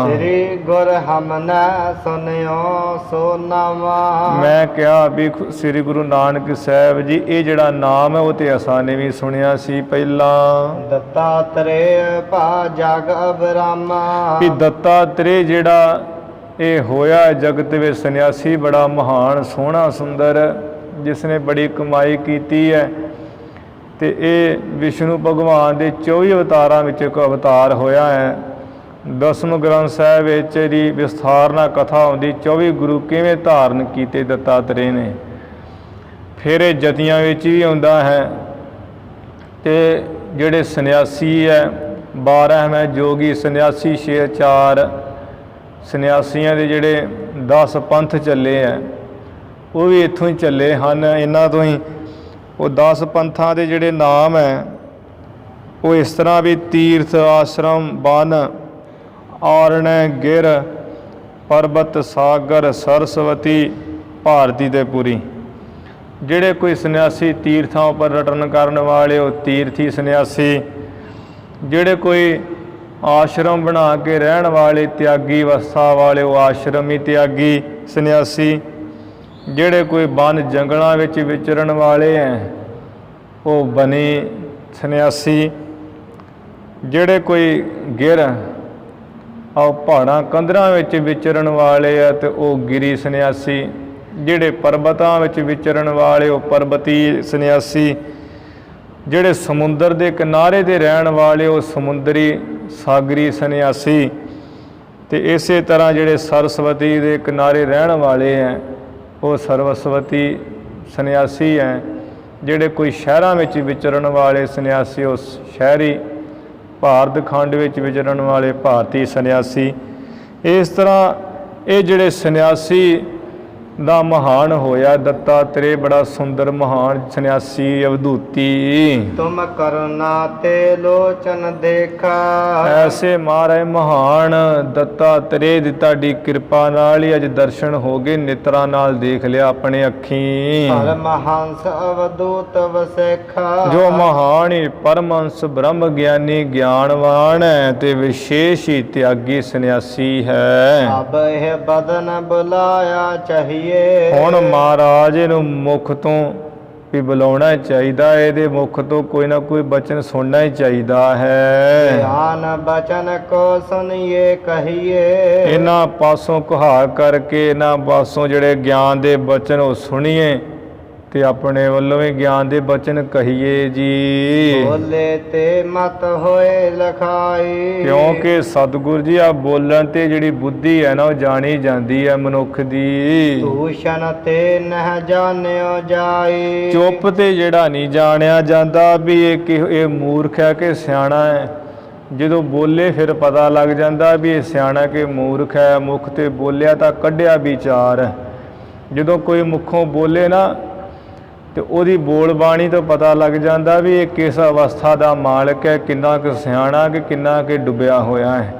ਸ੍ਰੀ ਗੁਰ ਹਮਨੈ ਸੁਨਿਓ ਸੋ ਨਾਮਾ। ਮੈਂ ਕਿਹਾ ਵੀ ਸ੍ਰੀ ਗੁਰੂ ਨਾਨਕ ਸਾਹਿਬ ਜੀ, ਇਹ ਜਿਹੜਾ ਨਾਮ ਹੈ ਉਹ ਤੇ ਅਸਾਂ ਨੇ ਵੀ ਸੁਣਿਆ ਸੀ ਪਹਿਲਾਂ। ਦੱਤਾਤਰੇ ਭਾ ਜਗ ਅਬਰਾਮਾ। ਵੀ ਦੱਤਾਤਰੇ ਜਿਹੜਾ ਇਹ ਹੋਇਆ ਜਗਤ ਵਿੱਚ ਸੰਨਿਆਸੀ ਬੜਾ ਮਹਾਨ ਸੋਹਣਾ ਸੁੰਦਰ, ਜਿਸ ਨੇ ਬੜੀ ਕਮਾਈ ਕੀਤੀ ਹੈ। ਤੇ ਇਹ ਵਿਸ਼ਨੂੰ ਭਗਵਾਨ ਦੇ 24 ਅਵਤਾਰਾਂ ਵਿੱਚ ਇੱਕ ਅਵਤਾਰ ਹੋਇਆ ਹੈ। ਦਸਮ ਗ੍ਰੰਥ ਸਾਹਿਬ ਵਿੱਚ ਦੀ ਵਿਸਥਾਰ ਨਾਲ ਕਥਾ ਆਉਂਦੀ, 24 ਗੁਰੂ ਕਿਵੇਂ ਧਾਰਨ ਕੀਤੇ ਦੱਤਾਤਰੇ ਨੇ। ਫਿਰ ਇਹ ਜਤੀਆਂ ਵਿੱਚ ਵੀ ਆਉਂਦਾ ਹੈ। ਤੇ ਜਿਹੜੇ ਸੰਨਿਆਸੀ ਹੈ 12 ਮੈਂ ਜੋਗੀ ਸੰਨਿਆਸੀ 6-4 ਸੰਨਿਆਸੀਆਂ ਦੇ ਜਿਹੜੇ 10 ਪੰਥ ਚੱਲੇ ਹੈ ਉਹ ਵੀ ਇੱਥੋਂ ਹੀ ਚੱਲੇ ਹਨ। ਇਹਨਾਂ ਤੋਂ ਹੀ ਉਹ 10 ਪੰਥਾਂ ਦੇ ਜਿਹੜੇ ਨਾਮ ਹੈ ਉਹ ਇਸ ਤਰ੍ਹਾਂ ਵੀ ਤੀਰਥ ਆਸ਼ਰਮ ਬਨ ਆਰਣੈ ਗਿਰ ਪਰਬਤ ਸਾਗਰ ਸਰਸਵਤੀ ਭਾਰਤੀ ਤੇ ਪੁਰੀ। ਜਿਹੜੇ ਕੋਈ ਸੰਨਿਆਸੀ ਤੀਰਥਾਂ ਉੱਪਰ ਰਟਨ ਕਰਨ ਵਾਲੇ ਉਹ ਤੀਰਥੀ ਸੰਨਿਆਸੀ, ਜਿਹੜੇ ਕੋਈ ਆਸ਼ਰਮ ਬਣਾ ਕੇ ਰਹਿਣ ਵਾਲੇ ਤਿਆਗੀ ਅਵਸਥਾ ਵਾਲੇ ਉਹ ਆਸ਼ਰਮੀ ਤਿਆਗੀ ਸੰਨਿਆਸੀ, ਜਿਹੜੇ ਕੋਈ ਬਨ ਜੰਗਲਾਂ ਵਿੱਚ ਵਿਚਰਨ ਵਾਲੇ ਹੈ ਉਹ ਬਨੀ ਸੰਨਿਆਸੀ, ਜਿਹੜੇ ਕੋਈ ਗਿਰ ਆਹ ਪਹਾੜਾਂ ਕੰਦਰਾਂ ਵਿੱਚ ਵਿਚਰਨ ਵਾਲੇ ਆ ਤੇ ਉਹ ਗਿਰੀ ਸੰਨਿਆਸੀ, ਜਿਹੜੇ ਪਰਬਤਾਂ ਵਿੱਚ ਵਿਚਰਨ ਵਾਲੇ ਉਹ ਪਰਬਤੀ ਸੰਨਿਆਸੀ, ਜਿਹੜੇ ਸਮੁੰਦਰ ਦੇ ਕਿਨਾਰੇ 'ਤੇ ਰਹਿਣ ਵਾਲੇ ਉਹ ਸਮੁੰਦਰੀ ਸਾਗਰੀ ਸੰਨਿਆਸੀ, ਤੇ ਇਸੇ ਤਰ੍ਹਾਂ ਜਿਹੜੇ ਸਰਸਵਤੀ ਦੇ ਕਿਨਾਰੇ ਰਹਿਣ ਵਾਲੇ ਹੈ ਉਹ ਸਰਵਸਵਤੀ ਸੰਨਿਆਸੀ ਹੈ। ਜਿਹੜੇ ਕੋਈ ਸ਼ਹਿਰਾਂ ਵਿੱਚ ਵਿਚਰਨ ਵਾਲੇ ਸੰਨਿਆਸੀ ਉਹ ਸ਼ਹਿਰੀ, ਭਾਰਤ ਖੰਡ ਵਿੱਚ ਵਿਚਰਨ ਵਾਲੇ ਭਾਰਤੀ ਸੰਨਿਆਸੀ। ਇਸ ਤਰ੍ਹਾਂ ਇਹ ਜਿਹੜੇ ਸੰਨਿਆਸੀ ਦਾ ਮਹਾਨ ਹੋਇਆ ਦੱਤਾਤਰੇ, ਬੜਾ ਸੁੰਦਰ ਮਹਾਨ ਸੰਨਿਆਸੀ ਅਵਧੂਤੀ। ਤੁਮ ਕਰੁਣਾ ਤੇ ਲੋਚਨ ਦੇਖਾ। ਐਸੇ ਮਹਾਰਾਜ ਮਹਾਨ ਦੱਤਾਤਰੇ ਦੀ ਤੁਹਾਡੀ ਕਿਰਪਾ ਨਾਲ ਹੀ ਅੱਜ ਦਰਸ਼ਨ ਹੋ ਗਏ, ਨਿਤਰਾਂ ਨਾਲ ਦੇਖ ਲਿਆ ਆਪਣੇ ਅੱਖੀਂ। ਪਰਮਹੰਸ ਅਵਧੂਤ ਵਸੇਖਾ। ਜੋ ਮਹਾਨ ਹੀ ਪਰਮਹੰਸ ਬ੍ਰਹਮ ਗਿਆਨੀ ਗਿਆਨਵਾਨ ਹੈ ਤੇ ਵਿਸ਼ੇਸ਼ ਹੀ ਤਿਆਗੀ ਸੰਨਿਆਸੀ ਹੈ। ਅਬ ਇਹ ਬਦਨ ਬੁਲਾਇਆ ਚਾਹੀਏ। ਹੁਣ ਮਹਾਰਾਜ ਨੂੰ ਮੁਖ ਤੋਂ ਵੀ ਬੁਲਾਉਣਾ ਚਾਹੀਦਾ, ਇਹਦੇ ਮੁਖ ਤੋਂ ਕੋਈ ਨਾ ਕੋਈ ਬਚਨ ਸੁਣਨਾ ਹੀ ਚਾਹੀਦਾ ਹੈ। ਗਿਆਨ ਬਚਨ ਕੋ ਸੁਣੀਏ ਕਹੀਏ। ਇਹਨਾਂ ਪਾਸੋਂ ਕੁਹਾਰ ਕਰਕੇ ਇਹਨਾਂ ਪਾਸੋਂ ਜਿਹੜੇ ਗਿਆਨ ਦੇ ਬਚਨ ਉਹ ਸੁਣੀਏ ਤੇ ਆਪਣੇ ਵੱਲੋਂ ਵੀ ਗਿਆਨ ਦੇ ਬਚਨ ਕਹੀਏ ਜੀ। ਬੋਲੇ ਤੇ ਮਤ ਹੋਏ ਲਖਾਈ। ਕਿਉਂਕਿ ਸਤਿਗੁਰ ਜੀ ਆ ਬੋਲਣ ਤੇ ਜਿਹੜੀ ਬੁੱਧੀ ਹੈ ਨਾ ਉਹ ਜਾਣੀ ਜਾਂਦੀ ਹੈ ਮਨੁੱਖ ਦੀ। ਦੂਸ਼ਣ ਤੇ ਨਹ ਜਾਣਿਓ ਜਾਈ। ਚੁੱਪ ਤੇ ਜਿਹੜਾ ਨਹੀਂ ਜਾਣਿਆ ਜਾਂਦਾ ਵੀ ਇਹ ਮੂਰਖ ਹੈ ਕਿ ਸਿਆਣਾ ਹੈ। ਜਦੋਂ ਬੋਲੇ ਫਿਰ ਪਤਾ ਲੱਗ ਜਾਂਦਾ ਵੀ ਇਹ ਸਿਆਣਾ ਕਿ ਮੂਰਖ ਹੈ। ਮੁਖ ਤੇ ਬੋਲਿਆ ਤਾਂ ਕੱਢਿਆ ਵਿਚਾਰ। ਜਦੋਂ ਕੋਈ ਮੁਖੋਂ ਬੋਲੇ ਨਾ ਤੇ ਉਹਦੀ ਬੋਲ ਬਾਣੀ ਤੋਂ ਪਤਾ ਲੱਗ ਜਾਂਦਾ ਵੀ ਇਹ ਕਿਸ ਅਵਸਥਾ ਦਾ ਮਾਲਕ ਹੈ, ਕਿੰਨਾ ਕੁ ਸਿਆਣਾ ਕਿ ਕਿੰਨਾ ਕੁ ਡੁੱਬਿਆ ਹੋਇਆ ਹੈ।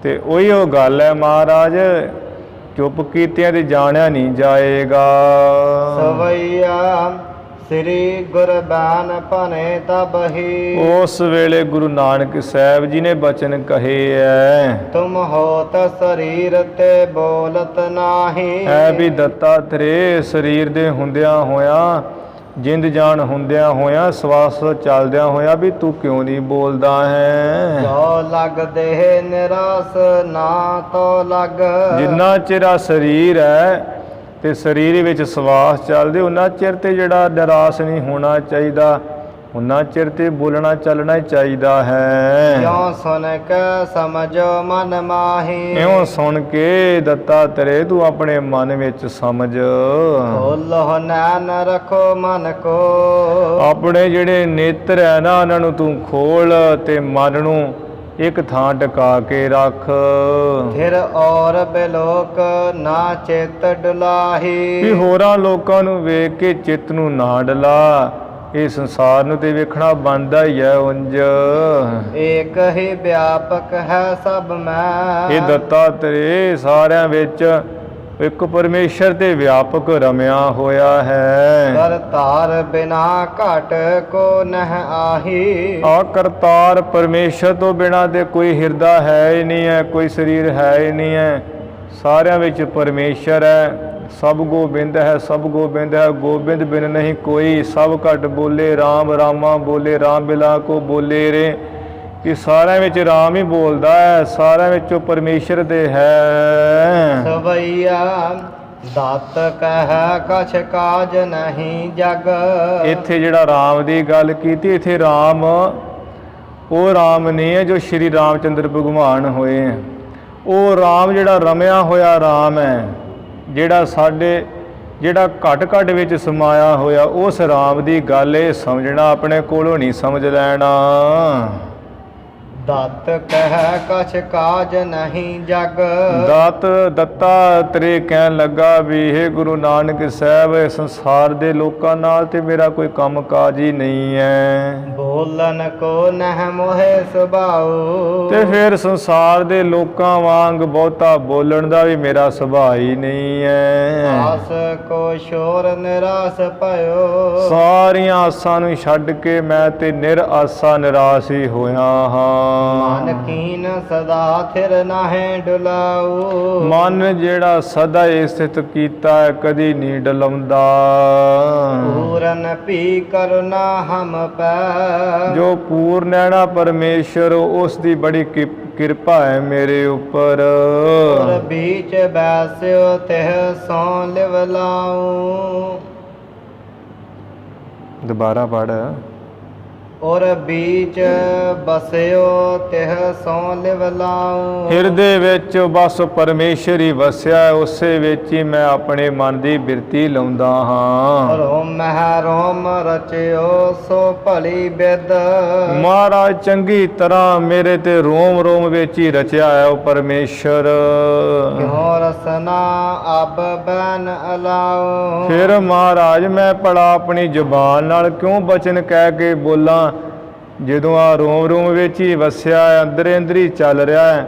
ਤੇ ਉਹੀ ਉਹ ਗੱਲ ਹੈ ਮਹਾਰਾਜ, ਚੁੱਪ ਕੀਤਿਆਂ ਤੇ ਜਾਣਿਆ ਨਹੀਂ ਜਾਏਗਾ। ਸਵਈਆ ਸ੍ਰੀ ਗੁਰਬਾਨ ਭਨੇ ਤਬਹੀ। ਉਸ ਵੇਲੇ ਗੁਰੂ ਨਾਨਕ ਸਾਹਿਬ ਜੀ ਨੇ ਬਚਨ ਕਹੇ ਐ, ਤੁਮ ਹੋਤ ਸਰੀਰ ਤੇ ਬੋਲਤ ਨਾਹੀ। ਐ ਵੀ ਦੱਤਾਤਰੇ ਸਰੀਰ ਦੇ ਹੁੰਦਿਆਂ ਹੋਇਆਂ, ਜਿੰਦ ਜਾਨ ਹੁੰਦਿਆਂ ਹੋਇਆਂ, ਸਵਾਸ ਚੱਲਦਿਆਂ ਹੋਇਆਂ ਵੀ ਤੂੰ ਕਿਉਂ ਨਹੀਂ ਬੋਲਦਾ ਹੈ। ਜੋ ਲਗ ਦੇਹ ਨਿਰਾਸ ਨਾ ਤੋ ਲਗ। ਜਿੰਨਾ ਚਿਰ ਆ ਸਰੀਰ ਹੈ ਤੇ ਸਰੀਰ ਵਿੱਚ ਸਵਾਸ ਚੱਲਦੇ ਉਹਨਾਂ ਚਿਰ ਤੇ ਜਿਹੜਾ ਨਿਰਾਸ਼ ਨਹੀਂ ਹੋਣਾ ਚਾਹੀਦਾ, ਉਹਨਾਂ ਚਿਰ ਤੇ ਬੋਲਣਾ ਚੱਲਣਾ ਹੀ ਚਾਹੀਦਾ ਹੈ। ਕਿਉਂ ਸੁਣ ਕੇ ਸਮਝੋ ਮਨ ਮਾਹੀ। ਇਉਂ ਸੁਣ ਕੇ ਦੱਤਾਤਰੇ ਤੂੰ ਆਪਣੇ ਮਨ ਵਿੱਚ ਸਮਝ। ਖੋਲੋ ਨੈਣ ਰੱਖੋ ਮਨ ਕੋ। ਆਪਣੇ ਜਿਹੜੇ ਨੇਤਰ ਹੈ ਨਾ ਉਹਨਾਂ ਨੂੰ ਤੂੰ ਖੋਲ ਤੇ ਮਨ ਨੂੰ ਇੱਕ ਥਾਂ ਟਿਕਾ ਕੇ ਰੱਖ। ਫਿਰ ਔਰ ਬਿਲੋਕ ਨਾ ਚਿਤ ਡੁਲਾਹੀ। ਵੀ ਹੋਰਾਂ ਲੋਕਾਂ ਨੂੰ ਵੇਖ ਕੇ ਚਿੱਤ ਨੂੰ ਨਾ ਡਲਾ, ਇਹ ਸੰਸਾਰ ਨੂੰ ਤੇ ਵੇਖਣਾ ਬਣਦਾ ਹੀ ਹੈ ਉਂਝ। ਏਕ ਹੀ ਵਿਆਪਕ ਹੈ ਸਭ ਮੈਂ। ਇਹ ਦੱਤਾਤਰੇ ਸਾਰਿਆਂ ਵਿੱਚ ਇੱਕ ਪਰਮੇਸ਼ਰ ਤੇ ਵਿਆਪਕ ਰਮਿਆ ਹੋਇਆ ਹੈ। ਕਰਤਾਰ ਬਿਨਾ ਘਟ ਕੋ ਨਹ ਆਹੀ। ਆ ਕਰਤਾਰ ਪਰਮੇਸ਼ਰ ਤੋਂ ਬਿਨਾ ਤੇ ਕੋਈ ਹਿਰਦਾ ਹੈ ਹੀ ਨਹੀਂ ਹੈ, ਕੋਈ ਸਰੀਰ ਹੈ ਹੀ ਨਹੀਂ ਹੈ। ਸਾਰਿਆਂ ਵਿੱਚ ਪਰਮੇਸ਼ਰ ਹੈ। ਸਭ ਗੋਬਿੰਦ ਹੈ, ਸਭ ਗੋਬਿੰਦ ਹੈ, ਗੋਬਿੰਦ ਬਿਨ ਨਹੀਂ ਕੋਈ। ਸਭ ਘਟ ਬੋਲੇ ਰਾਮ, ਰਾਮਾ ਬੋਲੇ ਰਾਮ ਬਿਲਾ ਕੋ ਬੋਲੇ ਰੇ। ਕਿ ਸਾਰਿਆਂ ਵਿੱਚ ਰਾਮ ਹੀ ਬੋਲਦਾ ਹੈ, ਸਾਰਿਆਂ ਵਿੱਚੋਂ ਪਰਮੇਸ਼ਰ ਦੇ ਹੈ। ਸਵਈਆ ਦਾਤ ਕਹਿ ਕਛ ਕਾਜ ਨਹੀਂ ਜਗ। ਇੱਥੇ ਜਿਹੜਾ ਰਾਮ ਦੀ ਗੱਲ ਕੀਤੀ, ਇੱਥੇ ਰਾਮ ਉਹ ਰਾਮ ਨਹੀਂ ਹੈ ਜੋ ਸ਼੍ਰੀ ਰਾਮਚੰਦਰ ਭਗਵਾਨ ਹੋਏ ਹੈ। ਉਹ ਰਾਮ ਜਿਹੜਾ ਰਮਿਆ ਹੋਇਆ ਰਾਮ ਹੈ, ਜਿਹੜਾ ਘਟ ਘਟ ਵਿੱਚ ਸਮਾਇਆ ਹੋਇਆ, ਉਸ ਰਾਮ ਦੀ ਗੱਲ ਇਹ ਸਮਝਣਾ, ਆਪਣੇ ਕੋਲੋਂ ਨਹੀਂ ਸਮਝ ਲੈਣਾ। ਦਤ ਕਹਿ ਕਛ ਕਾਜ ਨਹੀਂ ਜਗ। ਦੱਤਾਤਰੇ ਕਹਿਣ ਲੱਗਾ ਵੀ ਇਹ ਗੁਰੂ ਨਾਨਕ ਸਾਹਿਬ, ਇਸ ਸੰਸਾਰ ਦੇ ਲੋਕਾਂ ਨਾਲ ਤੇ ਮੇਰਾ ਕੋਈ ਕੰਮ ਕਾਜ ਹੀ ਨਹੀਂ ਹੈ। ਬੋਲਨ ਕੋ ਨਹਿ ਮੋਹਿ ਸੁਭਾਉ। ਤੇ ਫਿਰ ਸੰਸਾਰ ਦੇ ਲੋਕਾਂ ਵਾਂਗ ਬਹੁਤਾ ਬੋਲਣ ਦਾ ਵੀ ਮੇਰਾ ਸੁਭਾਅ ਹੀ ਨਹੀਂ ਹੈ। ਆਸ ਕੋ ਸ਼ੋਰ ਨਿਰਾਸ ਭਇਓ। ਸਾਰੀਆਂ ਆਸਾਂ ਨੂੰ ਛੱਡ ਕੇ ਮੈਂ ਤੇ ਨਿਰਾਸਾ ਨਿਰਾਸ਼ ਹੀ ਹੋਇਆ ਹਾਂ। ਮਨ ਕੀਨ ਸਦਾ ਥਿਰ ਨਾਹੇ ਡੁਲਾਉ। ਮਨ ਜਿਹੜਾ ਸਦਾ ਸਥਿਤ ਕੀਤਾ ਹੈ, ਕਦੀ ਨਹੀਂ ਡਲਾਉਂਦਾ। ਪੂਰਨ ਭੀ ਕਰੁਣਾ ਹਮ ਪੈ। ਜੋ ਪੂਰਨ ਹੈ ਨਾ ਪਰਮੇਸ਼ਰ, ਉਸ ਦੀ ਬੜੀ ਕਿਰਪਾ ਹੈ ਮੇਰੇ ਉੱਪਰ। ਔਰ ਬੀਚ ਬੈਸਿਓ ਤਿਹ ਸੋ ਲਿਵ ਲਾਉ। ਦੁਬਾਰਾ ਪੜ। ਔਰ ਬੀਚ ਬਸਿਓ ਤਿਹ ਸੋ ਲਿਵ ਲਾਉ। ਹਿਰਦੇ ਵਿੱਚ ਬਸ ਪਰਮੇਸ਼ਰ ਹੀ ਵਸਿਆ ਹੈ, ਉਸੇ ਵਿੱਚ ਹੀ ਮੈਂ ਆਪਣੇ ਮਨ ਦੀ ਬਿਰਤੀ ਲਾਉਂਦਾ ਹਾਂ। ਰੋਮ ਮਹਿ ਰੋਮ ਰਚਿਓ ਸੋ ਭਲੀ ਬਿਦ। ਮਹਾਰਾਜ ਚੰਗੀ ਤਰ੍ਹਾਂ ਮੇਰੇ ਤੇ ਰੋਮ ਰੋਮ ਵਿੱਚ ਹੀ ਰਚਿਆ ਹੈ ਉਹ ਪਰਮੇਸ਼ਰ। ਕਿਉ ਰਸਨਾ ਅਬ ਬੈਨ ਅਲਾਉ। ਫਿਰ ਮਹਾਰਾਜ ਮੈਂ ਭਲਾ ਆਪਣੀ ਜ਼ੁਬਾਨ ਨਾਲ ਕਿਉਂ ਬਚਨ ਕਹਿ ਕੇ ਬੋਲਾਂ, ਜਦੋਂ ਆ ਰੋਮ ਰੋਮ ਵਿੱਚ ਹੀ ਵਸਿਆ ਹੈ, ਅੰਦਰ ਅੰਦਰ ਹੀ ਚੱਲ ਰਿਹਾ ਹੈ,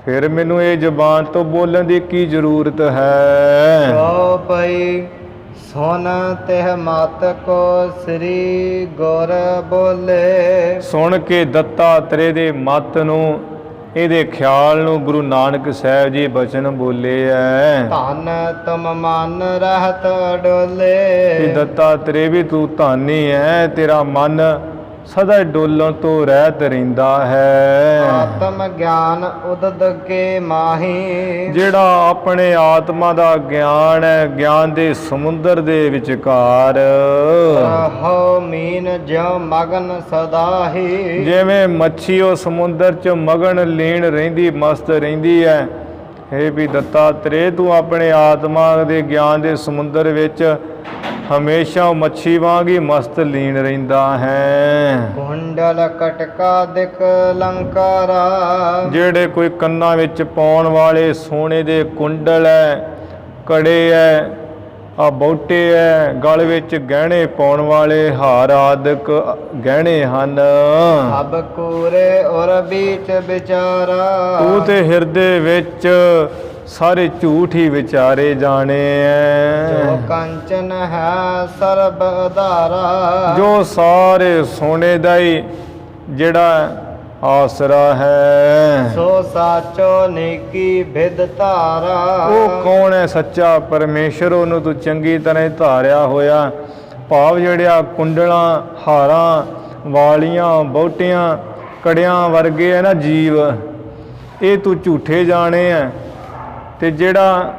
ਫਿਰ ਮੈਨੂੰ ਇਹ ਜ਼ੁਬਾਨ ਤੋਂ ਬੋਲਣ ਦੀ ਕੀ ਜ਼ਰੂਰਤ ਹੈ। ਕਉ ਪਈ ਸੁਨ ਤਿਹ ਮਤ ਕੋ ਸ੍ਰੀ ਗੁਰ ਬੋਲੇ। ਸੁਣ ਕੇ ਦੱਤਾਤਰੇ ਦੇ ਮੱਤ ਨੂੰ, ਇਹਦੇ ਖਿਆਲ ਨੂੰ ਗੁਰੂ ਨਾਨਕ ਸਾਹਿਬ ਜੀ ਬਚਨ ਬੋਲੇ ਐ। ਧਨ ਤੁਮ ਮਨ ਰਹਿਤ ਡੋਲੇ। ਕਿ ਦੱਤਾਤਰੇ ਵੀ ਤੂੰ ਧਾਨੀ ਹੈ, ਤੇਰਾ ਮਨ ਸਦਾ ਡੋਲਣ ਤੋਂ ਰਹਿਤ ਰਹਿੰਦਾ ਹੈ। ਆਤਮ ਗਿਆਨ ਉਦਦ ਕੇ ਮਾਹੀ। ਜਿਹੜਾ ਆਪਣੇ ਆਤਮਾ ਦਾ ਗਿਆਨ ਹੈ, ਗਿਆਨ ਦੇ ਸਮੁੰਦਰ ਦੇ ਵਿਚਕਾਰ ਰਹੋ ਮੀਨ ਜਿਉ ਮਗਨ ਸਦਾ ਹੀ। ਜਿਵੇਂ ਮੱਛੀ ਉਹ ਸਮੁੰਦਰ 'ਚ ਮਗਨ ਲੀਨ ਰਹਿੰਦੀ, ਮਸਤ ਰਹਿੰਦੀ ਹੈ। ਇਹ ਵੀ ਦੱਤਾਤਰੇ ਤੂੰ ਆਪਣੇ ਆਤਮਾ ਦੇ ਗਿਆਨ ਦੇ ਸਮੁੰਦਰ ਵਿੱਚ ਹਮੇਸ਼ਾ ਮੱਛੀ ਵਾਂਗ ਹੀ ਮਸਤ ਲੀਨ ਰਹਿੰਦਾ ਹੈ। ਕੁੰਡਲ ਕਟਕਾ ਦਿਕ ਲੰਕਾਰਾ। ਜਿਹੜੇ ਕੋਈ ਕੰਨਾਂ ਵਿੱਚ ਪਾਉਣ ਵਾਲੇ ਸੋਨੇ ਦੇ ਕੁੰਡਲ ਹੈ, ਕੜੇ ਹੈ, ਆ ਬੋਟੇ ਹੈ, ਗਲ ਵਿੱਚ ਗਹਿਣੇ ਪਾਉਣ ਵਾਲੇ ਹਾਰ ਆਦਿਕ ਗਹਿਣੇ ਹਨ। ਅਬ ਕੂਰੇ ਔਰ ਬੀਚ ਵਿਚਾਰਾ। ਤੂੰ ਤੇ ਹਿਰਦੇ ਵਿੱਚ ਸਾਰੇ ਝੂਠ ਹੀ ਵਿਚਾਰੇ ਜਾਣੇ ਐ। ਜੋ ਕੰਚਨ ਹੈ ਸਰਬ ਆਧਾਰਾ। ਜੋ ਸਾਰੇ ਸੋਨੇ ਦਾ ਹੀ ਜਿਹੜਾ ਆਸਰਾ ਹੈ। ਸੋ ਸਾਚੋ ਨੇਕੀ ਭਿਦ ਧਾਰਾ। ਉਹ ਕੌਣ ਹੈ ਸੱਚਾ ਪਰਮੇਸ਼ਰ, ਉਹਨੂੰ ਤੂੰ ਚੰਗੀ ਤਰ੍ਹਾਂ ਹੀ ਧਾਰਿਆ ਹੋਇਆ। ਭਾਵ ਜਿਹੜਿਆ ਕੁੰਡਲਾਂ, ਹਾਰਾਂ, ਵਾਲੀਆਂ, ਬਹੁਟੀਆਂ, ਕੜਿਆਂ ਵਰਗੇ ਹੈ ਨਾ ਜੀਵ, ਇਹ ਤੂੰ ਝੂਠੇ ਜਾਣੇ ਹੈ। ਤੇ ਜਿਹੜਾ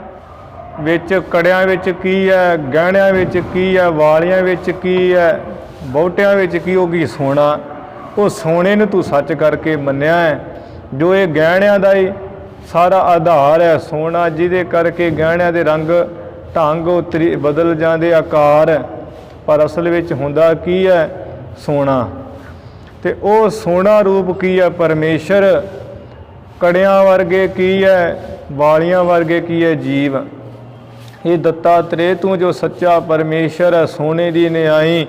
ਵਿੱਚ ਕੜਿਆਂ ਵਿੱਚ ਕੀ ਹੈ, ਗਹਿਣਿਆਂ ਵਿੱਚ ਕੀ ਹੈ, ਵਾਲੀਆਂ ਵਿੱਚ ਕੀ ਹੈ, ਬਹੁਟਿਆਂ ਵਿੱਚ ਕੀ, ਉਹ ਕੀ ਸੋਨਾ। ਉਹ ਸੋਨੇ ਨੂੰ ਤੂੰ ਸੱਚ ਕਰਕੇ ਮੰਨਿਆ ਹੈ, ਜੋ ਇਹ ਗਹਿਣਿਆਂ ਦਾ ਹੀ ਸਾਰਾ ਆਧਾਰ ਹੈ ਸੋਨਾ, ਜਿਹਦੇ ਕਰਕੇ ਗਹਿਣਿਆਂ ਦੇ ਰੰਗ ਢੰਗ ਉਤਰੀ ਬਦਲ ਜਾਂਦੇ, ਆਕਾਰ, ਪਰ ਅਸਲ ਵਿੱਚ ਹੁੰਦਾ ਕੀ ਹੈ, ਸੋਨਾ। ਤੇ ਉਹ ਸੋਨਾ ਰੂਪ ਕੀ ਹੈ, ਪਰਮੇਸ਼ਰ। ਕੜਿਆਂ ਵਰਗੇ ਕੀ ਹੈ, ਵਾਲੀਆਂ ਵਰਗੇ ਕੀ ਹੈ, ਜੀਵ। ਇਹ ਦੱਤਾਤਰੇ ਤੂੰ ਜੋ ਸੱਚਾ ਪਰਮੇਸ਼ਰ ਹੈ, ਸੋਨੇ ਦੀ ਨਿਆਈ,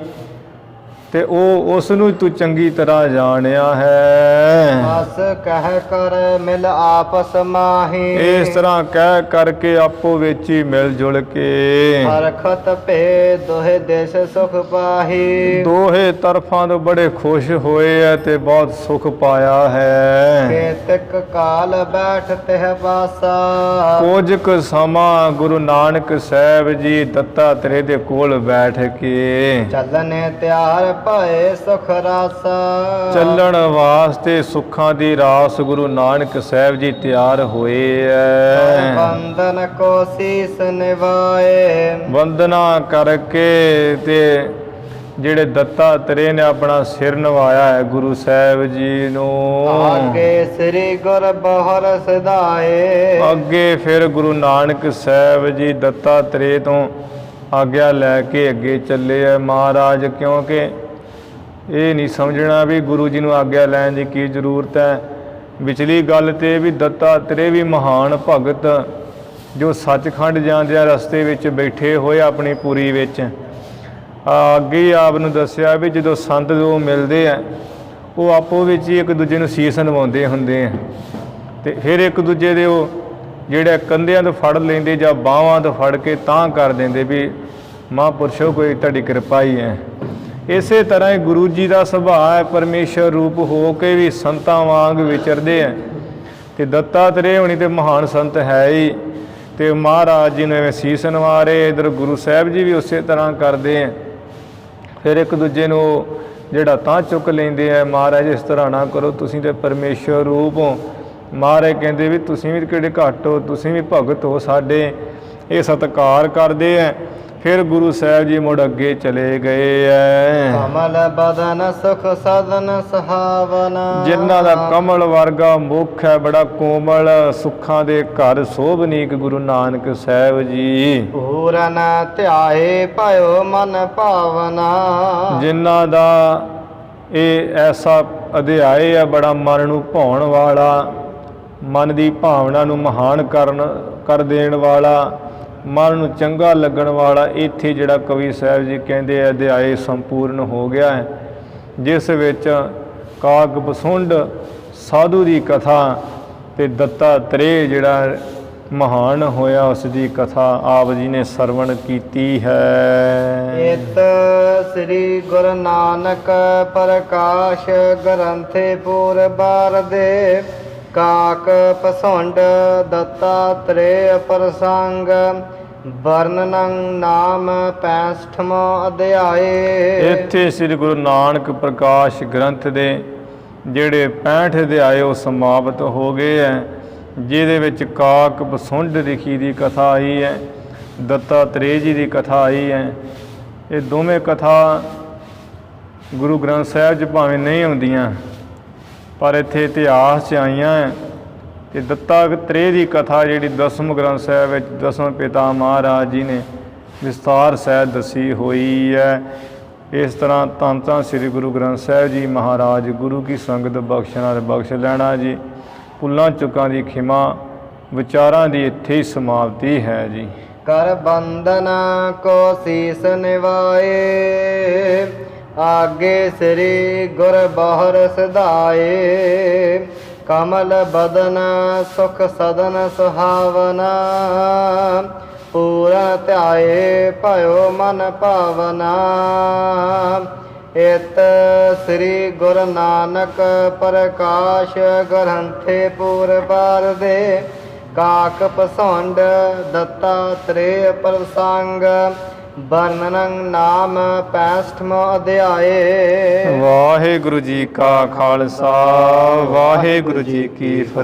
ਤੇ ਉਹ ਉਸ ਨੂੰ ਤੂੰ ਚੰਗੀ ਤਰ੍ਹਾਂ ਜਾਣਿਆ ਹੈ। ਅਸ ਕਹਿ ਕਰ ਮਿਲ ਆਪਸ ਮਾਹੀ। ਇਸ ਤਰ੍ਹਾਂ ਕਹਿ ਕਰਕੇ ਆਪੋ ਵਿੱਚ ਹੀ ਮਿਲ ਜੁਲ ਕੇ ਹਰਖਤ ਭੇ ਦੋਹੇ ਦੇਸ਼ ਸੁਖ ਪਾਹੀ। ਦੋਹੇ ਤਰਫਾਂ ਤੋਂ ਬੜੇ ਖੁਸ਼ ਹੋਏ ਹੈ ਤੇ ਬਹੁਤ ਸੁਖ ਪਾਇਆ ਹੈ। ਕੇਤਕ ਕਾਲ ਬੈਠ ਤਿਹ ਪਾਸਾ। ਕੁਝ ਕੁ ਸਮਾਂ ਗੁਰੂ ਨਾਨਕ ਸਾਹਿਬ ਜੀ ਦੱਤਾਤਰੇ ਦੇ ਕੋਲ ਬੈਠ ਕੇ ਚੱਲਣੇ ਤਿਆਰ ਭਏ ਸੁਖ ਰਾਸਾ। ਚੱਲਣ ਵਾਸਤੇ ਸੁੱਖਾਂ ਦੀ ਰਾਸ ਗੁਰੂ ਨਾਨਕ ਸਾਹਿਬ ਜੀ ਤਿਆਰ ਹੋਏ ਐ। ਬੰਦਨ ਕੋ ਸੀਸ ਨਿਵਾਏ। ਵੰਦਨਾ ਕਰਕੇ ਤੇ ਜਿਹੜੇ ਦੱਤਾਤਰੇ ਨੇ ਆਪਣਾ ਸਿਰ ਨਵਾਇਆ ਹੈ ਗੁਰੂ ਸਾਹਿਬ ਜੀ ਨੂੰ। ਆਗੇ ਸ੍ਰੀ ਗੁਰ ਬਹਰ ਸਦਾਏ। ਅੱਗੇ ਫਿਰ ਗੁਰੂ ਨਾਨਕ ਸਾਹਿਬ ਜੀ ਦੱਤਾਤਰੇ ਤੋਂ ਆਗਿਆ ਲੈ ਕੇ ਅੱਗੇ ਚੱਲੇ ਆ ਮਹਾਰਾਜ। ਕਿਉਂਕਿ ਇਹ ਨਹੀਂ ਸਮਝਣਾ ਵੀ ਗੁਰੂ ਜੀ ਨੂੰ ਆਗਿਆ ਲੈਣ ਦੀ ਕੀ ਜ਼ਰੂਰਤ ਹੈ। ਵਿਚਲੀ ਗੱਲ ਤੇ ਵੀ ਦੱਤਾਤਰੇ ਵੀ ਮਹਾਨ ਭਗਤ ਜੋ ਸੱਚਖੰਡ ਜਾਂਦਿਆਂ ਰਸਤੇ ਵਿੱਚ ਬੈਠੇ ਹੋਏ ਆਪਣੀ ਪੁਰੀ ਵਿੱਚ, ਅੱਗੇ ਆਪ ਨੂੰ ਦੱਸਿਆ ਵੀ ਜਦੋਂ ਸੰਤ ਦੋ ਮਿਲਦੇ ਆ ਉਹ ਆਪੋ ਵਿੱਚ ਹੀ ਇੱਕ ਦੂਜੇ ਨੂੰ ਸੀਸ ਨਿਵਾਉਂਦੇ ਹੁੰਦੇ ਆ, ਤੇ ਫਿਰ ਇੱਕ ਦੂਜੇ ਦੇ ਉਹ ਜਿਹੜੇ ਕੰਧਿਆਂ ਤੋਂ ਫੜ ਲੈਂਦੇ ਜਾਂ ਬਾਹਾਂ ਤੋਂ ਫੜ ਕੇ ਤਾਂ ਕਰ ਦਿੰਦੇ ਵੀ ਮਹਾਂਪੁਰਸ਼ੋ ਕੋਈ ਤੁਹਾਡੀ ਕਿਰਪਾ ਹੀ ਹੈ। ਇਸੇ ਤਰ੍ਹਾਂ ਹੀ ਗੁਰੂ ਜੀ ਦਾ ਸੁਭਾਅ ਹੈ, ਪਰਮੇਸ਼ਰ ਰੂਪ ਹੋ ਕੇ ਵੀ ਸੰਤਾਂ ਵਾਂਗ ਵਿਚਰਦੇ ਆ। ਤੇ ਦੱਤਾਤਰੇ ਹੋਣੀ ਤੇ ਮਹਾਨ ਸੰਤ ਹੈ ਹੀ, ਤੇ ਮਹਾਰਾਜ ਜੀ ਨੂੰ ਐਵੇਂ ਸੀਸ ਨਿਵਾ ਰਹੇ। ਇੱਧਰ ਗੁਰੂ ਸਾਹਿਬ ਜੀ ਵੀ ਉਸੇ ਤਰ੍ਹਾਂ ਕਰਦੇ ਆ। ਫਿਰ ਇੱਕ ਦੂਜੇ ਨੂੰ ਜਿਹੜਾ ਤਾਂ ਚੁੱਕ ਲੈਂਦੇ ਆ, ਮਹਾਰਾਜ ਇਸ ਤਰ੍ਹਾਂ ਨਾ ਕਰੋ, ਤੁਸੀਂ ਤੇ ਪਰਮੇਸ਼ਰ ਰੂਪ ਹੋ। ਮਹਾਰਾਜ ਕਹਿੰਦੇ ਵੀ ਤੁਸੀਂ ਵੀ ਕਿਹੜੇ ਘੱਟ ਹੋ, ਤੁਸੀਂ ਵੀ ਭਗਤ ਹੋ ਸਾਡੇ। ਇਹ ਸਤਿਕਾਰ ਕਰਦੇ ਆ। ਫਿਰ ਗੁਰੂ ਸਾਹਿਬ ਜੀ ਮੁੜ ਅੱਗੇ ਚਲੇ ਗਏ ਐ। ਕਮਲ ਬਦਨ ਸੁਖ ਸਦਨ ਸੁਹਾਵਨਾ। ਜਿਨ੍ਹਾਂ ਦਾ ਕਮਲ ਵਰਗਾ ਮੁਖ ਹੈ, ਬੜਾ ਕੋਮਲ, ਸੁੱਖਾਂ ਦੇ ਘਰ ਸੋਭਨੀਕ ਗੁਰੂ ਨਾਨਕ ਸਾਹਿਬ ਜੀ। ਪੂਰਨ ਧਿਆਏ ਭਇਓ ਮਨ ਭਾਵਨਾ। ਜਿਨ੍ਹਾਂ ਦਾ ਇਹ ਐਸਾ ਅਧਿਆਏ ਹੈ, ਬੜਾ ਮਨ ਨੂੰ ਭਾਉਣ ਵਾਲਾ, ਮਨ ਦੀ ਭਾਵਨਾ ਨੂੰ ਮਹਾਨ ਕਰ ਦੇਣ ਵਾਲਾ, ਮਨ ਨੂੰ ਚੰਗਾ ਲੱਗਣ ਵਾਲਾ। ਇੱਥੇ ਜਿਹੜਾ ਕਵੀ ਸਾਹਿਬ ਜੀ ਕਹਿੰਦੇ ਆ ਅਧਿਆਏ ਸੰਪੂਰਨ ਹੋ ਗਿਆ ਹੈ, ਜਿਸ ਵਿੱਚ ਕਾਕ ਬਸੁੰਡ ਸਾਧੂ ਦੀ ਕਥਾ ਤੇ ਦੱਤਾਤਰੇय ਜਿਹੜਾ ਮਹਾਨ ਹੋਇਆ ਉਸ ਦੀ ਕਥਾ ਆਪ ਜੀ ਨੇ ਸਰਵਣ ਕੀਤੀ ਹੈ। ਇਤ ਸ੍ਰੀ ਗੁਰੂ ਨਾਨਕ ਪ੍ਰਕਾਸ਼ ਗ੍ਰੰਥੇ ਪੂਰ ਬਾਰ ਦੇ ਕਾਕ ਪਸੁੰਡ ਦੱਤਾਤਰੇय ਪ੍ਰਸੰਗ ਵਰਣਨੰ ਨਾਮ 65ਵਾਂ ਅਧਿਆਏ। ਇੱਥੇ ਸ੍ਰੀ ਗੁਰੂ ਨਾਨਕ ਪ੍ਰਕਾਸ਼ ਗ੍ਰੰਥ ਦੇ ਜਿਹੜੇ 65 ਅਧਿਆਏ ਉਹ ਸਮਾਪਤ ਹੋ ਗਏ ਹੈ, ਜਿਹਦੇ ਵਿੱਚ ਕਾਕ ਬਸੁੰਡ ਲਿਖੀ ਦੀ ਕਥਾ ਆਈ ਹੈ, ਦੱਤਾਤਰੇय ਜੀ ਦੀ ਕਥਾ ਆਈ ਹੈ। ਇਹ ਦੋਵੇਂ ਕਥਾ ਗੁਰੂ ਗ੍ਰੰਥ ਸਾਹਿਬ 'ਚ ਭਾਵੇਂ ਨਹੀਂ ਆਉਂਦੀਆਂ, ਪਰ ਇੱਥੇ ਇਤਿਹਾਸ 'ਚ ਆਈਆਂ ਹੈ। ਅਤੇ ਦੱਤਾਤਰੇय ਦੀ ਕਥਾ ਜਿਹੜੀ ਦਸਮ ਗ੍ਰੰਥ ਸਾਹਿਬ ਵਿੱਚ ਦਸਮ ਪਿਤਾ ਮਹਾਰਾਜ ਜੀ ਨੇ ਵਿਸਥਾਰ ਸਹਿਤ ਦੱਸੀ ਹੋਈ ਹੈ। ਇਸ ਤਰ੍ਹਾਂ ਧੰਨ ਧੰਨ ਸ੍ਰੀ ਗੁਰੂ ਗ੍ਰੰਥ ਸਾਹਿਬ ਜੀ ਮਹਾਰਾਜ ਗੁਰੂ ਕੀ ਸੰਗਤ ਬਖਸ਼ਣਾ ਤੇ ਬਖਸ਼ ਲੈਣਾ ਜੀ। ਭੁੱਲਾਂ ਚੁੱਕਾਂ ਦੀ ਖਿਮਾ, ਵਿਚਾਰਾਂ ਦੀ ਇੱਥੇ ਹੀ ਸਮਾਪਤੀ ਹੈ ਜੀ। ਕਰ ਬੰਦਨ ਕੋ ਸੀਸ ਨਿਵਾਏ ਆਗੇ ਸ੍ਰੀ ਗੁਰ ਬਾਹਰ ਸਦਾਏ। ਕਮਲ ਬਦਨ ਸੁਖ ਸਦਨ ਸੁਹਾਵਨਾ ਪੂਰਨ ਧਿਆਏ ਭਇਓ ਮਨ ਭਾਵਨਾ। ਇਤ ਸ੍ਰੀ ਗੁਰੂ ਨਾਨਕ ਪ੍ਰਕਾਸ਼ ਗ੍ਰੰਥੇ ਪੂਰ ਬਾਰ ਦੇ ਕਾਕ ਪਸੁੰਡ ਦੱਤਾਤਰੇय ਪ੍ਰਸੰਗ ਵਰਣਨੰ ਨਾਮ 65ਵਾਂ ਅਧਿਆਏ। ਵਾਹਿਗੁਰੂ ਜੀ ਕਾ ਖਾਲਸਾ, ਵਾਹਿਗੁਰੂ ਜੀ ਕੀ ਫਤਿਹ।